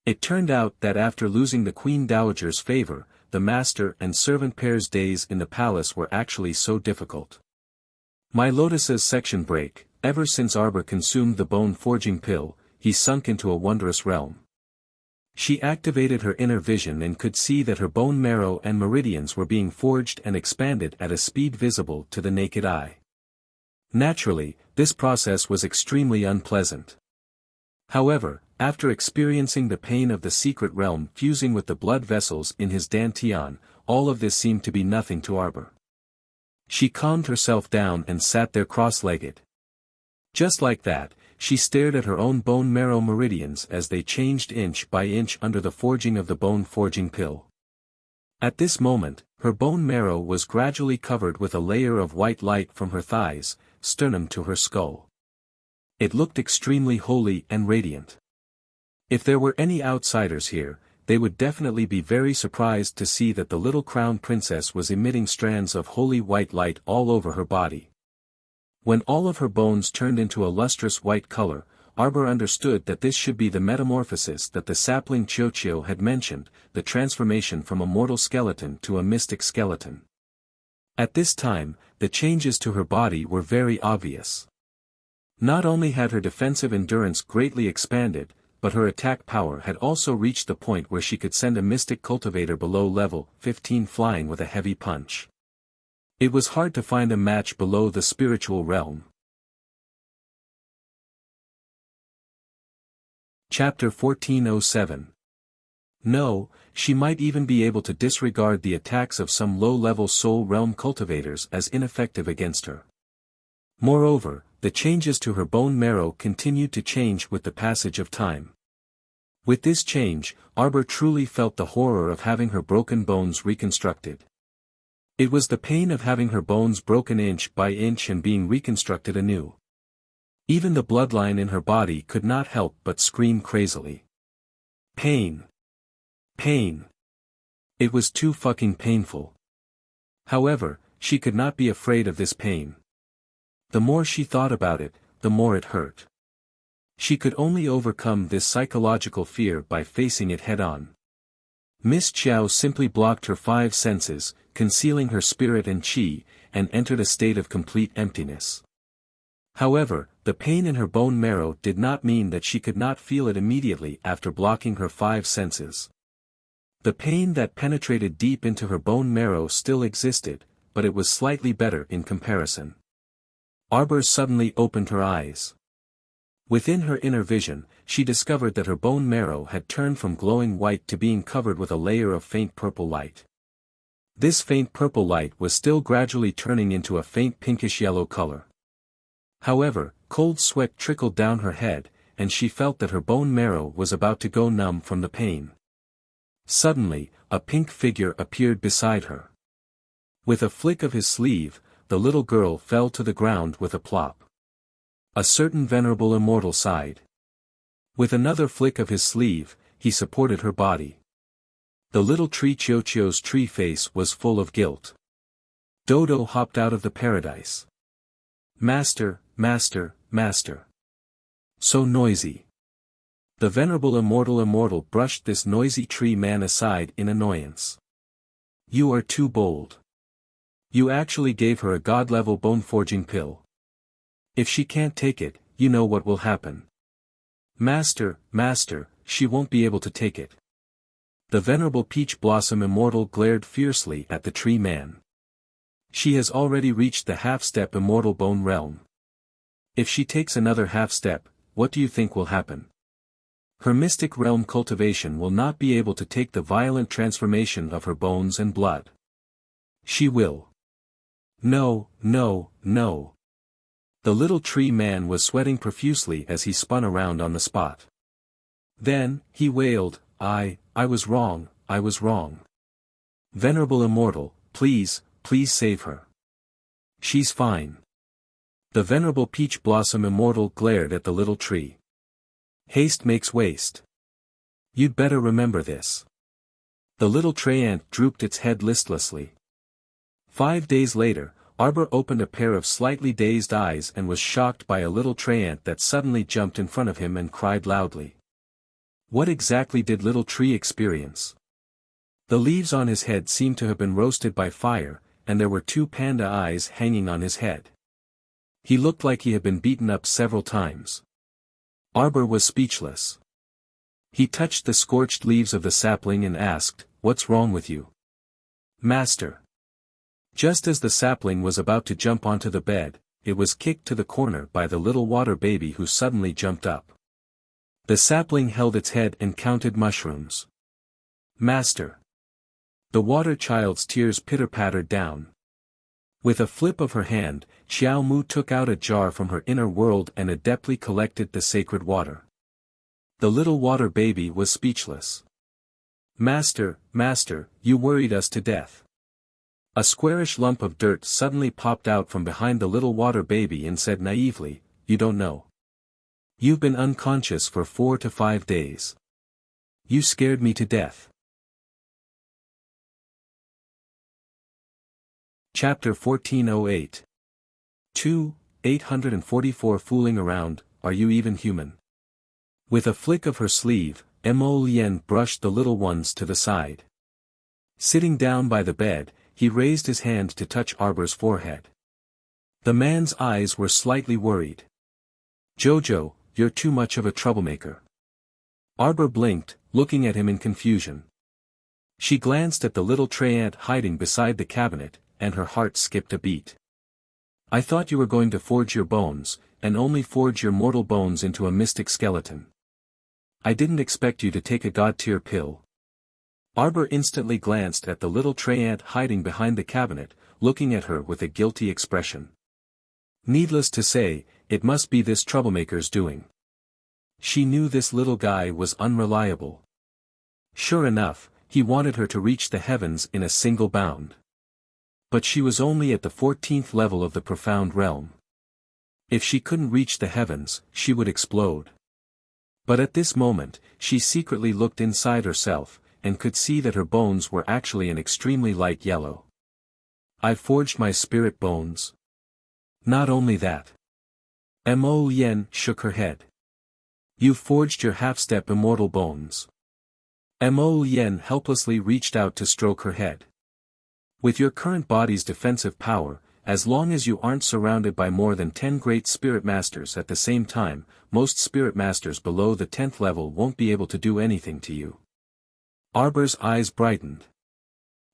It turned out that after losing the Queen Dowager's favor, the master and servant pair's days in the palace were actually so difficult. My Lotus's section break. Ever since Arbor consumed the bone-forging pill, he sunk into a wondrous realm. She activated her inner vision and could see that her bone marrow and meridians were being forged and expanded at a speed visible to the naked eye. Naturally, this process was extremely unpleasant. However, after experiencing the pain of the secret realm fusing with the blood vessels in his dantian, all of this seemed to be nothing to Arbor. She calmed herself down and sat there cross-legged. Just like that, she stared at her own bone marrow meridians as they changed inch by inch under the forging of the bone-forging pill. At this moment, her bone marrow was gradually covered with a layer of white light from her thighs, sternum to her skull. It looked extremely holy and radiant. If there were any outsiders here, they would definitely be very surprised to see that the little crown princess was emitting strands of holy white light all over her body. When all of her bones turned into a lustrous white color, Arbor understood that this should be the metamorphosis that the sapling Chiochio had mentioned, the transformation from a mortal skeleton to a mystic skeleton. At this time, the changes to her body were very obvious. Not only had her defensive endurance greatly expanded, but her attack power had also reached the point where she could send a mystic cultivator below level 15 flying with a heavy punch. It was hard to find a match below the spiritual realm. Chapter 1407. No, she might even be able to disregard the attacks of some low-level soul realm cultivators as ineffective against her. Moreover, the changes to her bone marrow continued to change with the passage of time. With this change, Arbor truly felt the horror of having her broken bones reconstructed. It was the pain of having her bones broken inch by inch and being reconstructed anew. Even the bloodline in her body could not help but scream crazily. Pain. Pain. It was too fucking painful. However, she could not be afraid of this pain. The more she thought about it, the more it hurt. She could only overcome this psychological fear by facing it head-on. Miss Qiao simply blocked her 5 senses, concealing her spirit and qi, and entered a state of complete emptiness. However, the pain in her bone marrow did not mean that she could not feel it immediately after blocking her 5 senses. The pain that penetrated deep into her bone marrow still existed, but it was slightly better in comparison. Arbor suddenly opened her eyes. Within her inner vision, she discovered that her bone marrow had turned from glowing white to being covered with a layer of faint purple light. This faint purple light was still gradually turning into a faint pinkish-yellow color. However, cold sweat trickled down her head, and she felt that her bone marrow was about to go numb from the pain. Suddenly, a pink figure appeared beside her. With a flick of his sleeve, the little girl fell to the ground with a plop. A certain venerable immortal sighed. With another flick of his sleeve, he supported her body. The little tree Chiochio's tree face was full of guilt. Dodo hopped out of the paradise. Master, master, master. So noisy. The venerable immortal brushed this noisy tree man aside in annoyance. You are too bold. You actually gave her a god-level bone-forging pill. If she can't take it, you know what will happen. Master, master, she won't be able to take it. The venerable peach blossom immortal glared fiercely at the tree man. She has already reached the half-step immortal bone realm. If she takes another half-step, what do you think will happen? Her mystic realm cultivation will not be able to take the violent transformation of her bones and blood. She will. No, no, no. The little tree man was sweating profusely as he spun around on the spot. Then, he wailed, I was wrong, I was wrong. Venerable immortal, please, please save her. She's fine. The venerable peach blossom immortal glared at the little tree. Haste makes waste. You'd better remember this. The little tray ant drooped its head listlessly. 5 days later, Arbor opened a pair of slightly dazed eyes and was shocked by a little tray ant that suddenly jumped in front of him and cried loudly. What exactly did little tree experience? The leaves on his head seemed to have been roasted by fire, and there were 2 panda eyes hanging on his head. He looked like he had been beaten up several times. Arbor was speechless. He touched the scorched leaves of the sapling and asked, "What's wrong with you?" "Master." Just as the sapling was about to jump onto the bed, it was kicked to the corner by the little water baby who suddenly jumped up. The sapling held its head and counted mushrooms. "Master." The water child's tears pitter-pattered down. With a flip of her hand, Xiao Mu took out a jar from her inner world and adeptly collected the sacred water. The little water baby was speechless. "Master, Master, you worried us to death." A squarish lump of dirt suddenly popped out from behind the little water baby and said naively, "You don't know. You've been unconscious for 4 to 5 days. You scared me to death." Chapter 1408. 844 Fooling around, are you even human? With a flick of her sleeve, Mo Lien brushed the little ones to the side. Sitting down by the bed, he raised his hand to touch Arbor's forehead. The man's eyes were slightly worried. "Jojo, you're too much of a troublemaker." Arbor blinked, looking at him in confusion. She glanced at the little tray ant hiding beside the cabinet, and her heart skipped a beat. "I thought you were going to forge your bones, and only forge your mortal bones into a mystic skeleton. I didn't expect you to take a god-tier pill." Arbor instantly glanced at the little tray ant hiding behind the cabinet, looking at her with a guilty expression. Needless to say, it must be this troublemaker's doing. She knew this little guy was unreliable. Sure enough, he wanted her to reach the heavens in a single bound. But she was only at the 14th level of the profound realm. If she couldn't reach the heavens, she would explode. But at this moment, she secretly looked inside herself, and could see that her bones were actually an extremely light yellow. "I've forged my spirit bones." "Not only that." Mo Lien shook her head. "You've forged your half-step immortal bones." Mo Lien helplessly reached out to stroke her head. "With your current body's defensive power, as long as you aren't surrounded by more than 10 great spirit masters at the same time, most spirit masters below the 10th level won't be able to do anything to you." Arbor's eyes brightened.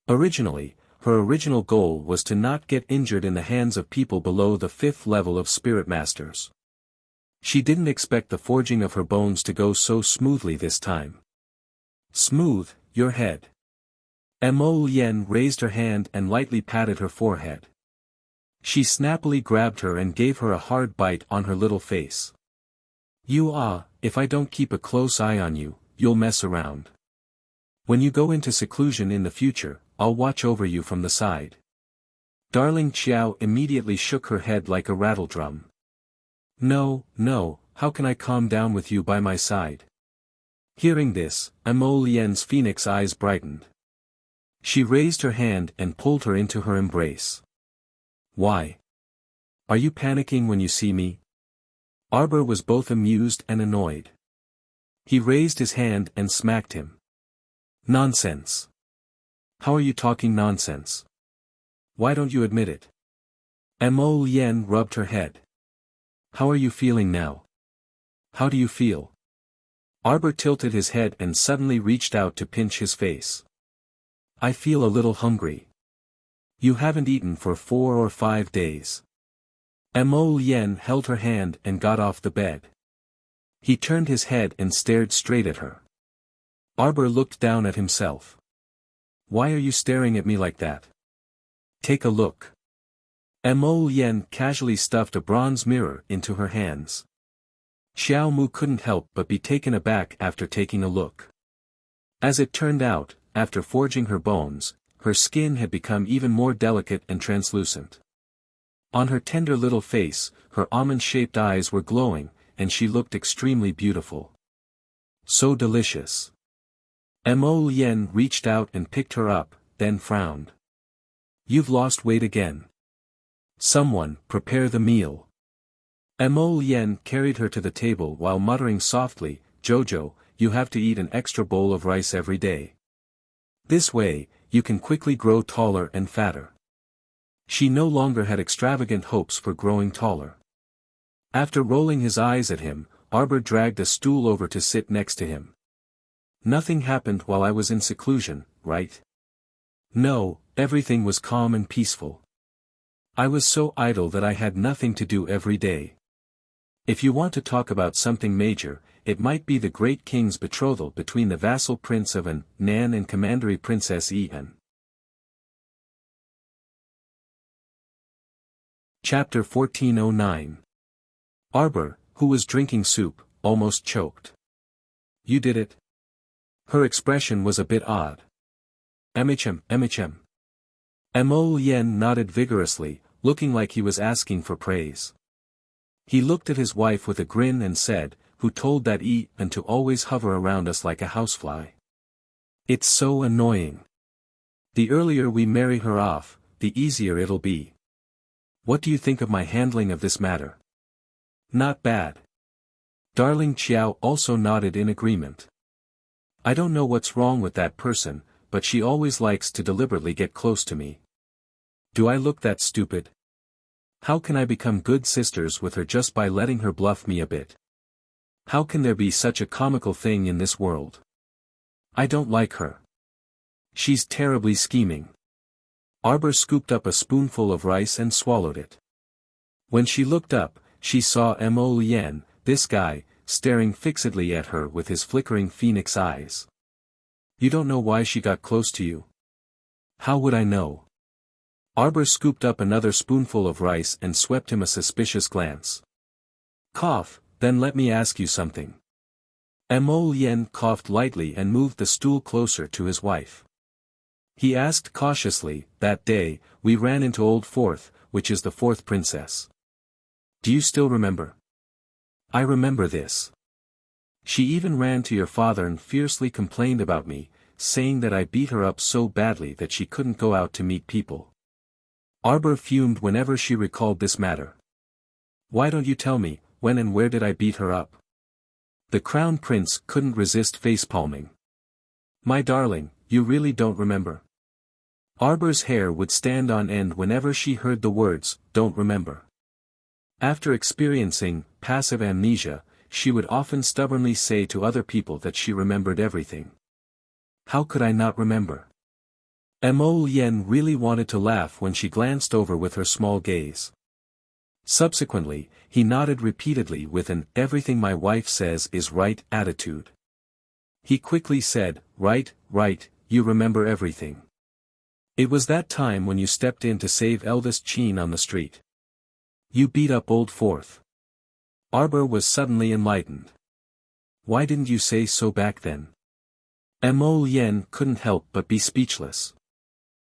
Originally, her original goal was to not get injured in the hands of people below the 5th level of spirit masters. She didn't expect the forging of her bones to go so smoothly this time. "Smooth, your head." Mo Lien raised her hand and lightly patted her forehead. She snappily grabbed her and gave her a hard bite on her little face. If I don't keep a close eye on you, you'll mess around. When you go into seclusion in the future, I'll watch over you from the side." Darling Qiao immediately shook her head like a rattledrum. No, how can I calm down with you by my side?" Hearing this, Mo Lien's phoenix eyes brightened. She raised her hand and pulled her into her embrace. "Why? Are you panicking when you see me?" Arbor was both amused and annoyed. He raised his hand and smacked him. "Nonsense. How are you talking nonsense? Why don't you admit it?" Mo Lien rubbed her head. "How are you feeling now? How do you feel?" Arbor tilted his head and suddenly reached out to pinch his face. "I feel a little hungry." "You haven't eaten for 4 or 5 days." Mo Lien held her hand and got off the bed. He turned his head and stared straight at her. Arbor looked down at himself. "Why are you staring at me like that? Take a look." Mo Lien casually stuffed a bronze mirror into her hands. Xiao Mu couldn't help but be taken aback after taking a look. As it turned out, after forging her bones, her skin had become even more delicate and translucent. On her tender little face, her almond-shaped eyes were glowing, and she looked extremely beautiful. So delicious. Mo Lien reached out and picked her up, then frowned. You've lost weight again. Someone, prepare the meal. Mo Lien carried her to the table while muttering softly, Jojo, you have to eat an extra bowl of rice every day. This way, you can quickly grow taller and fatter. She no longer had extravagant hopes for growing taller. After rolling his eyes at him, Arbor dragged a stool over to sit next to him. Nothing happened while I was in seclusion, right? No, everything was calm and peaceful. I was so idle that I had nothing to do every day. If you want to talk about something major, it might be the great king's betrothal between the vassal prince of Nan and commandery princess En. Chapter 1409. Arbor, who was drinking soup, almost choked. You did it? Her expression was a bit odd. Emichem. Mo Lien nodded vigorously, looking like he was asking for praise. He looked at his wife with a grin and said, who told that and to always hover around us like a housefly. It's so annoying. The earlier we marry her off, the easier it'll be. What do you think of my handling of this matter? Not bad. Darling Chiao also nodded in agreement. I don't know what's wrong with that person, but she always likes to deliberately get close to me. Do I look that stupid? How can I become good sisters with her just by letting her bluff me a bit? How can there be such a comical thing in this world? I don't like her. She's terribly scheming. Arbor scooped up a spoonful of rice and swallowed it. When she looked up, she saw Mo Lien, this guy, staring fixedly at her with his flickering phoenix eyes. You don't know why she got close to you? How would I know? Arbor scooped up another spoonful of rice and swept him a suspicious glance. Cough, then let me ask you something. Mo Lien coughed lightly and moved the stool closer to his wife. He asked cautiously, that day, we ran into Old Fourth, which is the fourth princess. Do you still remember? I remember this. She even ran to your father and fiercely complained about me, saying that I beat her up so badly that she couldn't go out to meet people. Arbor fumed whenever she recalled this matter. Why don't you tell me, when and where did I beat her up? The crown prince couldn't resist facepalming. My darling, you really don't remember? Arbor's hair would stand on end whenever she heard the words, don't remember. After experiencing passive amnesia, she would often stubbornly say to other people that she remembered everything. How could I not remember? Mo Lien really wanted to laugh when she glanced over with her small gaze. Subsequently, he nodded repeatedly with an everything my wife says is right attitude. He quickly said, right, you remember everything. It was that time when you stepped in to save eldest Chin on the street. You beat up Old Fourth. Arbor was suddenly enlightened. Why didn't you say so back then? Mo Lien couldn't help but be speechless.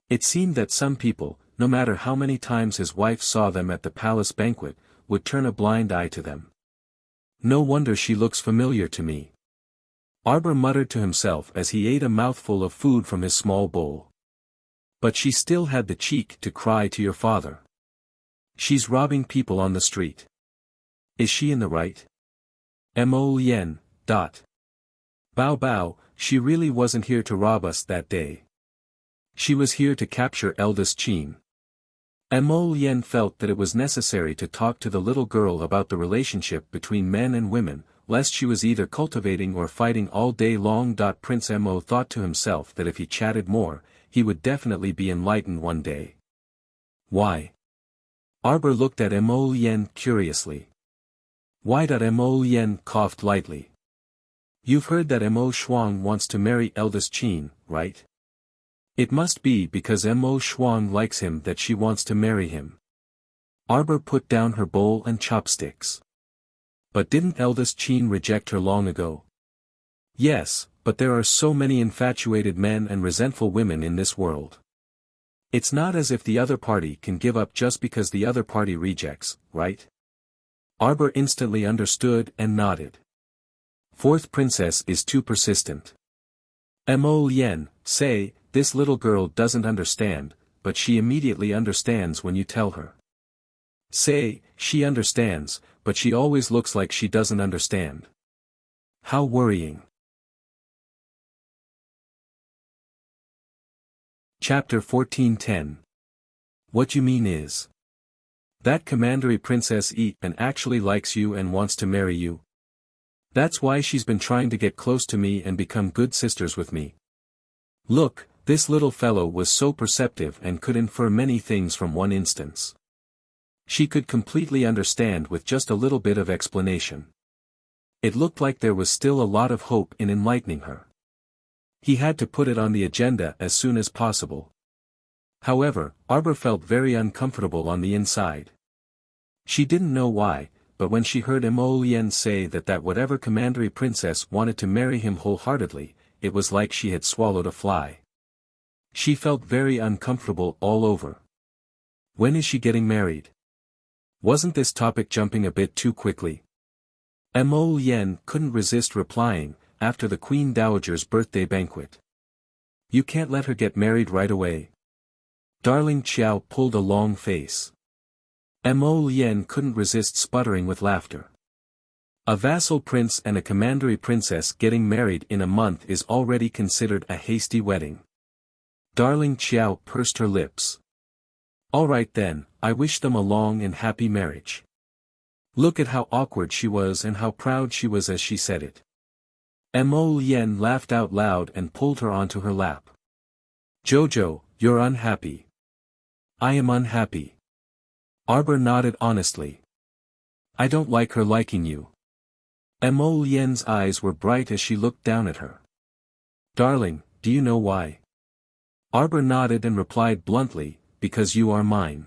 It seemed that some people, no matter how many times his wife saw them at the palace banquet, would turn a blind eye to them. No wonder she looks familiar to me. Arbor muttered to himself as he ate a mouthful of food from his small bowl. But she still had the cheek to cry to your father. She's robbing people on the street. Is she in the right? Mo Lien. Bow, she really wasn't here to rob us that day. She was here to capture eldest Chin. Mo Lien felt that it was necessary to talk to the little girl about the relationship between men and women, lest she was either cultivating or fighting all day long. Prince Mo thought to himself that if he chatted more, he would definitely be enlightened one day. Why? Arbor looked at Mo Lien curiously. Why? Mo Lien coughed lightly. You've heard that Mo Shuang wants to marry eldest Chin, right? It must be because Mo Shuang likes him that she wants to marry him. Arbor put down her bowl and chopsticks. But didn't eldest Chin reject her long ago? Yes, but there are so many infatuated men and resentful women in this world. It's not as if the other party can give up just because the other party rejects, right? Arbor instantly understood and nodded. Fourth princess is too persistent. Mo Lien, say, this little girl doesn't understand, but she immediately understands when you tell her. Say, she understands, but she always looks like she doesn't understand. How worrying. Chapter 14:10. What you mean is. That commandery princess and actually likes you and wants to marry you. That's why she's been trying to get close to me and become good sisters with me. Look, this little fellow was so perceptive and could infer many things from one instance. She could completely understand with just a little bit of explanation. It looked like there was still a lot of hope in enlightening her. He had to put it on the agenda as soon as possible. However, Arbor felt very uncomfortable on the inside. She didn't know why, but when she heard Mo Lien say that whatever commandery princess wanted to marry him wholeheartedly, it was like she had swallowed a fly. She felt very uncomfortable all over. When is she getting married? Wasn't this topic jumping a bit too quickly? Mo Lien couldn't resist replying, after the Queen Dowager's birthday banquet. You can't let her get married right away. Darling Qiao pulled a long face. Mo Lien couldn't resist sputtering with laughter. A vassal prince and a commandery princess getting married in a month is already considered a hasty wedding. Darling Qiao pursed her lips. All right then, I wish them a long and happy marriage. Look at how awkward she was and how proud she was as she said it. Mo Lien laughed out loud and pulled her onto her lap. Jojo, you're unhappy. I am unhappy. Arbor nodded honestly. I don't like her liking you. Mo Lien's eyes were bright as she looked down at her. Darling, do you know why? Arbor nodded and replied bluntly, because you are mine.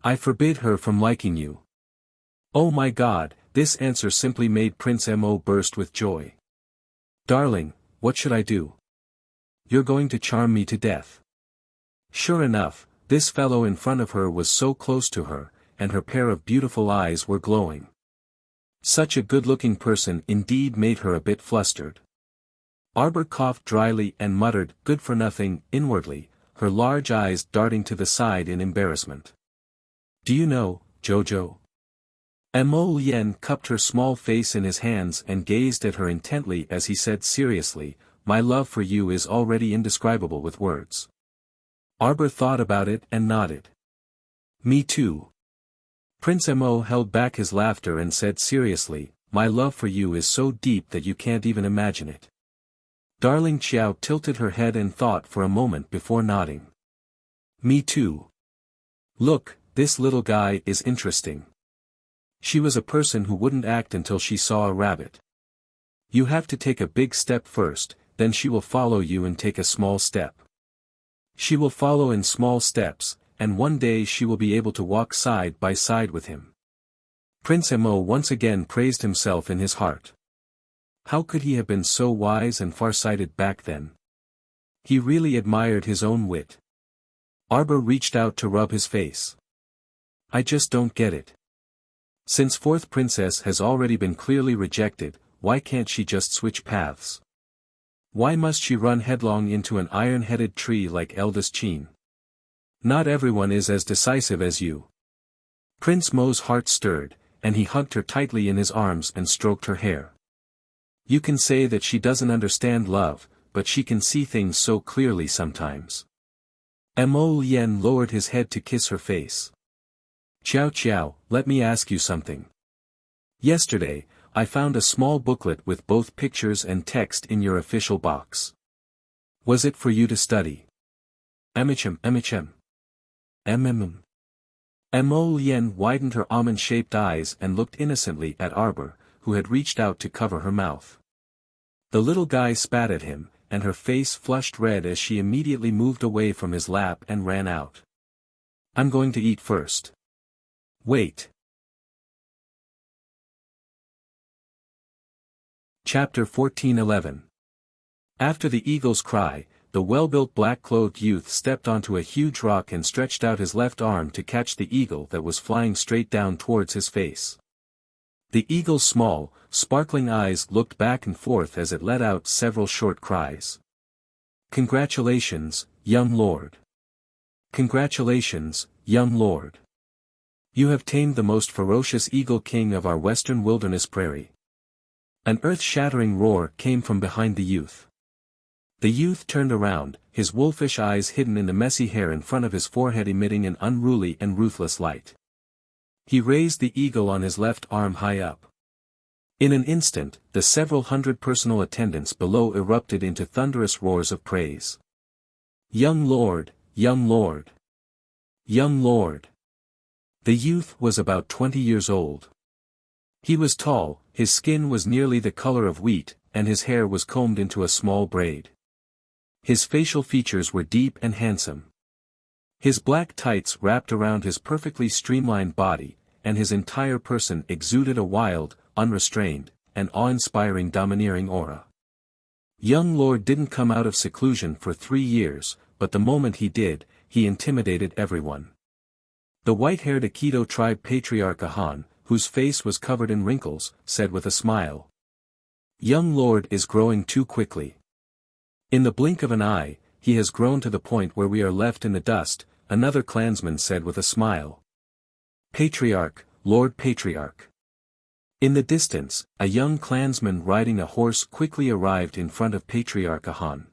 I forbid her from liking you. Oh my God, this answer simply made Prince Mo burst with joy. Darling, what should I do? You're going to charm me to death. Sure enough, this fellow in front of her was so close to her, and her pair of beautiful eyes were glowing. Such a good-looking person indeed made her a bit flustered. Arbor coughed dryly and muttered, good for nothing, inwardly, her large eyes darting to the side in embarrassment. Do you know, Jojo? Mo Lien cupped her small face in his hands and gazed at her intently as he said seriously, my love for you is already indescribable with words. Arbor thought about it and nodded. Me too. Prince Mo held back his laughter and said seriously, my love for you is so deep that you can't even imagine it. Darling Qiao tilted her head and thought for a moment before nodding. Me too. Look, this little guy is interesting. She was a person who wouldn't act until she saw a rabbit. You have to take a big step first, then she will follow you and take a small step. She will follow in small steps, and one day she will be able to walk side by side with him. Prince Mo once again praised himself in his heart. How could he have been so wise and far-sighted back then? He really admired his own wit. Arbor reached out to rub his face. I just don't get it. Since fourth princess has already been clearly rejected, why can't she just switch paths? Why must she run headlong into an iron-headed tree like eldest Qin? Not everyone is as decisive as you. Prince Mo's heart stirred, and he hugged her tightly in his arms and stroked her hair. You can say that she doesn't understand love, but she can see things so clearly sometimes. Mo Lien lowered his head to kiss her face. Qiao Qiao, let me ask you something. Yesterday, I found a small booklet with both pictures and text in your official box. Was it for you to study? Mo Lien widened her almond-shaped eyes and looked innocently at Arbor, who had reached out to cover her mouth. The little guy spat at him, and her face flushed red as she immediately moved away from his lap and ran out. I'm going to eat first. Wait. Chapter 14:11. After the eagle's cry, the well-built black-clothed youth stepped onto a huge rock and stretched out his left arm to catch the eagle that was flying straight down towards his face. The eagle's small, sparkling eyes looked back and forth as it let out several short cries. "Congratulations, young lord. Congratulations, young lord. You have tamed the most ferocious eagle king of our western wilderness prairie." An earth-shattering roar came from behind the youth. The youth turned around, his wolfish eyes hidden in the messy hair in front of his forehead emitting an unruly and ruthless light. He raised the eagle on his left arm high up. In an instant, the several hundred personal attendants below erupted into thunderous roars of praise. "Young lord, young lord. Young lord." The youth was about 20 years old. He was tall, his skin was nearly the color of wheat, and his hair was combed into a small braid. His facial features were deep and handsome. His black tights wrapped around his perfectly streamlined body, and his entire person exuded a wild, unrestrained, and awe-inspiring domineering aura. Young lord didn't come out of seclusion for 3 years, but the moment he did, he intimidated everyone. The white-haired Aikido tribe patriarch Ahan, whose face was covered in wrinkles, said with a smile. "Young lord is growing too quickly. In the blink of an eye, he has grown to the point where we are left in the dust," another clansman said with a smile. "Patriarch, Lord Patriarch." In the distance, a young clansman riding a horse quickly arrived in front of Patriarch Ahan.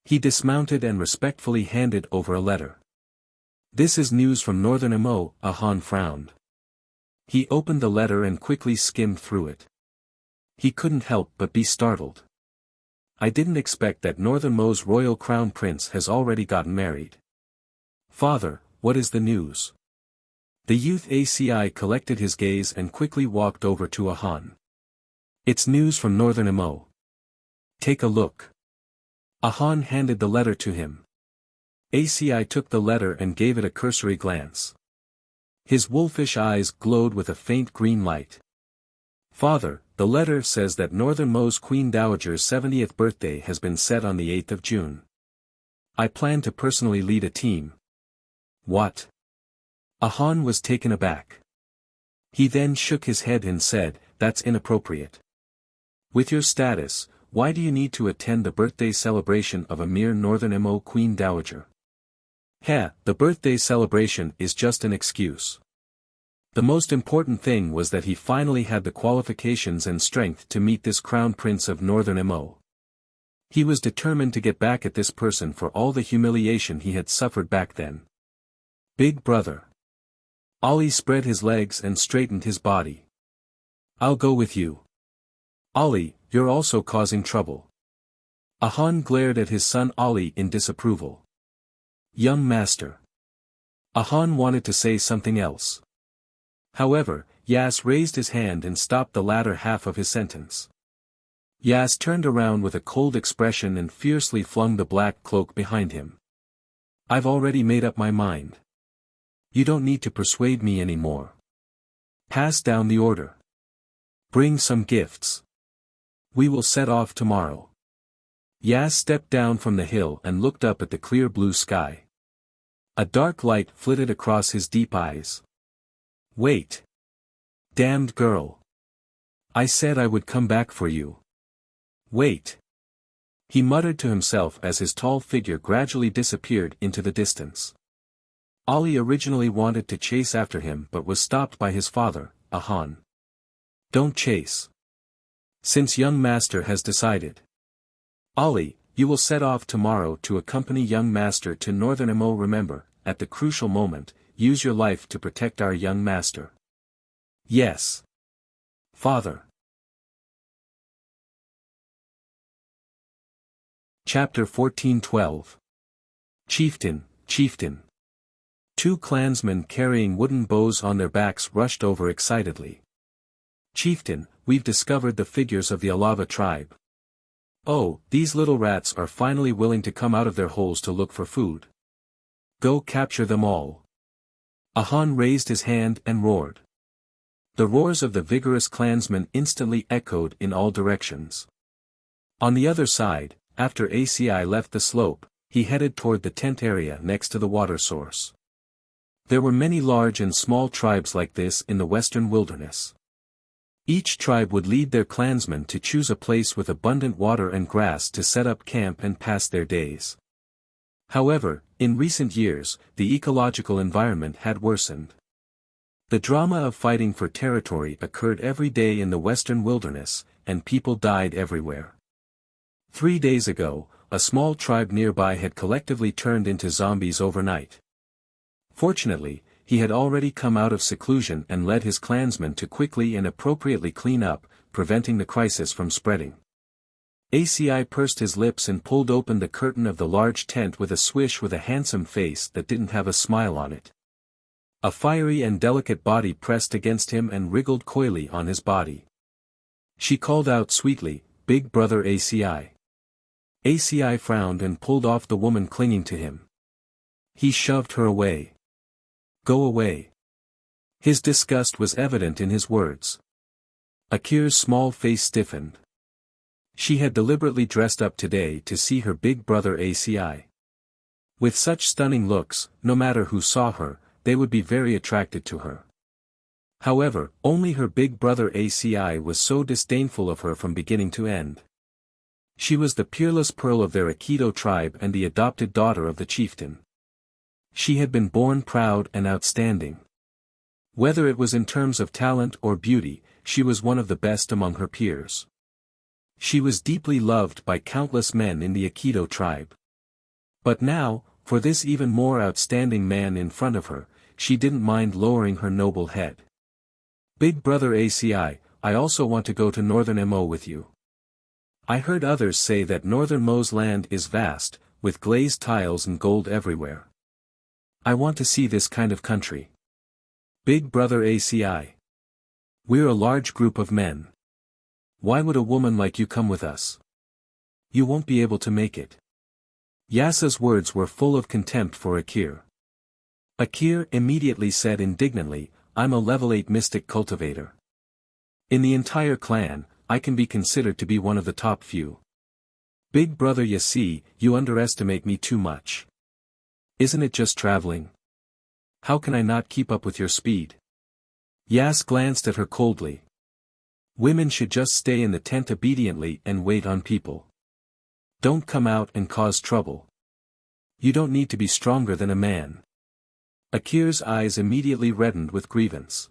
He dismounted and respectfully handed over a letter. "This is news from Northern Imo," Ahan frowned. He opened the letter and quickly skimmed through it. He couldn't help but be startled. "I didn't expect that Northern Mo's royal crown prince has already gotten married. Father, what is the news?" The youth ACI collected his gaze and quickly walked over to Ahan. "It's news from Northern Imo. Take a look." Ahan handed the letter to him. ACI took the letter and gave it a cursory glance. His wolfish eyes glowed with a faint green light. "Father, the letter says that Northern Mo's Queen Dowager's 70th birthday has been set on the 8th of June. I plan to personally lead a team." "What?" Ahan was taken aback. He then shook his head and said, "That's inappropriate. With your status, why do you need to attend the birthday celebration of a mere Northern Imo Queen Dowager?" The birthday celebration is just an excuse. The most important thing was that he finally had the qualifications and strength to meet this crown prince of Northern Imo. He was determined to get back at this person for all the humiliation he had suffered back then. "Big brother." Ali spread his legs and straightened his body. "I'll go with you." "Ali, you're also causing trouble." Ahan glared at his son Ali in disapproval. "Young master." Ahan wanted to say something else. However, Yas raised his hand and stopped the latter half of his sentence. Yas turned around with a cold expression and fiercely flung the black cloak behind him. "I've already made up my mind. You don't need to persuade me anymore. Pass down the order. Bring some gifts. We will set off tomorrow." Yas stepped down from the hill and looked up at the clear blue sky. A dark light flitted across his deep eyes. "Wait. Damned girl. I said I would come back for you. Wait." He muttered to himself as his tall figure gradually disappeared into the distance. Ali originally wanted to chase after him but was stopped by his father, Ahan. "Don't chase. Since young master has decided. Ali, you will set off tomorrow to accompany young master to Northern Imo. Remember, at the crucial moment, use your life to protect our young master." "Yes. Father." Chapter 14:12. Chieftain, Chieftain. Two clansmen carrying wooden bows on their backs rushed over excitedly. "Chieftain, we've discovered the figures of the Alava tribe. Oh, these little rats are finally willing to come out of their holes to look for food. Go capture them all." Ahan raised his hand and roared. The roars of the vigorous clansmen instantly echoed in all directions. On the other side, after ACI left the slope, he headed toward the tent area next to the water source. There were many large and small tribes like this in the western wilderness. Each tribe would lead their clansmen to choose a place with abundant water and grass to set up camp and pass their days. However, in recent years, the ecological environment had worsened. The drama of fighting for territory occurred every day in the western wilderness, and people died everywhere. 3 days ago, a small tribe nearby had collectively turned into zombies overnight. Fortunately, he had already come out of seclusion and led his clansmen to quickly and appropriately clean up, preventing the crisis from spreading. ACI pursed his lips and pulled open the curtain of the large tent with a swish with a handsome face that didn't have a smile on it. A fiery and delicate body pressed against him and wriggled coyly on his body. She called out sweetly, "Big brother ACI." ACI frowned and pulled off the woman clinging to him. He shoved her away. "Go away." His disgust was evident in his words. Akir's small face stiffened. She had deliberately dressed up today to see her big brother ACI. With such stunning looks, no matter who saw her, they would be very attracted to her. However, only her big brother ACI was so disdainful of her from beginning to end. She was the peerless pearl of their Aikido tribe and the adopted daughter of the chieftain. She had been born proud and outstanding. Whether it was in terms of talent or beauty, she was one of the best among her peers. She was deeply loved by countless men in the Aikido tribe. But now, for this even more outstanding man in front of her, she didn't mind lowering her noble head. "Big brother ACI, I also want to go to Northern Mo with you. I heard others say that Northern Mo's land is vast, with glazed tiles and gold everywhere. I want to see this kind of country. Big brother ACI. We're a large group of men. Why would a woman like you come with us? You won't be able to make it." Yasa's words were full of contempt for Akir. Akir immediately said indignantly, "I'm a level 8 mystic cultivator. In the entire clan, I can be considered to be one of the top few. Big brother Yasi, you underestimate me too much. Isn't it just traveling? How can I not keep up with your speed?" Yas glanced at her coldly. "Women should just stay in the tent obediently and wait on people. Don't come out and cause trouble. You don't need to be stronger than a man." Akir's eyes immediately reddened with grievance.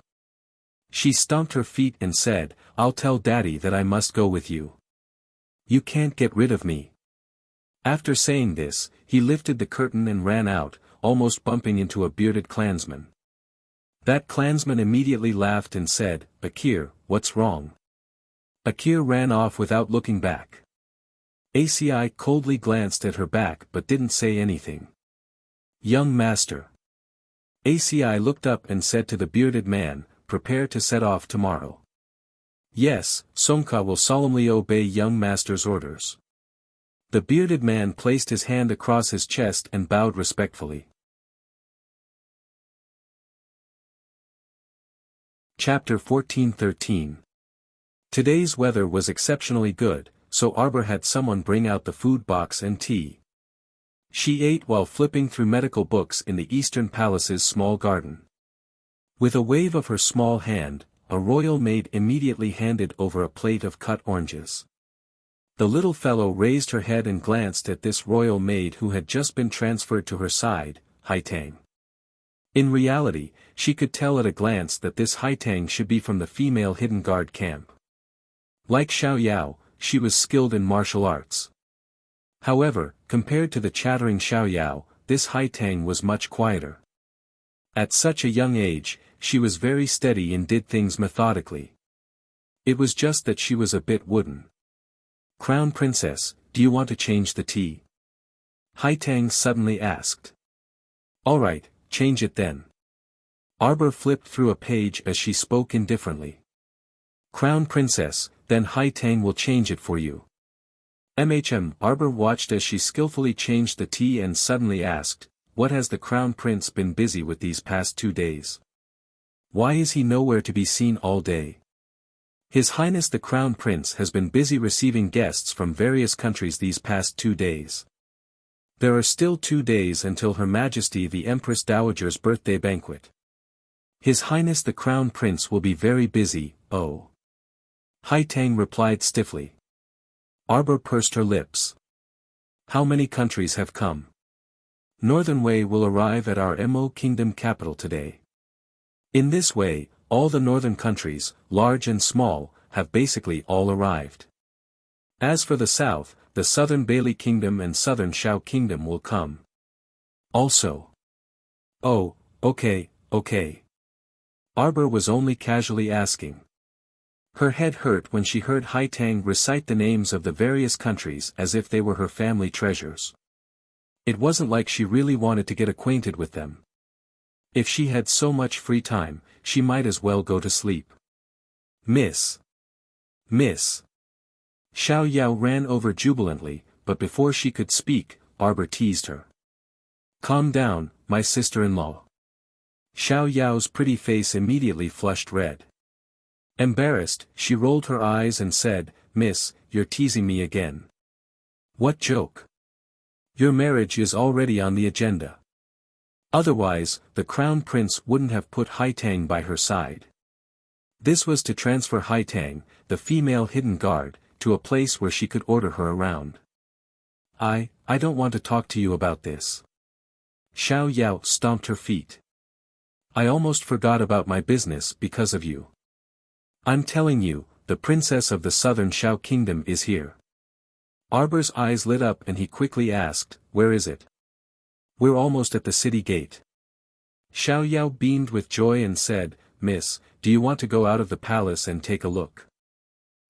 She stomped her feet and said, "I'll tell Daddy that I must go with you. You can't get rid of me." After saying this, he lifted the curtain and ran out, almost bumping into a bearded clansman. That clansman immediately laughed and said, "Akir, what's wrong?" Akir ran off without looking back. ACI coldly glanced at her back but didn't say anything. "Young master." ACI looked up and said to the bearded man, "Prepare to set off tomorrow." "Yes, Songka will solemnly obey young master's orders." The bearded man placed his hand across his chest and bowed respectfully. Chapter 14-13. Today's weather was exceptionally good, so Arbor had someone bring out the food box and tea. She ate while flipping through medical books in the Eastern Palace's small garden. With a wave of her small hand, a royal maid immediately handed over a plate of cut oranges. The little fellow raised her head and glanced at this royal maid who had just been transferred to her side, Haitang. In reality, she could tell at a glance that this Haitang should be from the female hidden guard camp. Like Xiao Yao, she was skilled in martial arts. However, compared to the chattering Xiao Yao, this Haitang was much quieter. At such a young age, she was very steady and did things methodically. It was just that she was a bit wooden. "Crown Princess, do you want to change the tea?" Haitang suddenly asked. "All right, change it then." Arbor flipped through a page as she spoke indifferently. "Crown Princess, then Haitang will change it for you." Arbor watched as she skillfully changed the tea and suddenly asked, "What has the Crown Prince been busy with these past 2 days? Why is he nowhere to be seen all day?" "His Highness the Crown Prince has been busy receiving guests from various countries these past 2 days. There are still 2 days until Her Majesty the Empress Dowager's birthday banquet. His Highness the Crown Prince will be very busy, oh. Hai Tang replied stiffly. Arbor pursed her lips. How many countries have come? Northern Wei will arrive at our Mo Kingdom capital today. In this way, all the northern countries, large and small, have basically all arrived. As for the south, the southern Bailey Kingdom and southern Shao Kingdom will come. Also. Oh, okay. Arbor was only casually asking. Her head hurt when she heard Hai Tang recite the names of the various countries as if they were her family treasures. It wasn't like she really wanted to get acquainted with them. If she had so much free time, she might as well go to sleep. Miss. Xiao Yao ran over jubilantly, but before she could speak, Arbor teased her. Calm down, my sister-in-law. Xiao Yao's pretty face immediately flushed red. Embarrassed, she rolled her eyes and said, Miss, you're teasing me again. What joke? Your marriage is already on the agenda. Otherwise, the crown prince wouldn't have put Hai Tang by her side. This was to transfer Hai Tang, the female hidden guard, to a place where she could order her around. I don't want to talk to you about this. Xiao Yao stomped her feet. I almost forgot about my business because of you. I'm telling you, the princess of the southern Shao Kingdom is here. Arbor's eyes lit up and he quickly asked, where is it? We're almost at the city gate. Xiao Yao beamed with joy and said, Miss, do you want to go out of the palace and take a look?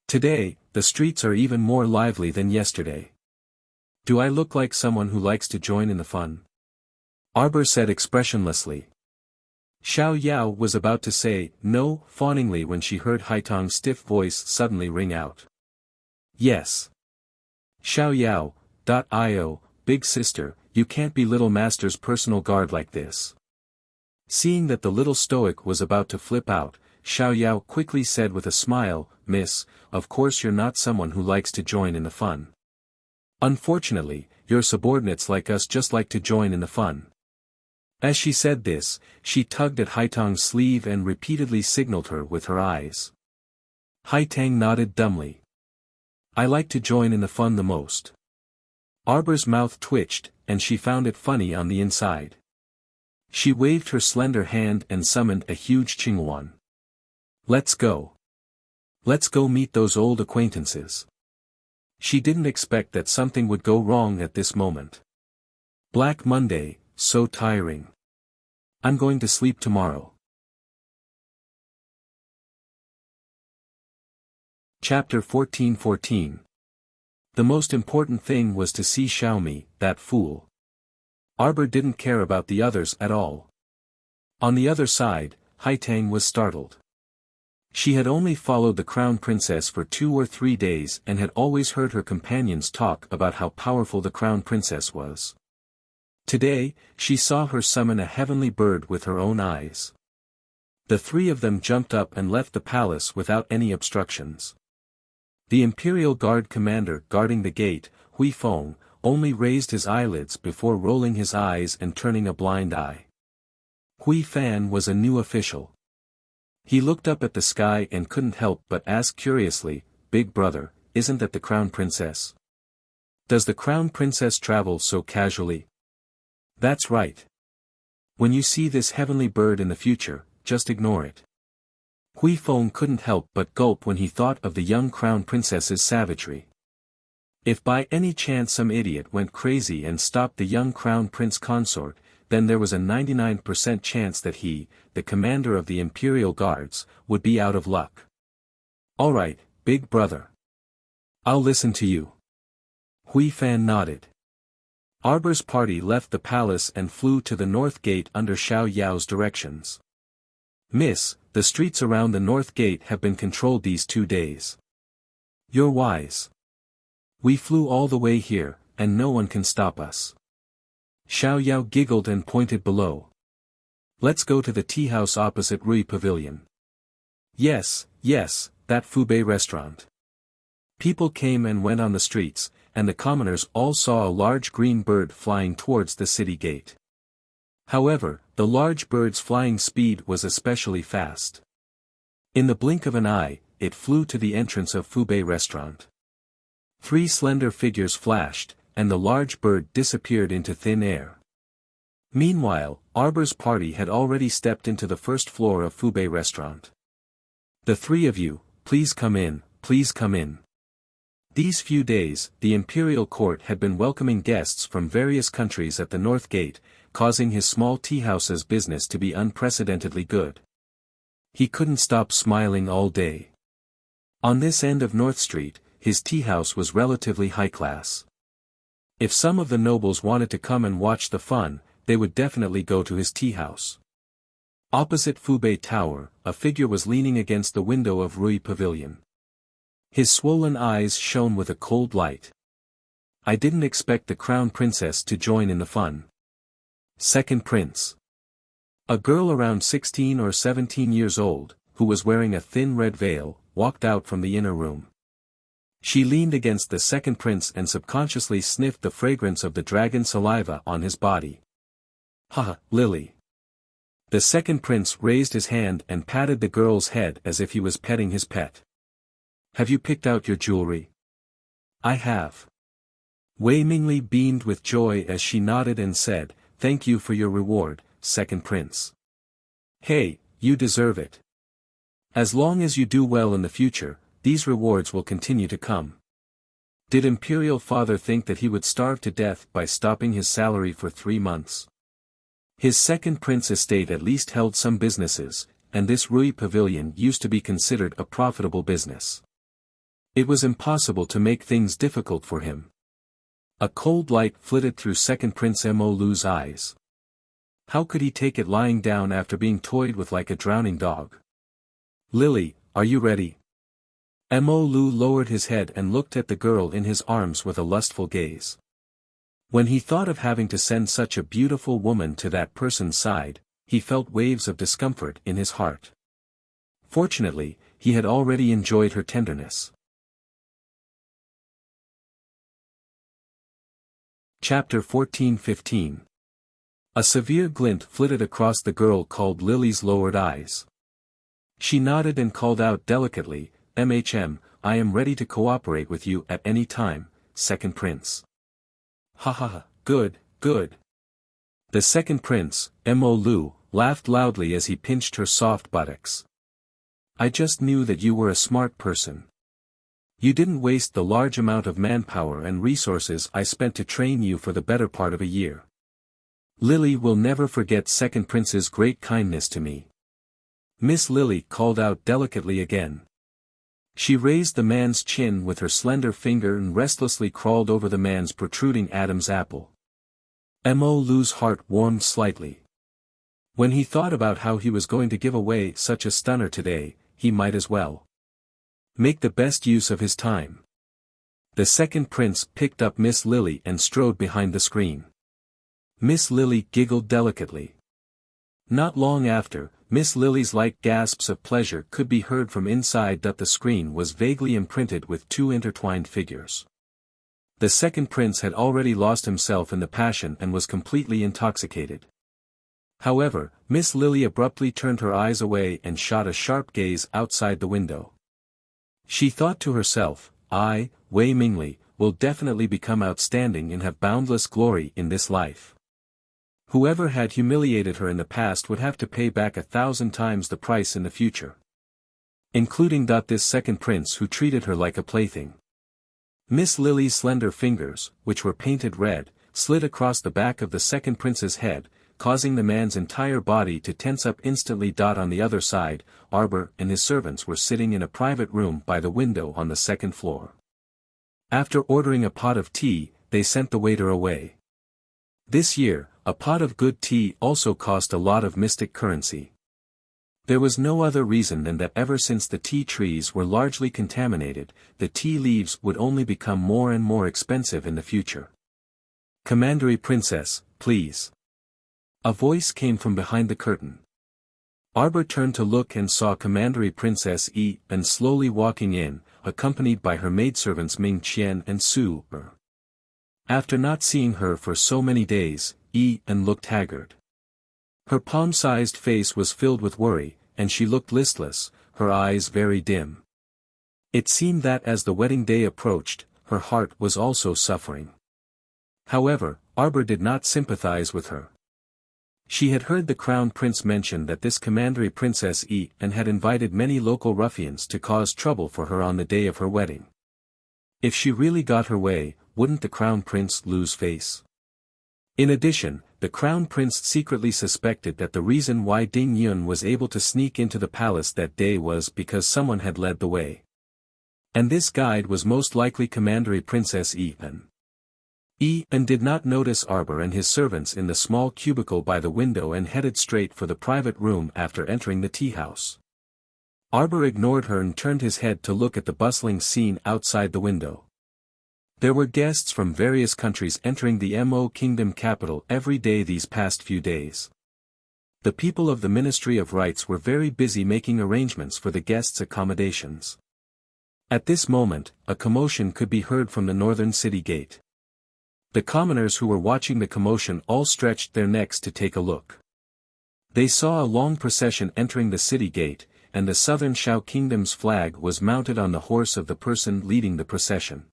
Today, the streets are even more lively than yesterday. Do I look like someone who likes to join in the fun? Arbor said expressionlessly. Xiao Yao was about to say no fawningly when she heard Hai Tang's stiff voice suddenly ring out. Yes. Xiao Yao, big sister, you can't be little master's personal guard like this. Seeing that the little stoic was about to flip out, Xiao Yao quickly said with a smile, Miss, of course you're not someone who likes to join in the fun. Unfortunately, your subordinates like us just like to join in the fun. As she said this, she tugged at Hai Tang's sleeve and repeatedly signaled her with her eyes. Hai Tang nodded dumbly. I like to join in the fun the most. Arbor's mouth twitched, and she found it funny on the inside. She waved her slender hand and summoned a huge Qinghuan. Let's go. Let's go meet those old acquaintances. She didn't expect that something would go wrong at this moment. Black Monday, so tiring. I'm going to sleep tomorrow. Chapter 14:14. The most important thing was to see Xiaomi, that fool. Arbor didn't care about the others at all. On the other side, Hai Tang was startled. She had only followed the crown princess for 2 or 3 days and had always heard her companions talk about how powerful the crown princess was. Today, she saw her summon a heavenly bird with her own eyes. The 3 of them jumped up and left the palace without any obstructions. The Imperial Guard commander guarding the gate, Hui Feng, only raised his eyelids before rolling his eyes and turning a blind eye. Hui Fan was a new official. He looked up at the sky and couldn't help but ask curiously, Big brother, isn't that the crown princess? Does the crown princess travel so casually? That's right. When you see this heavenly bird in the future, just ignore it. Hui Feng couldn't help but gulp when he thought of the young crown princess's savagery. If by any chance some idiot went crazy and stopped the young crown prince consort, then there was a 99% chance that he, the commander of the Imperial Guards, would be out of luck. Alright, big brother. I'll listen to you. Hui Fan nodded. Arbor's party left the palace and flew to the north gate under Xiao Yao's directions. Miss, the streets around the north gate have been controlled these 2 days. You're wise. We flew all the way here, and no one can stop us. Xiao Yao giggled and pointed below. Let's go to the tea house opposite Rui Pavilion. Yes, that Fubei restaurant. People came and went on the streets, and the commoners all saw a large green bird flying towards the city gate. However, the large bird's flying speed was especially fast. In the blink of an eye, it flew to the entrance of Fubei restaurant. 3 slender figures flashed, and the large bird disappeared into thin air. Meanwhile, Arbor's party had already stepped into the first floor of Fubei restaurant. "The 3 of you, please come in, please come in." These few days, the imperial court had been welcoming guests from various countries at the North Gate, causing his small teahouse's business to be unprecedentedly good. He couldn't stop smiling all day. On this end of North Street, his teahouse was relatively high class. If some of the nobles wanted to come and watch the fun, they would definitely go to his teahouse. Opposite Fubei Tower, a figure was leaning against the window of Rui Pavilion. His swollen eyes shone with a cold light. "I didn't expect the crown princess to join in the fun." Second prince. A girl around 16 or 17 years old, who was wearing a thin red veil, walked out from the inner room. She leaned against the second prince and subconsciously sniffed the fragrance of the dragon saliva on his body. "Haha, Lily." The second prince raised his hand and patted the girl's head as if he was petting his pet. "Have you picked out your jewelry?" "I have." Wei Mingli beamed with joy as she nodded and said, "Thank you for your reward, second prince." "Hey, you deserve it. As long as you do well in the future, these rewards will continue to come." Did Imperial Father think that he would starve to death by stopping his salary for 3 months? His second prince estate at least held some businesses, and this Rui Pavilion used to be considered a profitable business. It was impossible to make things difficult for him. A cold light flitted through second prince Mo Lu's eyes. How could he take it lying down after being toyed with like a drowning dog? "Lily, are you ready?" Mo Lu lowered his head and looked at the girl in his arms with a lustful gaze. When he thought of having to send such a beautiful woman to that person's side, he felt waves of discomfort in his heart. Fortunately, he had already enjoyed her tenderness. Chapter 14-15. A severe glint flitted across the girl called Lily's lowered eyes. She nodded and called out delicately, I am ready to cooperate with you at any time, second prince." "Ha ha ha, good, good." The second prince, Mo Lu, laughed loudly as he pinched her soft buttocks. "I just knew that you were a smart person. You didn't waste the large amount of manpower and resources I spent to train you for the better part of a year. Lily will never forget second prince's great kindness to me." Miss Lily called out delicately again. She raised the man's chin with her slender finger and restlessly crawled over the man's protruding Adam's apple. Mo Lu's heart warmed slightly. When he thought about how he was going to give away such a stunner today, he might as well make the best use of his time. The second prince picked up Miss Lily and strode behind the screen. Miss Lily giggled delicately. Not long after, Miss Lily's light gasps of pleasure could be heard from inside that the screen was vaguely imprinted with 2 intertwined figures. The second prince had already lost himself in the passion and was completely intoxicated. However, Miss Lily abruptly turned her eyes away and shot a sharp gaze outside the window. She thought to herself, "I, Wei Mingli, will definitely become outstanding and have boundless glory in this life. Whoever had humiliated her in the past would have to pay back 1,000 times the price in the future. Including this second prince who treated her like a plaything." Miss Lily's slender fingers, which were painted red, slid across the back of the second prince's head, causing the man's entire body to tense up instantly. On the other side, Arbor and his servants were sitting in a private room by the window on the second floor. After ordering a pot of tea, they sent the waiter away. This year, a pot of good tea also cost a lot of mystic currency. There was no other reason than that ever since the tea trees were largely contaminated, the tea leaves would only become more and more expensive in the future. "Commandery Princess, please." A voice came from behind the curtain. Arbor turned to look and saw Commandery Princess and slowly walking in, accompanied by her maidservants Ming Qian and Su Er. After not seeing her for so many days, and looked haggard. Her palm-sized face was filled with worry, and she looked listless, her eyes very dim. It seemed that as the wedding day approached, her heart was also suffering. However, Arbor did not sympathize with her. She had heard the crown prince mention that this commandery princess E and had invited many local ruffians to cause trouble for her on the day of her wedding. If she really got her way, wouldn't the crown prince lose face? In addition, the crown prince secretly suspected that the reason why Ding Yun was able to sneak into the palace that day was because someone had led the way. And this guide was most likely commandery princess E and did not notice Arbor and his servants in the small cubicle by the window and headed straight for the private room after entering the tea house. Arbor ignored her and turned his head to look at the bustling scene outside the window. There were guests from various countries entering the Mo Kingdom capital every day these past few days. The people of the Ministry of Rites were very busy making arrangements for the guests' accommodations. At this moment, a commotion could be heard from the northern city gate. The commoners who were watching the commotion all stretched their necks to take a look. They saw a long procession entering the city gate, and the southern Shao Kingdom's flag was mounted on the horse of the person leading the procession.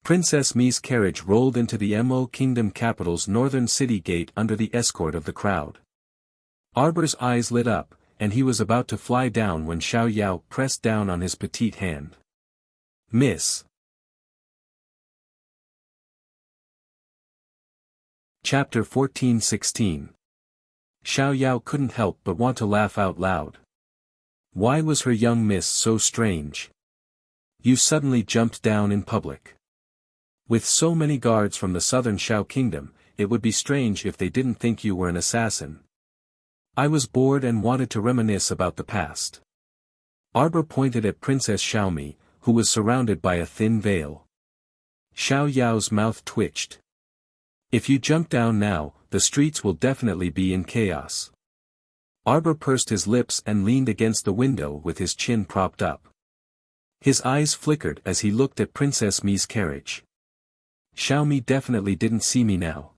Princess Mi's carriage rolled into the Mo Kingdom capital's northern city gate under the escort of the crowd. Arbor's eyes lit up, and he was about to fly down when Xiao Yao pressed down on his petite hand. Miss. Chapter 14-16. Xiao Yao couldn't help but want to laugh out loud. Why was her young miss so strange? You suddenly jumped down in public. With so many guards from the southern Shao Kingdom, it would be strange if they didn't think you were an assassin. I was bored and wanted to reminisce about the past. Arbor pointed at Princess Xiaomi, who was surrounded by a thin veil. Xiao Yao's mouth twitched. If you jump down now, the streets will definitely be in chaos. Arbor pursed his lips and leaned against the window with his chin propped up. His eyes flickered as he looked at Princess Mi's carriage. Xiaomi definitely didn't see me now.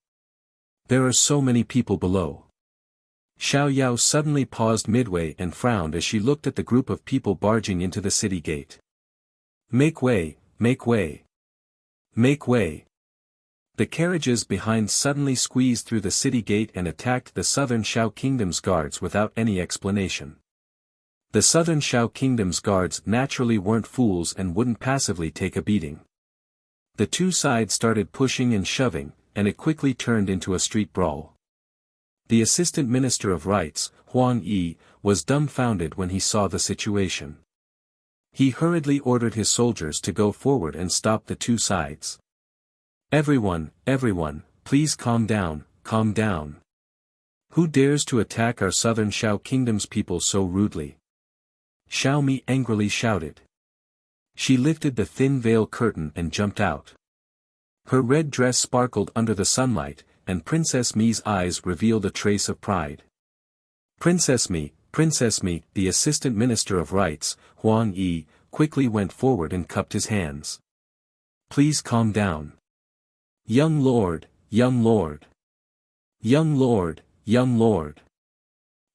There are so many people below. Xiao Yao suddenly paused midway and frowned as she looked at the group of people barging into the city gate. Make way, make way. Make way. The carriages behind suddenly squeezed through the city gate and attacked the southern Shao Kingdom's guards without any explanation. The southern Shao Kingdom's guards naturally weren't fools and wouldn't passively take a beating. The two sides started pushing and shoving, and it quickly turned into a street brawl. The Assistant Minister of Rites, Huang Yi, was dumbfounded when he saw the situation. He hurriedly ordered his soldiers to go forward and stop the two sides. Everyone, please calm down, calm down. Who dares to attack our southern Shao Kingdom's people so rudely? Xiaomi angrily shouted. She lifted the thin veil curtain and jumped out. Her red dress sparkled under the sunlight, and Princess Mi's eyes revealed a trace of pride. Princess Mi, the Assistant Minister of Rites, Huang Yi, quickly went forward and cupped his hands. Please calm down. Young lord, young lord. Young lord, young lord.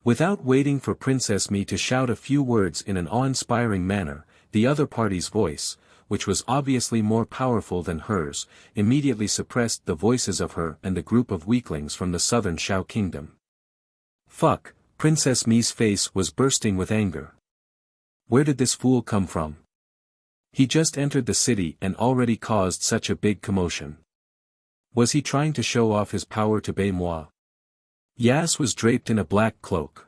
Without waiting for Princess Mi to shout a few words in an awe-inspiring manner, the other party's voice, which was obviously more powerful than hers, immediately suppressed the voices of her and the group of weaklings from the southern Shao Kingdom. Fuck, Princess Mi's face was bursting with anger. Where did this fool come from? He just entered the city and already caused such a big commotion. Was he trying to show off his power to Bei Moi? Yas was draped in a black cloak.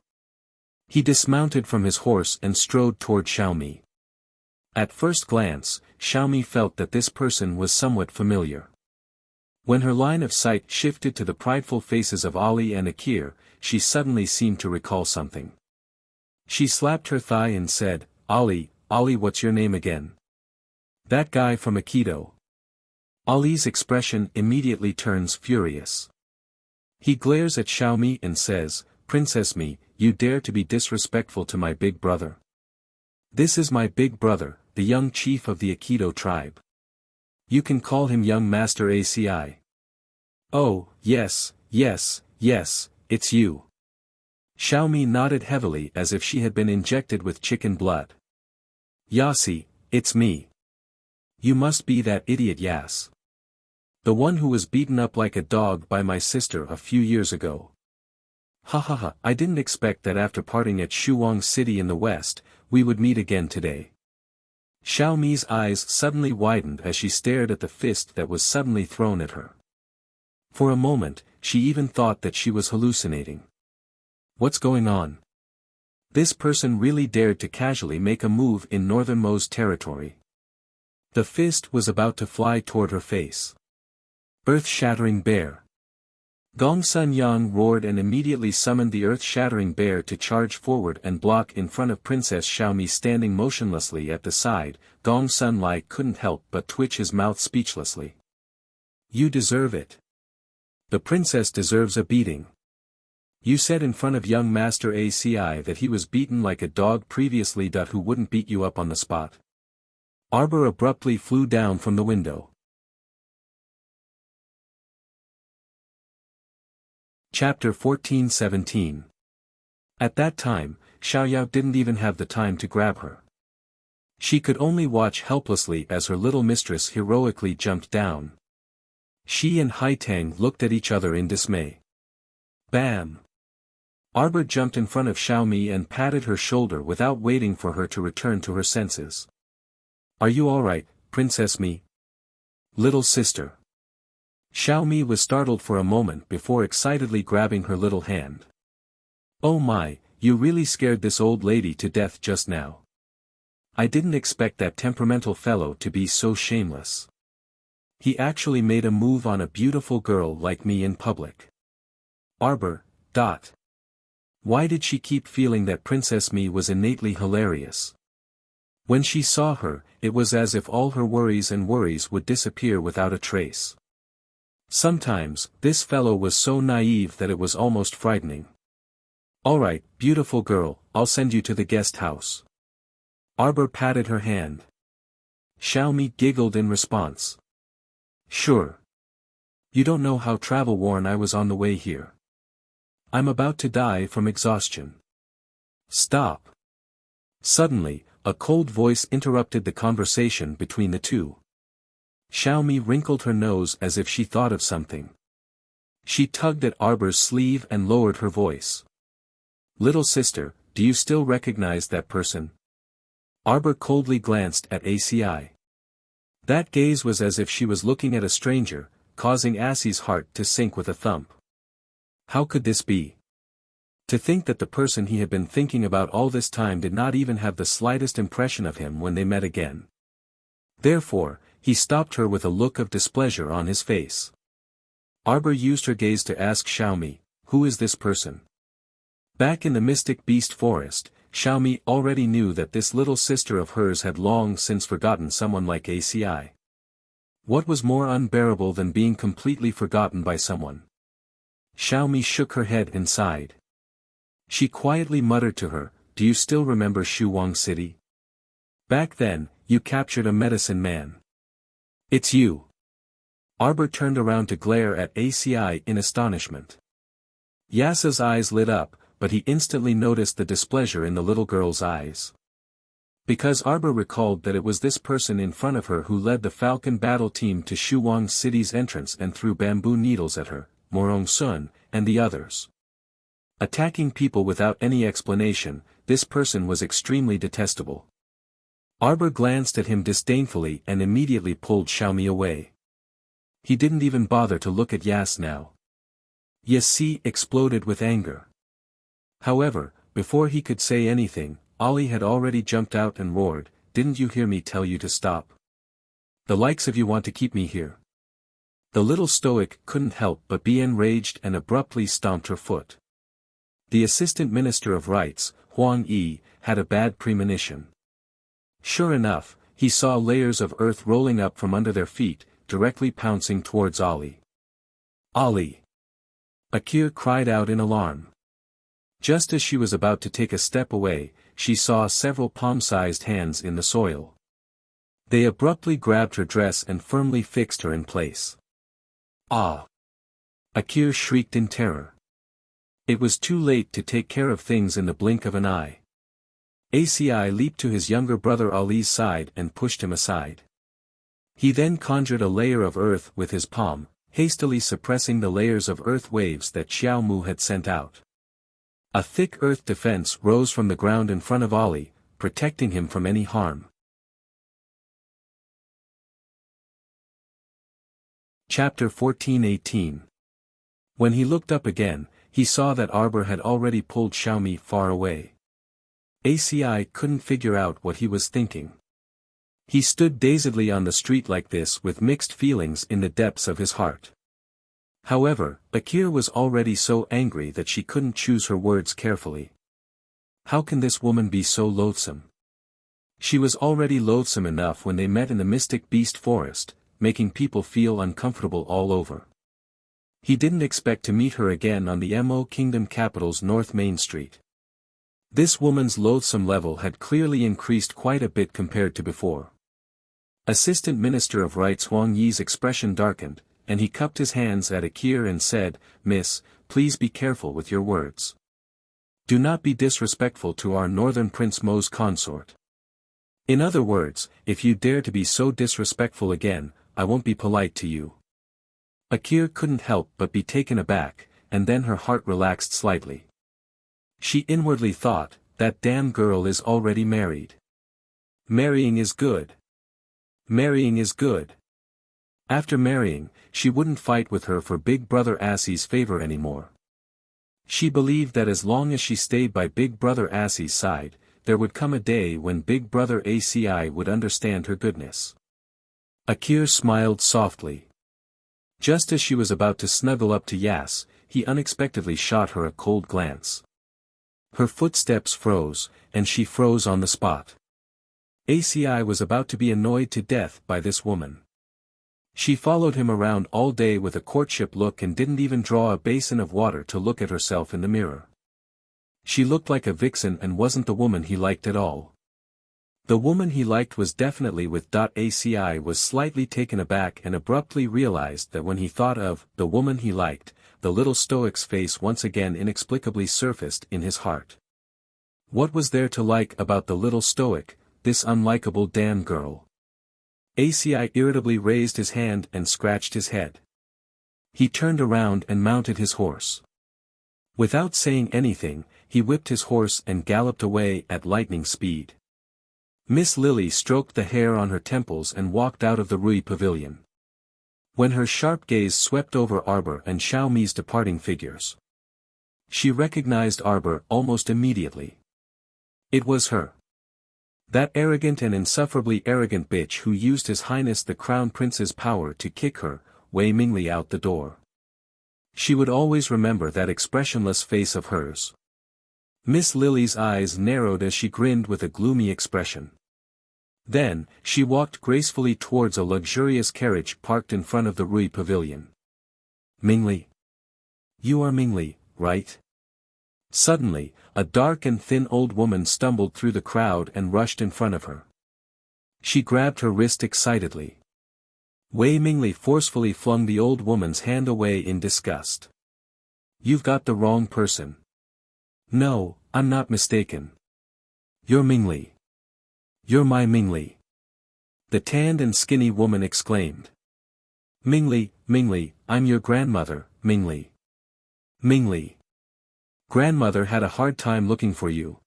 He dismounted from his horse and strode toward Xiaomi. At first glance, Xiaomi felt that this person was somewhat familiar. When her line of sight shifted to the prideful faces of Ali and Akir, she suddenly seemed to recall something. She slapped her thigh and said, Ali, what's your name again? That guy from Aikido. Ali's expression immediately turns furious. He glares at Xiaomi and says, Princess Mi, you dare to be disrespectful to my big brother. This is my big brother, the young chief of the Aikido tribe. You can call him young Master ACI. Oh, yes, it's you. Xiaomi nodded heavily as if she had been injected with chicken blood. Yasi, It's me. You must be that idiot Yas. The one who was beaten up like a dog by my sister a few years ago. Ha ha ha, I didn't expect that after parting at Shuang City in the west, we would meet again today. Xiao Mi's eyes suddenly widened as she stared at the fist that was suddenly thrown at her. For a moment, she even thought that she was hallucinating. What's going on? This person really dared to casually make a move in Northern Mo's territory. The fist was about to fly toward her face. Earth-shattering bear. Gong Sun Yang roared and immediately summoned the earth-shattering bear to charge forward and block in front of Princess Xiaomi standing motionlessly at the side. Gong Sun Lai couldn't help but twitch his mouth speechlessly. You deserve it. The princess deserves a beating. You said in front of young Master ACI that he was beaten like a dog previously. Who wouldn't beat you up on the spot? Arbor abruptly flew down from the window. Chapter 14-17. At that time, Xiaoyao didn't even have the time to grab her. She could only watch helplessly as her little mistress heroically jumped down. She and Haitang looked at each other in dismay. Bam! Arbor jumped in front of Xiaomi and patted her shoulder without waiting for her to return to her senses. Are you alright, Princess Mi? Little sister. Xiaomi was startled for a moment before excitedly grabbing her little hand. Oh my, you really scared this old lady to death just now. I didn't expect that temperamental fellow to be so shameless. He actually made a move on a beautiful girl like me in public. Arbor. Why did she keep feeling that Princess Mi was innately hilarious? When she saw her, it was as if all her worries would disappear without a trace. Sometimes, this fellow was so naive that it was almost frightening. Alright, beautiful girl, I'll send you to the guest house. Arbor patted her hand. Xiaomi giggled in response. Sure. You don't know how travel-worn I was on the way here. I'm about to die from exhaustion. Stop. Suddenly, a cold voice interrupted the conversation between the two. Xiaomi wrinkled her nose as if she thought of something. She tugged at Arbor's sleeve and lowered her voice. Little sister, do you still recognize that person? Arbor coldly glanced at ACI. That gaze was as if she was looking at a stranger, causing Assie's heart to sink with a thump. How could this be? To think that the person he had been thinking about all this time did not even have the slightest impression of him when they met again. Therefore, he stopped her with a look of displeasure on his face. Arbor used her gaze to ask Xiaomi, who is this person? Back in the Mystic Beast Forest, Xiaomi already knew that this little sister of hers had long since forgotten someone like ACI. What was more unbearable than being completely forgotten by someone? Xiaomi shook her head and sighed. She quietly muttered to her, do you still remember Shuang City? Back then, you captured a medicine man. It's you. Arbor turned around to glare at ACI in astonishment. Yasa's eyes lit up, but he instantly noticed the displeasure in the little girl's eyes. Because Arbor recalled that it was this person in front of her who led the Falcon battle team to Shuang City's entrance and threw bamboo needles at her, Morong Sun, and the others. Attacking people without any explanation, this person was extremely detestable. Arbor glanced at him disdainfully and immediately pulled Xiaomi away. He didn't even bother to look at Yas now. Yasi exploded with anger. However, before he could say anything, Ali had already jumped out and roared, didn't you hear me tell you to stop? The likes of you want to keep me here. The little stoic couldn't help but be enraged and abruptly stomped her foot. The Assistant Minister of Rights, Huang Yi, had a bad premonition. Sure enough, he saw layers of earth rolling up from under their feet, directly pouncing towards Ali. Ali! Akir cried out in alarm. Just as she was about to take a step away, she saw several palm-sized hands in the soil. They abruptly grabbed her dress and firmly fixed her in place. Ah! Akir shrieked in terror. It was too late to take care of things in the blink of an eye. ACI leaped to his younger brother Ali's side and pushed him aside. He then conjured a layer of earth with his palm, hastily suppressing the layers of earth waves that Xiao Mu had sent out. A thick earth defense rose from the ground in front of Ali, protecting him from any harm. Chapter 14:18. When he looked up again, he saw that Arbor had already pulled Xiaomi far away. ACI couldn't figure out what he was thinking. He stood dazedly on the street like this with mixed feelings in the depths of his heart. However, Akira was already so angry that she couldn't choose her words carefully. How can this woman be so loathsome? She was already loathsome enough when they met in the Mystic Beast Forest, making people feel uncomfortable all over. He didn't expect to meet her again on the Mo Kingdom capital's North Main Street. This woman's loathsome level had clearly increased quite a bit compared to before. Assistant Minister of Rights Huang Yi's expression darkened, and he cupped his hands at Akira and said, "Miss, please be careful with your words. Do not be disrespectful to our Northern Prince Mo's consort. In other words, if you dare to be so disrespectful again, I won't be polite to you." Akira couldn't help but be taken aback, and then her heart relaxed slightly. She inwardly thought, that damn girl is already married. Marrying is good. Marrying is good. After marrying, she wouldn't fight with her for Big Brother Assie's favor anymore. She believed that as long as she stayed by Big Brother Assie's side, there would come a day when Big Brother ACI would understand her goodness. Akira smiled softly. Just as she was about to snuggle up to Yas, he unexpectedly shot her a cold glance. Her footsteps froze, and she froze on the spot. ACI was about to be annoyed to death by this woman. She followed him around all day with a courtship look and didn't even draw a basin of water to look at herself in the mirror. She looked like a vixen and wasn't the woman he liked at all. The woman he liked was definitely with. ACI was slightly taken aback and abruptly realized that when he thought of the woman he liked, the little stoic's face once again inexplicably surfaced in his heart. What was there to like about the little stoic, this unlikable damn girl? ACI irritably raised his hand and scratched his head. He turned around and mounted his horse. Without saying anything, he whipped his horse and galloped away at lightning speed. Miss Lily stroked the hair on her temples and walked out of the Rui Pavilion. When her sharp gaze swept over Arbor and Xiaomi's departing figures, she recognized Arbor almost immediately. It was her. That arrogant and insufferably arrogant bitch who used His Highness the Crown Prince's power to kick her, Wei Mingli, out the door. She would always remember that expressionless face of hers. Miss Lily's eyes narrowed as she grinned with a gloomy expression. Then, she walked gracefully towards a luxurious carriage parked in front of the Rui Pavilion. "Mingli? You are Mingli, right?" Suddenly, a dark and thin old woman stumbled through the crowd and rushed in front of her. She grabbed her wrist excitedly. Wei Mingli forcefully flung the old woman's hand away in disgust. "You've got the wrong person." "No, I'm not mistaken. You're Mingli. You're my Mingli," the tanned and skinny woman exclaimed. "Mingli, Mingli, I'm your grandmother, Mingli. Mingli. Grandmother had a hard time looking for you."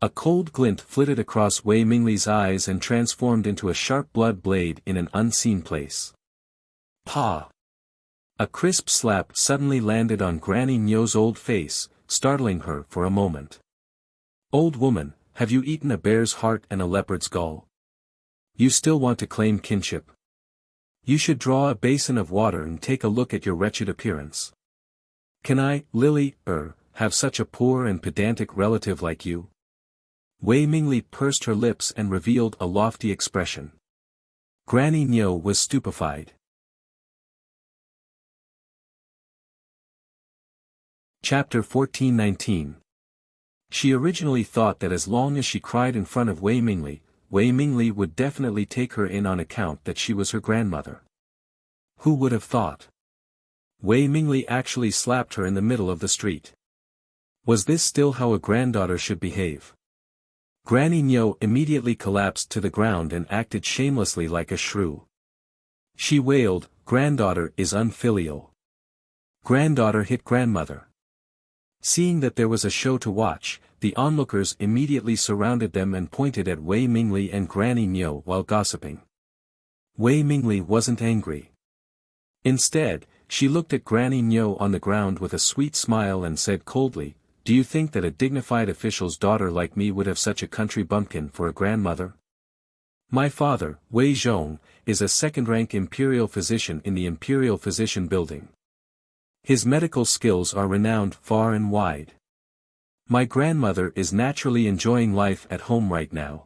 A cold glint flitted across Wei Mingli's eyes and transformed into a sharp blood blade in an unseen place. "Pa!" A crisp slap suddenly landed on Granny Nyo's old face, startling her for a moment. "Old woman, have you eaten a bear's heart and a leopard's gall? You still want to claim kinship? You should draw a basin of water and take a look at your wretched appearance. Can I, Lily, have such a poor and pedantic relative like you?" Wei Mingli pursed her lips and revealed a lofty expression. Granny Nyo was stupefied. Chapter 14:19. She originally thought that as long as she cried in front of Wei Mingli would definitely take her in on account that she was her grandmother. Who would have thought? Wei Mingli actually slapped her in the middle of the street. Was this still how a granddaughter should behave? Granny Nyo immediately collapsed to the ground and acted shamelessly like a shrew. She wailed, "Granddaughter is unfilial. Granddaughter hit grandmother." Seeing that there was a show to watch, the onlookers immediately surrounded them and pointed at Wei Mingli and Granny Nyo while gossiping. Wei Mingli wasn't angry. Instead, she looked at Granny Nyo on the ground with a sweet smile and said coldly, "Do you think that a dignified official's daughter like me would have such a country bumpkin for a grandmother? My father, Wei Zhong, is a second-rank imperial physician in the Imperial Physician Building. His medical skills are renowned far and wide. My grandmother is naturally enjoying life at home right now.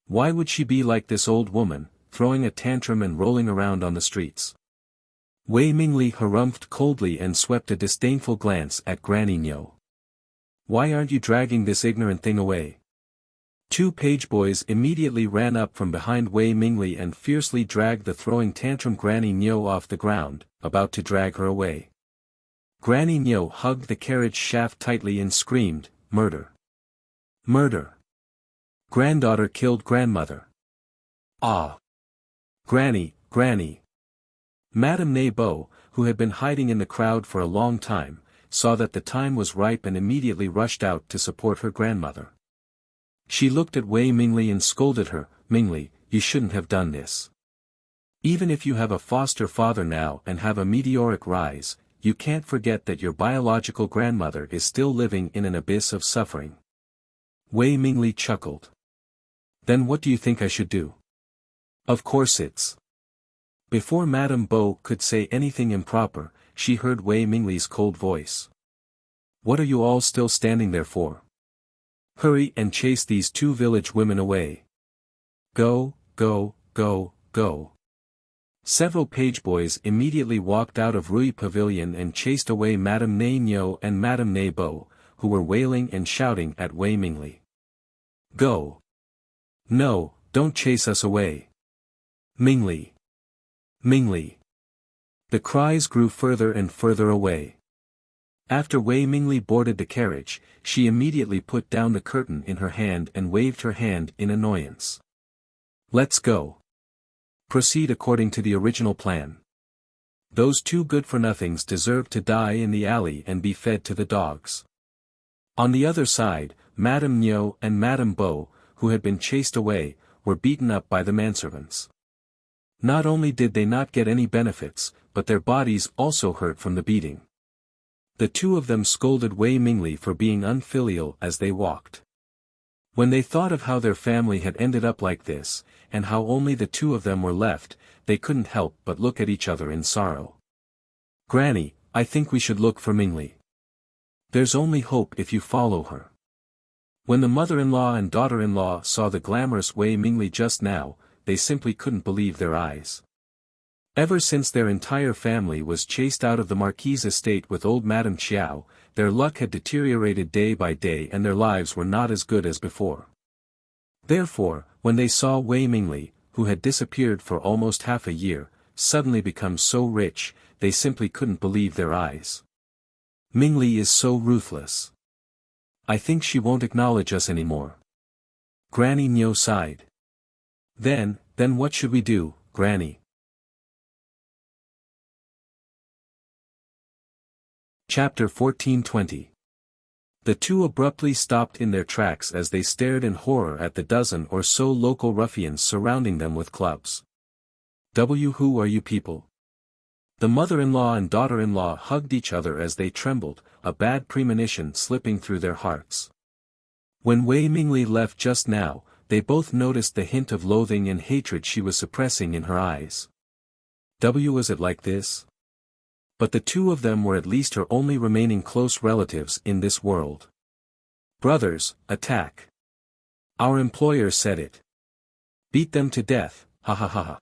Why would she be like this old woman, throwing a tantrum and rolling around on the streets?" Wei Mingli harumphed coldly and swept a disdainful glance at Granny Nyo. "Why aren't you dragging this ignorant thing away?" Two page boys immediately ran up from behind Wei Mingli and fiercely dragged the throwing tantrum Granny Nyo off the ground, about to drag her away. Granny Nyo hugged the carriage shaft tightly and screamed, "Murder! Murder! Granddaughter killed grandmother! Ah! Granny, Granny!" Madame Nebo, who had been hiding in the crowd for a long time, saw that the time was ripe and immediately rushed out to support her grandmother. She looked at Wei Mingli and scolded her, "Mingli, you shouldn't have done this. Even if you have a foster father now and have a meteoric rise, you can't forget that your biological grandmother is still living in an abyss of suffering." Wei Mingli chuckled. "Then what do you think I should do?" "Of course it's—" Before Madame Bo could say anything improper, she heard Wei Mingli's cold voice. "What are you all still standing there for? Hurry and chase these two village women away. Go, go, go, go." Several page boys immediately walked out of Rui Pavilion and chased away Madame Ne Nyo and Madame Ne Bo, who were wailing and shouting at Wei Mingli. "Go! No, don't chase us away! Mingli! Mingli!" The cries grew further and further away. After Wei Mingli boarded the carriage, she immediately put down the curtain in her hand and waved her hand in annoyance. "Let's go. Proceed according to the original plan. Those two good-for-nothings deserve to die in the alley and be fed to the dogs." On the other side, Madame Nyo and Madame Bo, who had been chased away, were beaten up by the manservants. Not only did they not get any benefits, but their bodies also hurt from the beating. The two of them scolded Wei Mingli for being unfilial as they walked. When they thought of how their family had ended up like this, and how only the two of them were left, they couldn't help but look at each other in sorrow. "Granny, I think we should look for Mingli. There's only hope if you follow her." When the mother-in-law and daughter-in-law saw the glamorous Wei Mingli just now, they simply couldn't believe their eyes. Ever since their entire family was chased out of the Marquis' estate with old Madame Chiao, their luck had deteriorated day by day and their lives were not as good as before. Therefore, when they saw Wei Mingli, who had disappeared for almost half a year, suddenly become so rich, they simply couldn't believe their eyes. "Mingli is so ruthless. I think she won't acknowledge us anymore." Granny Nyo sighed. Then what should we do, Granny?" Chapter 14:20. The two abruptly stopped in their tracks as they stared in horror at the dozen or so local ruffians surrounding them with clubs. "Who are you people?" The mother-in-law and daughter-in-law hugged each other as they trembled, a bad premonition slipping through their hearts. When Wei Mingli left just now, they both noticed the hint of loathing and hatred she was suppressing in her eyes. Was it like this? But the two of them were at least her only remaining close relatives in this world. "Brothers, attack. Our employer said it. Beat them to death, ha ha ha ha."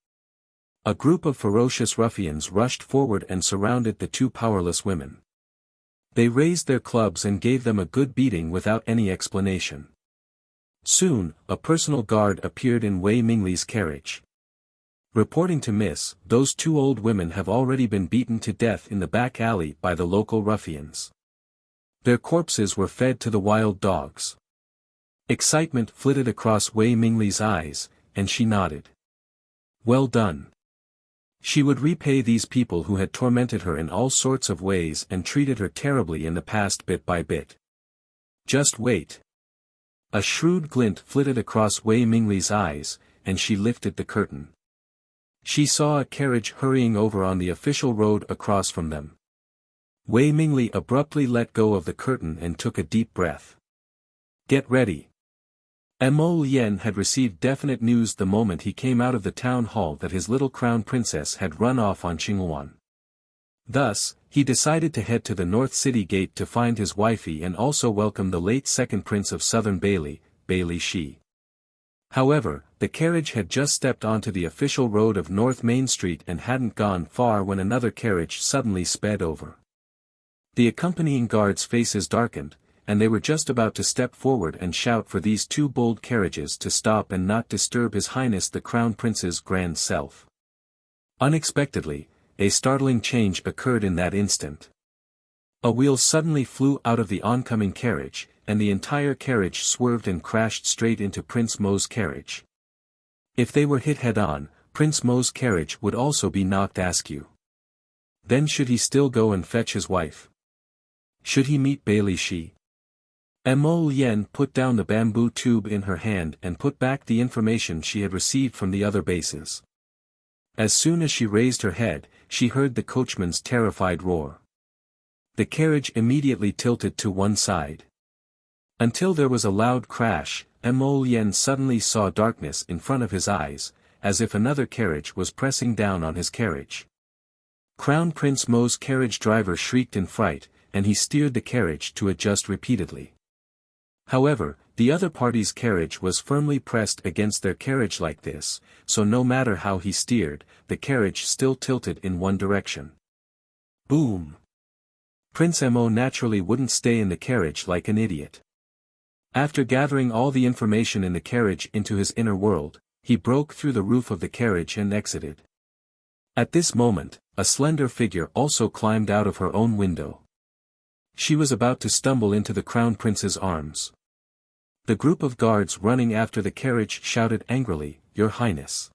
A group of ferocious ruffians rushed forward and surrounded the two powerless women. They raised their clubs and gave them a good beating without any explanation. Soon, a personal guard appeared in Wei Mingli's carriage. Reporting to Miss, those two old women have already been beaten to death in the back alley by the local ruffians. Their corpses were fed to the wild dogs. Excitement flitted across Wei Mingli's eyes, and she nodded. Well done. She would repay these people who had tormented her in all sorts of ways and treated her terribly in the past bit by bit. Just wait. A shrewd glint flitted across Wei Mingli's eyes, and she lifted the curtain. She saw a carriage hurrying over on the official road across from them. Wei Mingli abruptly let go of the curtain and took a deep breath. Get ready. Mo Lien had received definite news the moment he came out of the town hall that his little crown princess had run off on Qinghuan. Thus, he decided to head to the North City Gate to find his wifey and also welcome the late second prince of Southern Bailey, Bailey Shi. However, the carriage had just stepped onto the official road of North Main Street and hadn't gone far when another carriage suddenly sped over. The accompanying guards' faces darkened, and they were just about to step forward and shout for these two bold carriages to stop and not disturb His Highness the Crown Prince's grand self. Unexpectedly, a startling change occurred in that instant. A wheel suddenly flew out of the oncoming carriage, and the entire carriage swerved and crashed straight into Prince Mo's carriage. If they were hit head-on, Prince Mo's carriage would also be knocked askew. Then should he still go and fetch his wife? Should he meet Bailey Shi? Mo Lien put down the bamboo tube in her hand and put back the information she had received from the other bases. As soon as she raised her head, she heard the coachman's terrified roar. The carriage immediately tilted to one side. Until there was a loud crash, Mo Lien suddenly saw darkness in front of his eyes, as if another carriage was pressing down on his carriage. Crown Prince Mo's carriage driver shrieked in fright, and he steered the carriage to adjust repeatedly. However, the other party's carriage was firmly pressed against their carriage like this, so no matter how he steered, the carriage still tilted in one direction. Boom! Prince Mo naturally wouldn't stay in the carriage like an idiot. After gathering all the information in the carriage into his inner world, he broke through the roof of the carriage and exited. At this moment, a slender figure also climbed out of her own window. She was about to stumble into the Crown Prince's arms. The group of guards running after the carriage shouted angrily, "Your Highness."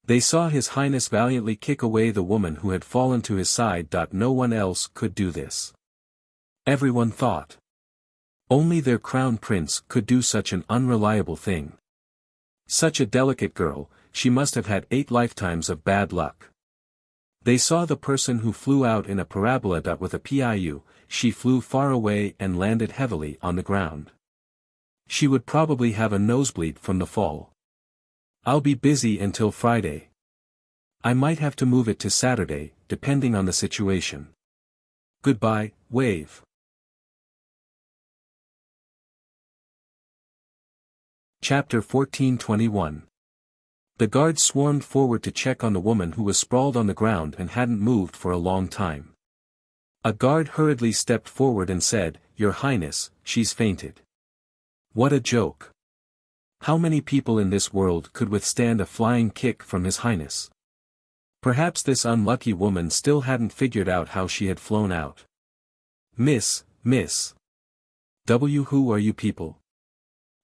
They saw His Highness valiantly kick away the woman who had fallen to his side. No one else could do this. Everyone thought. Only their Crown Prince could do such an unreliable thing. Such a delicate girl, she must have had 8 lifetimes of bad luck. They saw the person who flew out in a parabola. With a piu, she flew far away and landed heavily on the ground. She would probably have a nosebleed from the fall. I'll be busy until Friday. I might have to move it to Saturday, depending on the situation. Goodbye, Wave. Chapter 1421. The guards swarmed forward to check on the woman who was sprawled on the ground and hadn't moved for a long time. A guard hurriedly stepped forward and said, "Your Highness, she's fainted." What a joke. How many people in this world could withstand a flying kick from His Highness? Perhaps this unlucky woman still hadn't figured out how she had flown out. Miss. Who are you people?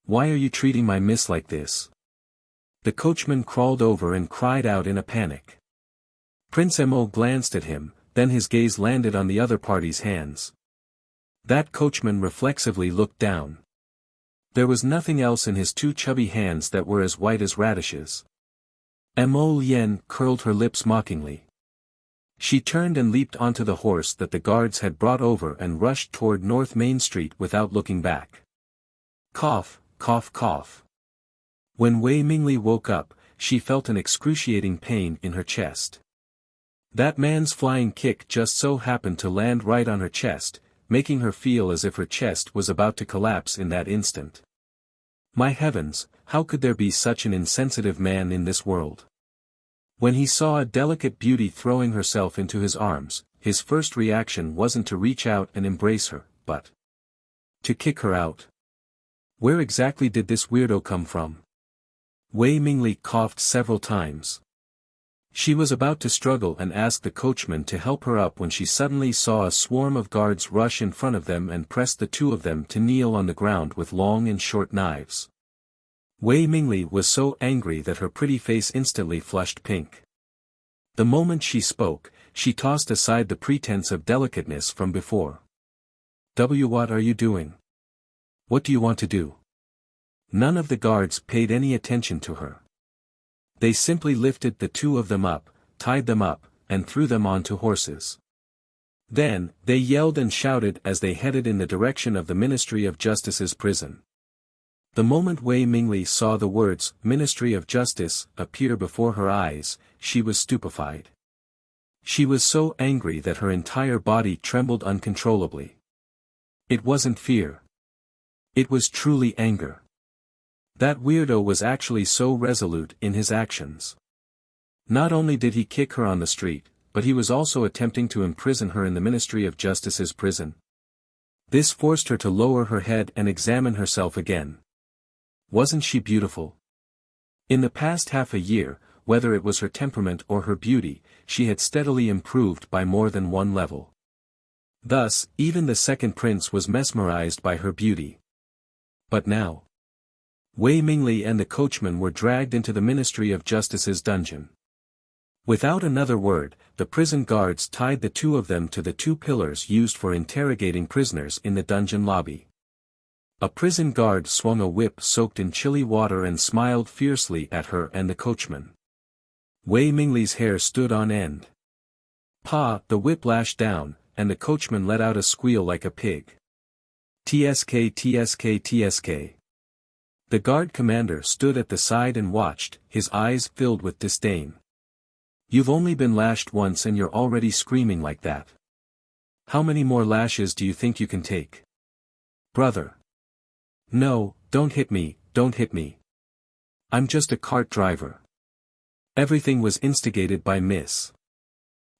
Why are you treating my miss like this? The coachman crawled over and cried out in a panic. Prince Mo glanced at him, then his gaze landed on the other party's hands. That coachman reflexively looked down. There was nothing else in his 2 chubby hands that were as white as radishes. Mo Lien curled her lips mockingly. She turned and leaped onto the horse that the guards had brought over and rushed toward North Main Street without looking back. Cough, cough, cough. When Wei Mingli woke up, she felt an excruciating pain in her chest. That man's flying kick just so happened to land right on her chest, making her feel as if her chest was about to collapse in that instant. My heavens, how could there be such an insensitive man in this world? When he saw a delicate beauty throwing herself into his arms, his first reaction wasn't to reach out and embrace her, but to kick her out. Where exactly did this weirdo come from? Wei Mingli coughed several times. She was about to struggle and ask the coachman to help her up when she suddenly saw a swarm of guards rush in front of them and press the two of them to kneel on the ground with long and short knives. Wei Mingli was so angry that her pretty face instantly flushed pink. The moment she spoke, she tossed aside the pretense of delicateness from before. What are you doing? What do you want to do? None of the guards paid any attention to her. They simply lifted the two of them up, tied them up, and threw them onto horses. Then, they yelled and shouted as they headed in the direction of the Ministry of Justice's prison. The moment Wei Mingli saw the words, Ministry of Justice, appear before her eyes, she was stupefied. She was so angry that her entire body trembled uncontrollably. It wasn't fear. It was truly anger. That weirdo was actually so resolute in his actions. Not only did he kick her on the street, but he was also attempting to imprison her in the Ministry of Justice's prison. This forced her to lower her head and examine herself again. Wasn't she beautiful? In the past half a year, whether it was her temperament or her beauty, she had steadily improved by more than one level. Thus, even the second prince was mesmerized by her beauty. But now, Wei Mingli and the coachman were dragged into the Ministry of Justice's dungeon. Without another word, the prison guards tied the two of them to the two pillars used for interrogating prisoners in the dungeon lobby. A prison guard swung a whip soaked in chilly water and smiled fiercely at her and the coachman. Wei Mingli's hair stood on end. Pa! The whip lashed down, and the coachman let out a squeal like a pig. TSK TSK TSK. The guard commander stood at the side and watched, his eyes filled with disdain. You've only been lashed once and you're already screaming like that. How many more lashes do you think you can take? Brother. No, don't hit me, don't hit me. I'm just a cart driver. Everything was instigated by Miss.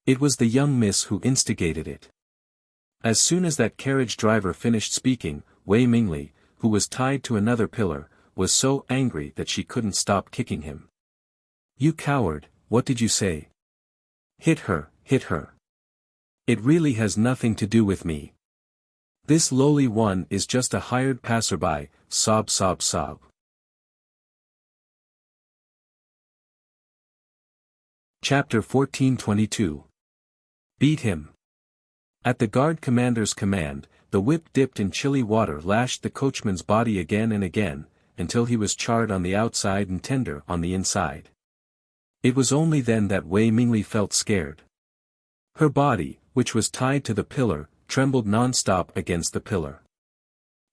It was the young miss who instigated it. As soon as that carriage driver finished speaking, Wei Mingli, who was tied to another pillar, was so angry that she couldn't stop kicking him. You coward, what did you say? Hit her, hit her. It really has nothing to do with me. This lowly one is just a hired passerby, sob sob sob. Chapter 1422. Beat him. At the guard commander's command, the whip dipped in chilly water lashed the coachman's body again and again, until he was charred on the outside and tender on the inside. It was only then that Wei Mingli felt scared. Her body, which was tied to the pillar, trembled non-stop against the pillar.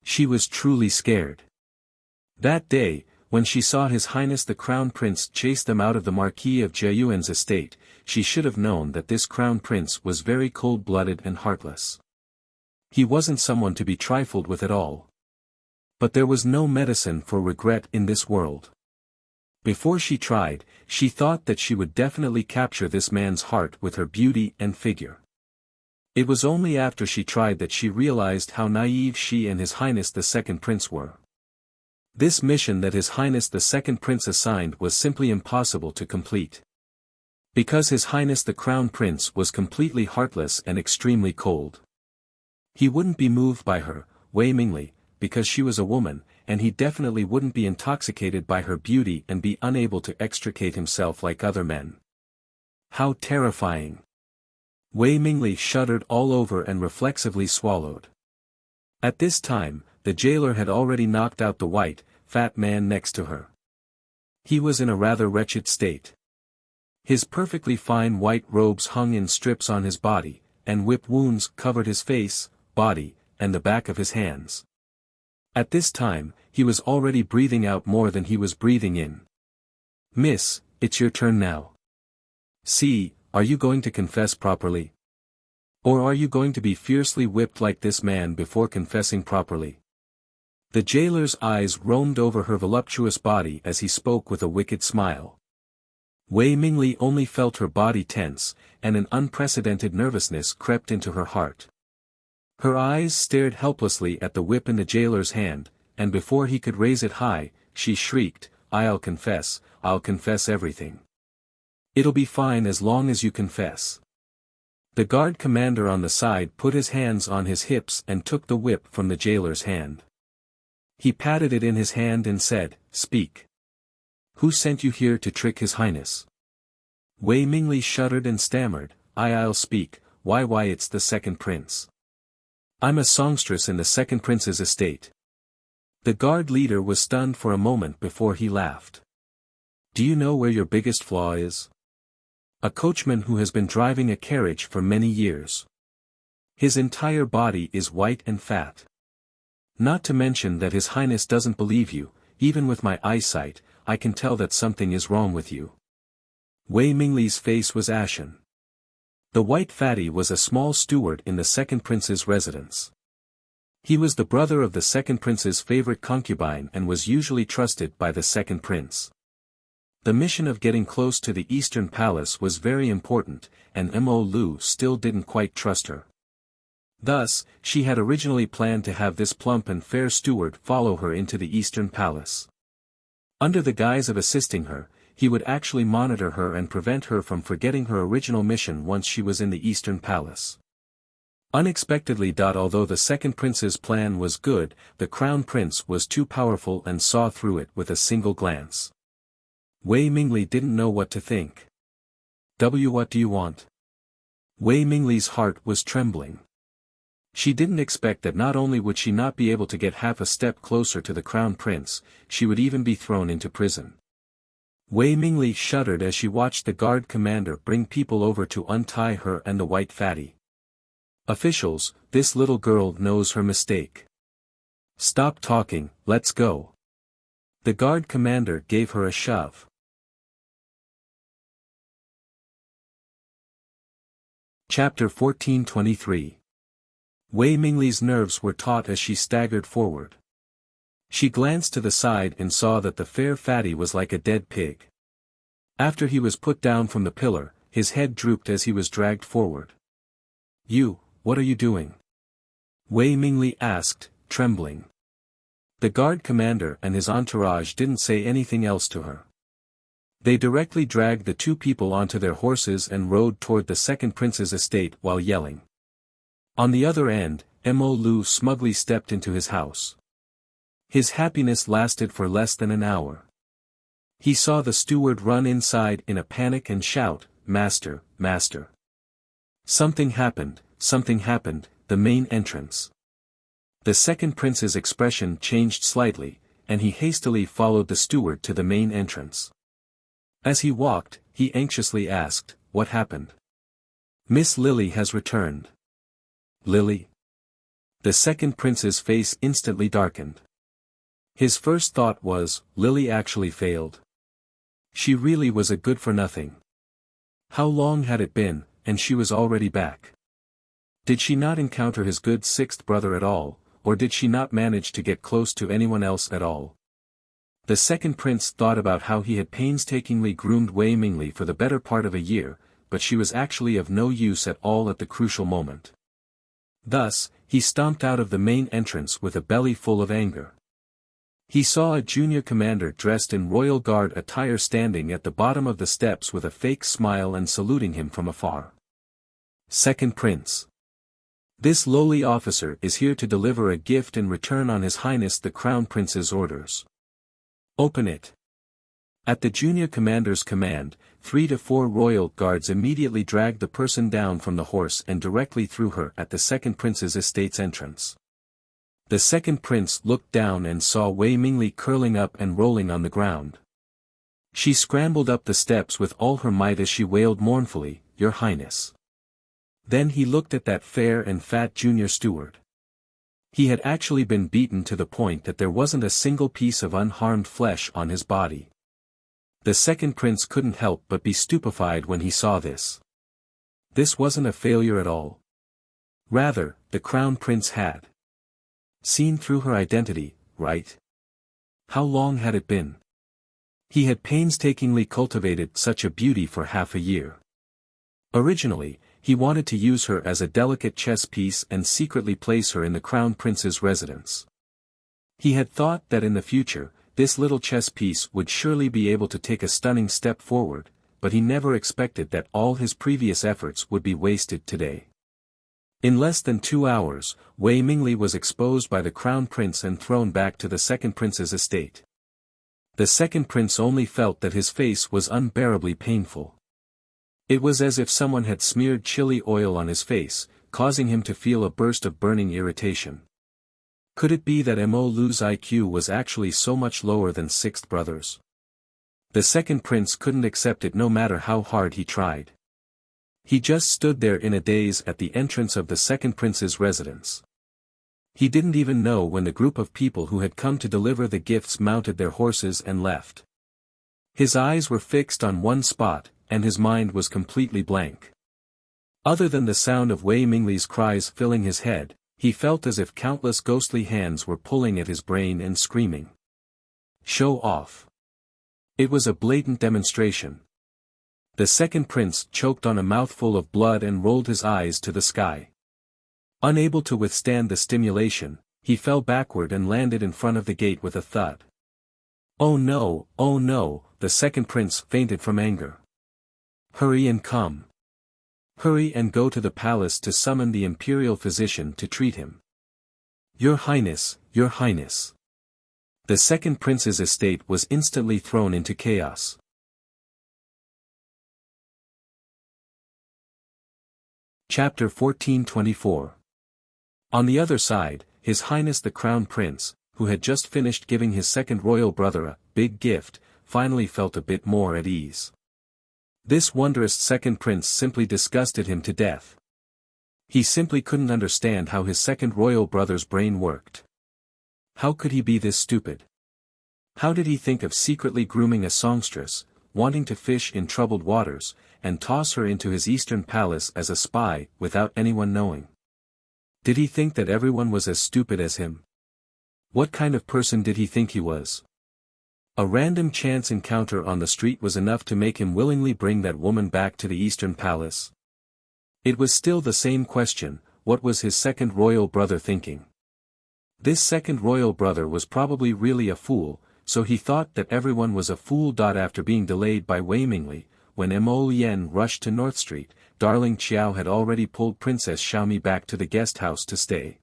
She was truly scared. That day, when she saw His Highness the Crown Prince chase them out of the Marquis of Jiayuan's estate, she should have known that this Crown Prince was very cold-blooded and heartless. He wasn't someone to be trifled with at all. But there was no medicine for regret in this world. Before she tried, she thought that she would definitely capture this man's heart with her beauty and figure. It was only after she tried that she realized how naive she and His Highness the Second Prince were. This mission that His Highness the Second Prince assigned was simply impossible to complete. Because His Highness the Crown Prince was completely heartless and extremely cold. He wouldn't be moved by her, Wei Mingli, because she was a woman, and he definitely wouldn't be intoxicated by her beauty and be unable to extricate himself like other men. How terrifying! Wei Mingli shuddered all over and reflexively swallowed. At this time, the jailer had already knocked out the white, fat man next to her. He was in a rather wretched state. His perfectly fine white robes hung in strips on his body, and whip wounds covered his face, body, and the back of his hands. At this time, he was already breathing out more than he was breathing in. Miss, it's your turn now. See, are you going to confess properly? Or are you going to be fiercely whipped like this man before confessing properly? The jailer's eyes roamed over her voluptuous body as he spoke with a wicked smile. Wei Mingli only felt her body tense, and an unprecedented nervousness crept into her heart. Her eyes stared helplessly at the whip in the jailer's hand, and before he could raise it high, she shrieked, I'll confess everything. It'll be fine as long as you confess. The guard commander on the side put his hands on his hips and took the whip from the jailer's hand. He patted it in his hand and said, "Speak. Who sent you here to trick His Highness?" Wei Mingli shuddered and stammered, I'll speak, why it's the second prince. I'm a songstress in the second prince's estate." The guard leader was stunned for a moment before he laughed. "Do you know where your biggest flaw is? A coachman who has been driving a carriage for many years. His entire body is white and fat. Not to mention that His Highness doesn't believe you, even with my eyesight, I can tell that something is wrong with you." Wei Mingli's face was ashen. The white fatty was a small steward in the second prince's residence. He was the brother of the second prince's favorite concubine and was usually trusted by the second prince. The mission of getting close to the Eastern Palace was very important, and Mo Lu still didn't quite trust her. Thus, she had originally planned to have this plump and fair steward follow her into the Eastern Palace. Under the guise of assisting her, he would actually monitor her and prevent her from forgetting her original mission once she was in the Eastern Palace. Unexpectedly. Although the second prince's plan was good, the crown prince was too powerful and saw through it with a single glance. Wei Mingli didn't know what to think. What do you want?" Wei Mingli's heart was trembling. She didn't expect that not only would she not be able to get half a step closer to the crown prince, she would even be thrown into prison. Wei Mingli shuddered as she watched the guard commander bring people over to untie her and the white fatty. "Officials, this little girl knows her mistake. Stop talking, let's go." The guard commander gave her a shove. Chapter 1423. Wei Mingli's nerves were taut as she staggered forward. She glanced to the side and saw that the fair fatty was like a dead pig. After he was put down from the pillar, his head drooped as he was dragged forward. What are you doing?" Wei Mingli asked, trembling. The guard commander and his entourage didn't say anything else to her. They directly dragged the two people onto their horses and rode toward the second prince's estate while yelling. On the other end, Mo Lu smugly stepped into his house. His happiness lasted for less than an hour. He saw the steward run inside in a panic and shout, "Master, master! Something happened, the main entrance." The second prince's expression changed slightly, and he hastily followed the steward to the main entrance. As he walked, he anxiously asked, "What happened?" "Miss Lily has returned." "Lily?" The second prince's face instantly darkened. His first thought was, Lily actually failed. She really was a good-for-nothing. How long had it been, and she was already back? Did she not encounter his good sixth brother at all, or did she not manage to get close to anyone else at all? The second prince thought about how he had painstakingly groomed Wei Mingli for the better part of a year, but she was actually of no use at all at the crucial moment. Thus, he stomped out of the main entrance with a belly full of anger. He saw a junior commander dressed in royal guard attire standing at the bottom of the steps with a fake smile and saluting him from afar. "Second Prince. This lowly officer is here to deliver a gift in return on His Highness the Crown Prince's orders. Open it." At the junior commander's command, 3 to 4 royal guards immediately dragged the person down from the horse and directly threw her at the second prince's estate's entrance. The second prince looked down and saw Wei Mingli curling up and rolling on the ground. She scrambled up the steps with all her might as she wailed mournfully, "Your Highness." Then he looked at that fair and fat junior steward. He had actually been beaten to the point that there wasn't a single piece of unharmed flesh on his body. The second prince couldn't help but be stupefied when he saw this. This wasn't a failure at all. Rather, the crown prince had seen through her identity, right? How long had it been? He had painstakingly cultivated such a beauty for half a year. Originally, he wanted to use her as a delicate chess piece and secretly place her in the crown prince's residence. He had thought that in the future, this little chess piece would surely be able to take a stunning step forward, but he never expected that all his previous efforts would be wasted today. In less than 2 hours, Wei Mingli was exposed by the crown prince and thrown back to the second prince's estate. The second prince only felt that his face was unbearably painful. It was as if someone had smeared chili oil on his face, causing him to feel a burst of burning irritation. Could it be that Mo Lu's IQ was actually so much lower than sixth brother's? The second prince couldn't accept it no matter how hard he tried. He just stood there in a daze at the entrance of the second prince's residence. He didn't even know when the group of people who had come to deliver the gifts mounted their horses and left. His eyes were fixed on one spot, and his mind was completely blank. Other than the sound of Wei Mingli's cries filling his head, he felt as if countless ghostly hands were pulling at his brain and screaming. Show off. It was a blatant demonstration. The second prince choked on a mouthful of blood and rolled his eyes to the sky. Unable to withstand the stimulation, he fell backward and landed in front of the gate with a thud. Oh no, the second prince fainted from anger. Hurry and come. Hurry and go to the palace to summon the imperial physician to treat him. Your Highness, Your Highness. The second prince's estate was instantly thrown into chaos. Chapter 1424. On the other side, His Highness the Crown Prince, who had just finished giving his second royal brother a big gift, finally felt a bit more at ease. This wondrous second prince simply disgusted him to death. He simply couldn't understand how his second royal brother's brain worked. How could he be this stupid? How did he think of secretly grooming a songstress, wanting to fish in troubled waters, and toss her into his eastern palace as a spy without anyone knowing? Did he think that everyone was as stupid as him? What kind of person did he think he was? A random chance encounter on the street was enough to make him willingly bring that woman back to the eastern palace. It was still the same question, what was his second royal brother thinking? This second royal brother was probably really a fool, so he thought that everyone was a fool. After being delayed by Wei Mingli, when Mo Lian rushed to North Street, darling Qiao had already pulled Princess Xiaomi back to the guest house to stay.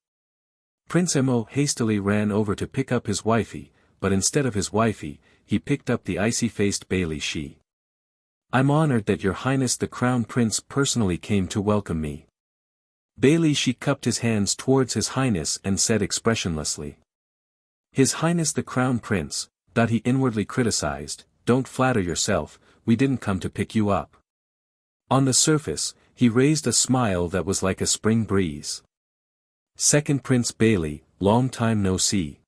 Prince Mo hastily ran over to pick up his wifey, but instead of his wifey, he picked up the icy-faced Bailey Shi. I'm honored that Your Highness the Crown Prince personally came to welcome me. Bailey Shi cupped his hands towards His Highness and said expressionlessly. His Highness the Crown Prince, he inwardly criticized, don't flatter yourself, we didn't come to pick you up. On the surface, he raised a smile that was like a spring breeze. Second Prince Bailey, long time no see.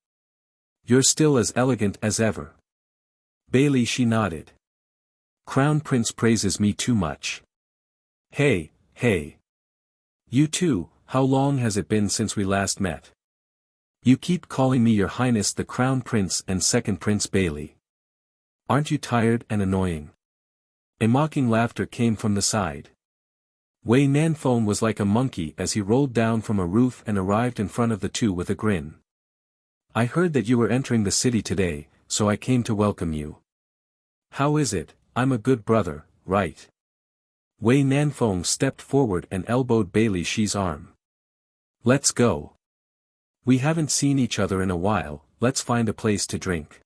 You're still as elegant as ever. Bailey Shi nodded. Crown Prince praises me too much. Hey. You too, how long has it been since we last met? You keep calling me Your Highness the Crown Prince and Second Prince Bailey. Aren't you tired and annoying? A mocking laughter came from the side. Wei Nanfeng was like a monkey as he rolled down from a roof and arrived in front of the two with a grin. I heard that you were entering the city today, so I came to welcome you. How is it? I'm a good brother, right? Wei Nanfeng stepped forward and elbowed Bailey Shi's arm. Let's go. We haven't seen each other in a while, let's find a place to drink.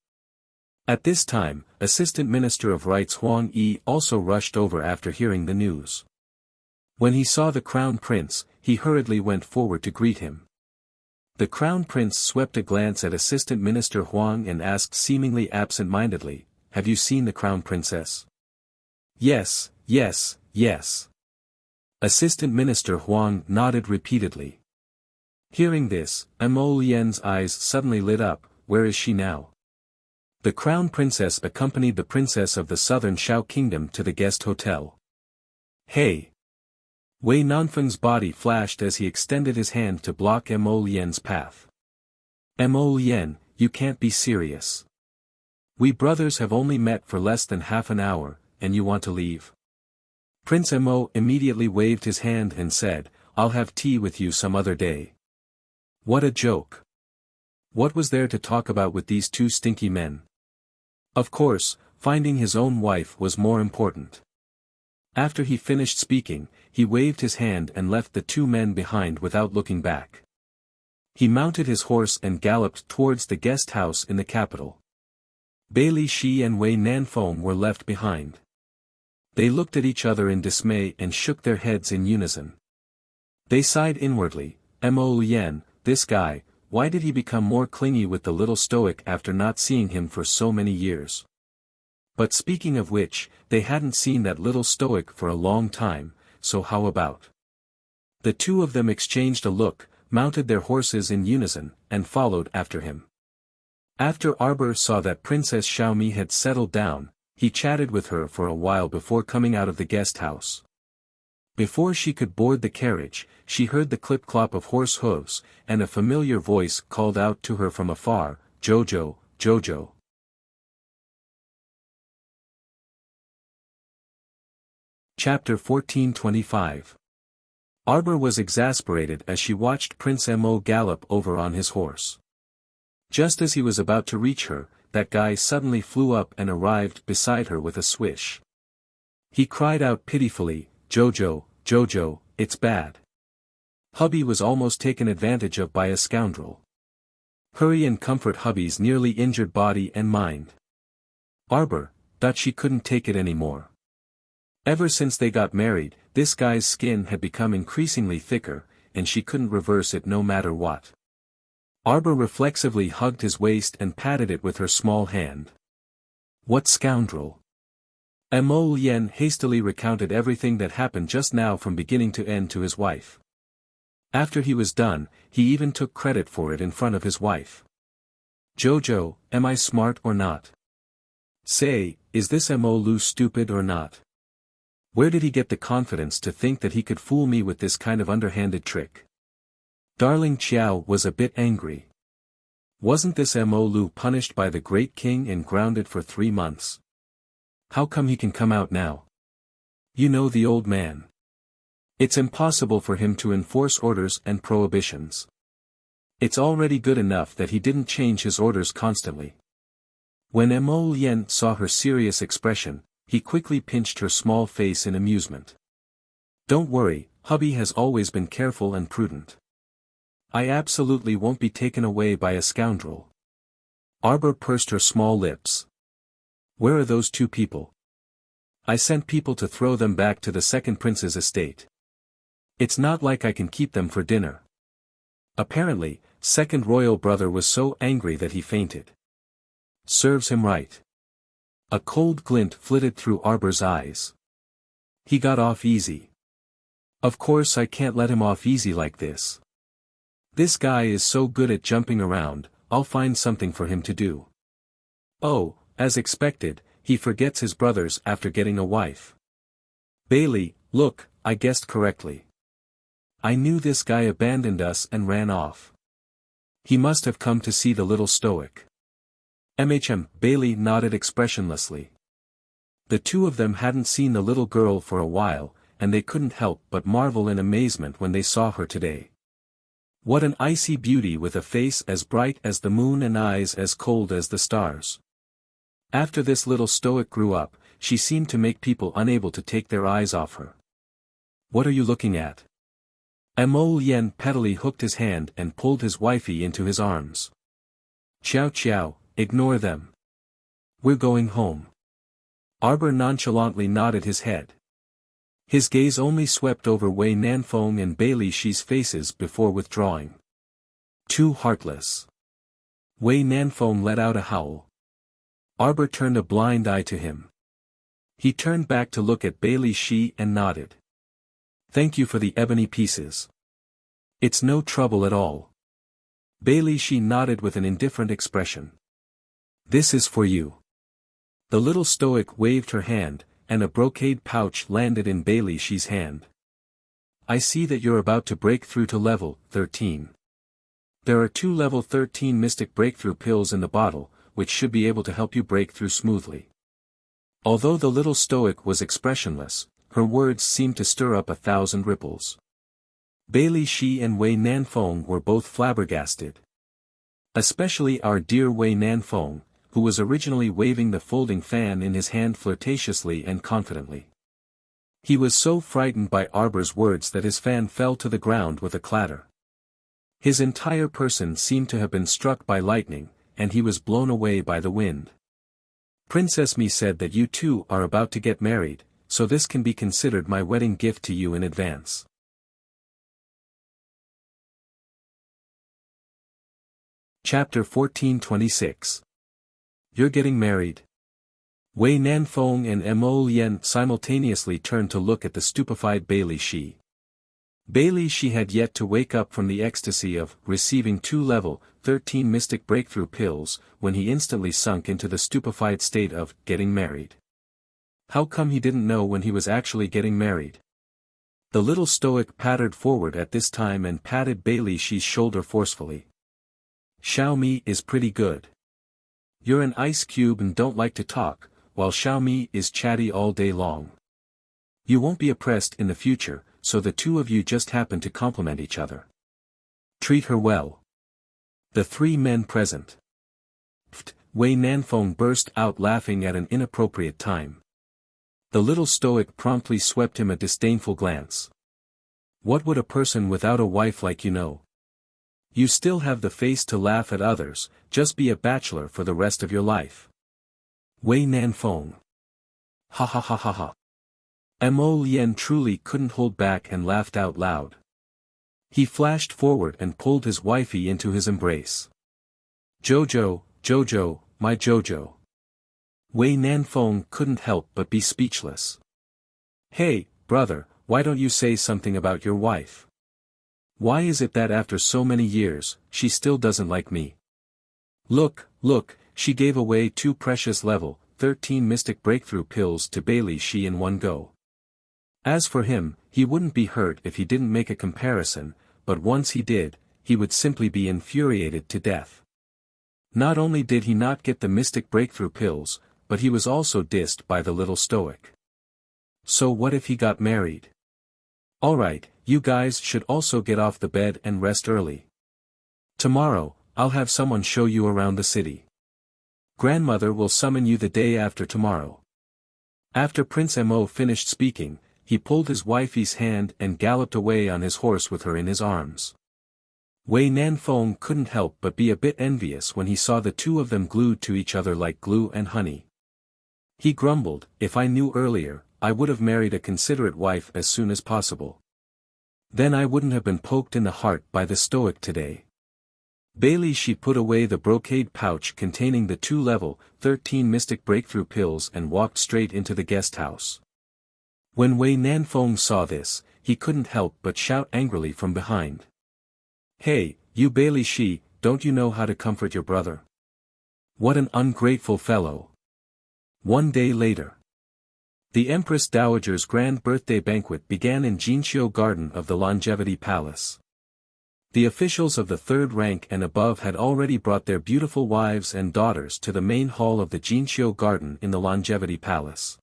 At this time, Assistant Minister of Rights Huang Yi also rushed over after hearing the news. When he saw the Crown Prince, he hurriedly went forward to greet him. The Crown Prince swept a glance at Assistant Minister Huang and asked seemingly absent-mindedly, Have you seen the Crown Princess? Yes. Assistant Minister Huang nodded repeatedly. Hearing this, Mo Lian's eyes suddenly lit up. Where is she now? The Crown Princess accompanied the Princess of the Southern Shao Kingdom to the guest hotel. Hey! Wei Nanfeng's body flashed as he extended his hand to block Mo Lian's path. Mo Lian, you can't be serious. We brothers have only met for less than half an hour, and you want to leave? Prince Mo immediately waved his hand and said, I'll have tea with you some other day. What a joke. What was there to talk about with these two stinky men? Of course, finding his own wife was more important. After he finished speaking, he waved his hand and left the two men behind without looking back. He mounted his horse and galloped towards the guest house in the capital. Bailey Shi and Wei Nanfeng were left behind. They looked at each other in dismay and shook their heads in unison. They sighed inwardly, Mo Yen, this guy, why did he become more clingy with the little stoic after not seeing him for so many years? But speaking of which, they hadn't seen that little stoic for a long time, so how about? The two of them exchanged a look, mounted their horses in unison, and followed after him. After Arbor saw that Princess Xiaomi had settled down, he chatted with her for a while before coming out of the guest house. Before she could board the carriage, she heard the clip-clop of horse hooves, and a familiar voice called out to her from afar, "Jojo, Jojo." Chapter 1425. Arbor was exasperated as she watched Prince Mo gallop over on his horse. Just as he was about to reach her, that guy suddenly flew up and arrived beside her with a swish. He cried out pitifully, "Jojo, Jojo, it's bad. Hubby was almost taken advantage of by a scoundrel. Hurry and comfort hubby's nearly injured body and mind." Arbor thought she couldn't take it anymore. Ever since they got married, this guy's skin had become increasingly thicker, and she couldn't reverse it no matter what. Arbor reflexively hugged his waist and patted it with her small hand. What scoundrel? Mo Yen hastily recounted everything that happened just now from beginning to end to his wife. After he was done, he even took credit for it in front of his wife. "Jojo, am I smart or not? Say, is this Mo Lu stupid or not? Where did he get the confidence to think that he could fool me with this kind of underhanded trick?" Darling Qiao was a bit angry. Wasn't this Mo Lu punished by the Great King and grounded for 3 months? How come he can come out now? You know the old man. It's impossible for him to enforce orders and prohibitions. It's already good enough that he didn't change his orders constantly. When Mo Yen saw her serious expression, he quickly pinched her small face in amusement. "Don't worry, hubby has always been careful and prudent. I absolutely won't be taken away by a scoundrel." Arbor pursed her small lips. "Where are those 2 people? I sent people to throw them back to the second prince's estate. It's not like I can keep them for dinner." Apparently, second royal brother was so angry that he fainted. Serves him right. A cold glint flitted through Arbor's eyes. He got off easy. Of course I can't let him off easy like this. This guy is so good at jumping around, I'll find something for him to do. Oh, as expected, he forgets his brothers after getting a wife. Bailey, look, I guessed correctly. I knew this guy abandoned us and ran off. He must have come to see the little stoic. Bailey nodded expressionlessly. The two of them hadn't seen the little girl for a while, and they couldn't help but marvel in amazement when they saw her today. What an icy beauty with a face as bright as the moon and eyes as cold as the stars. After this little stoic grew up, she seemed to make people unable to take their eyes off her. What are you looking at? Mo Yen pettily hooked his hand and pulled his wifey into his arms. Ciao ciao, ignore them. We're going home. Arbor nonchalantly nodded his head. His gaze only swept over Wei Nanfeng and Bailey Shi's faces before withdrawing. Too heartless. Wei Nanfeng let out a howl. Arbor turned a blind eye to him. He turned back to look at Bailey Shi and nodded. Thank you for the ebony pieces. It's no trouble at all. Bailey Shi nodded with an indifferent expression. This is for you. The little stoic waved her hand, and a brocade pouch landed in Bailey Shi's hand. I see that you're about to break through to level 13. There are 2 level 13 mystic breakthrough pills in the bottle, which should be able to help you break through smoothly. Although the little stoic was expressionless, her words seemed to stir up 1,000 ripples. Bailey Shi and Wei Nanfeng were both flabbergasted. Especially our dear Wei Nanfeng, who was originally waving the folding fan in his hand flirtatiously and confidently. He was so frightened by Arbor's words that his fan fell to the ground with a clatter. His entire person seemed to have been struck by lightning, and he was blown away by the wind. Princess Mi said that you two are about to get married, so this can be considered my wedding gift to you in advance. Chapter 1426. You're getting married? Wei Nanfeng and Mo Lian simultaneously turned to look at the stupefied Bai Li Shi. Bai Li Shi had yet to wake up from the ecstasy of receiving 2 level 13 mystic breakthrough pills when he instantly sunk into the stupefied state of getting married. How come he didn't know when he was actually getting married? The little stoic pattered forward at this time and patted Bai Li Shi's shoulder forcefully. Xiaomi is pretty good. You're an ice cube and don't like to talk, while Xiaomi is chatty all day long. You won't be oppressed in the future, so the two of you just happen to complement each other. Treat her well. The 3 men present. Pfft, Wei Nanfeng burst out laughing at an inappropriate time. The little stoic promptly swept him a disdainful glance. What would a person without a wife like you know? You still have the face to laugh at others, just be a bachelor for the rest of your life. Wei Nanfeng. Ha ha ha ha ha. Mo Lian truly couldn't hold back and laughed out loud. He flashed forward and pulled his wifey into his embrace. Jojo, Jojo, my Jojo. Wei Nanfeng couldn't help but be speechless. Hey, brother, why don't you say something about your wife? Why is it that after so many years, she still doesn't like me? Look, she gave away 2 precious level 13 mystic breakthrough pills to Bai Li Shi in one go. As for him, he wouldn't be hurt if he didn't make a comparison, but once he did, he would simply be infuriated to death. Not only did he not get the mystic breakthrough pills, but he was also dissed by the little stoic. So what if he got married? Alright, you guys should also get off the bed and rest early. Tomorrow, I'll have someone show you around the city. Grandmother will summon you the day after tomorrow. After Prince Mo finished speaking, he pulled his wifey's hand and galloped away on his horse with her in his arms. Wei Nanfeng couldn't help but be a bit envious when he saw the two of them glued to each other like glue and honey. He grumbled, if I knew earlier, I would have married a considerate wife as soon as possible. Then I wouldn't have been poked in the heart by the stoic today. Bai Li Shi put away the brocade pouch containing the 2 level 13 mystic breakthrough pills and walked straight into the guest house. When Wei Nanfeng saw this, he couldn't help but shout angrily from behind. Hey, you Bai Li Shi, don't you know how to comfort your brother? What an ungrateful fellow. One day later. The Empress Dowager's grand birthday banquet began in Jinqiu Garden of the Longevity Palace. The officials of the 3rd rank and above had already brought their beautiful wives and daughters to the main hall of the Jinqiu Garden in the Longevity Palace.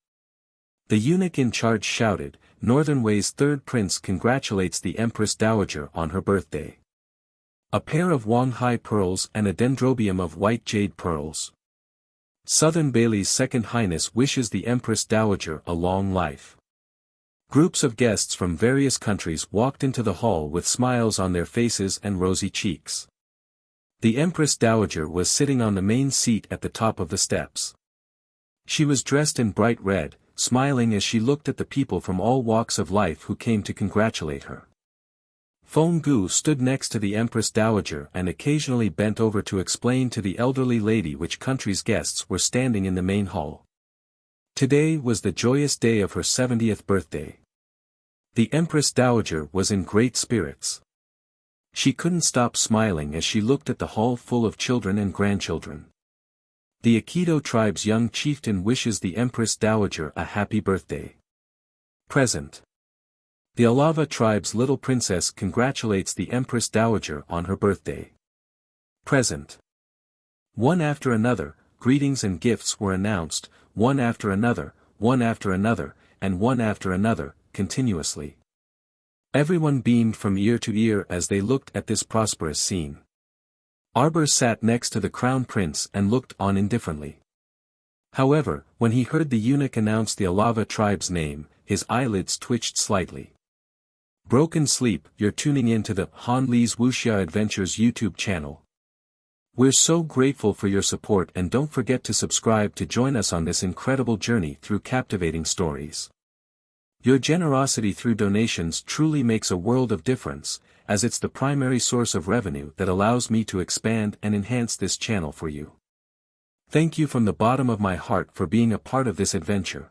The eunuch in charge shouted, Northern Wei's 3rd prince congratulates the Empress Dowager on her birthday. A pair of Wanghai pearls and a dendrobium of white jade pearls. Southern Bailey's 2nd Highness wishes the Empress Dowager a long life. Groups of guests from various countries walked into the hall with smiles on their faces and rosy cheeks. The Empress Dowager was sitting on the main seat at the top of the steps. She was dressed in bright red, smiling as she looked at the people from all walks of life who came to congratulate her. Feng Gu stood next to the Empress Dowager and occasionally bent over to explain to the elderly lady which country's guests were standing in the main hall. Today was the joyous day of her 70th birthday. The Empress Dowager was in great spirits. She couldn't stop smiling as she looked at the hall full of children and grandchildren. The Aikido tribe's young chieftain wishes the Empress Dowager a happy birthday. Present. The Alava tribe's little princess congratulates the Empress Dowager on her birthday. Present. One after another, greetings and gifts were announced, one after another, and one after another, continuously. Everyone beamed from ear to ear as they looked at this prosperous scene. Arbor sat next to the crown prince and looked on indifferently. However, when he heard the eunuch announce the Alava tribe's name, his eyelids twitched slightly. Broken sleep, you're tuning in to the Han Lee's Wuxia Adventures YouTube channel. We're so grateful for your support, and don't forget to subscribe to join us on this incredible journey through captivating stories. Your generosity through donations truly makes a world of difference, as it's the primary source of revenue that allows me to expand and enhance this channel for you. Thank you from the bottom of my heart for being a part of this adventure.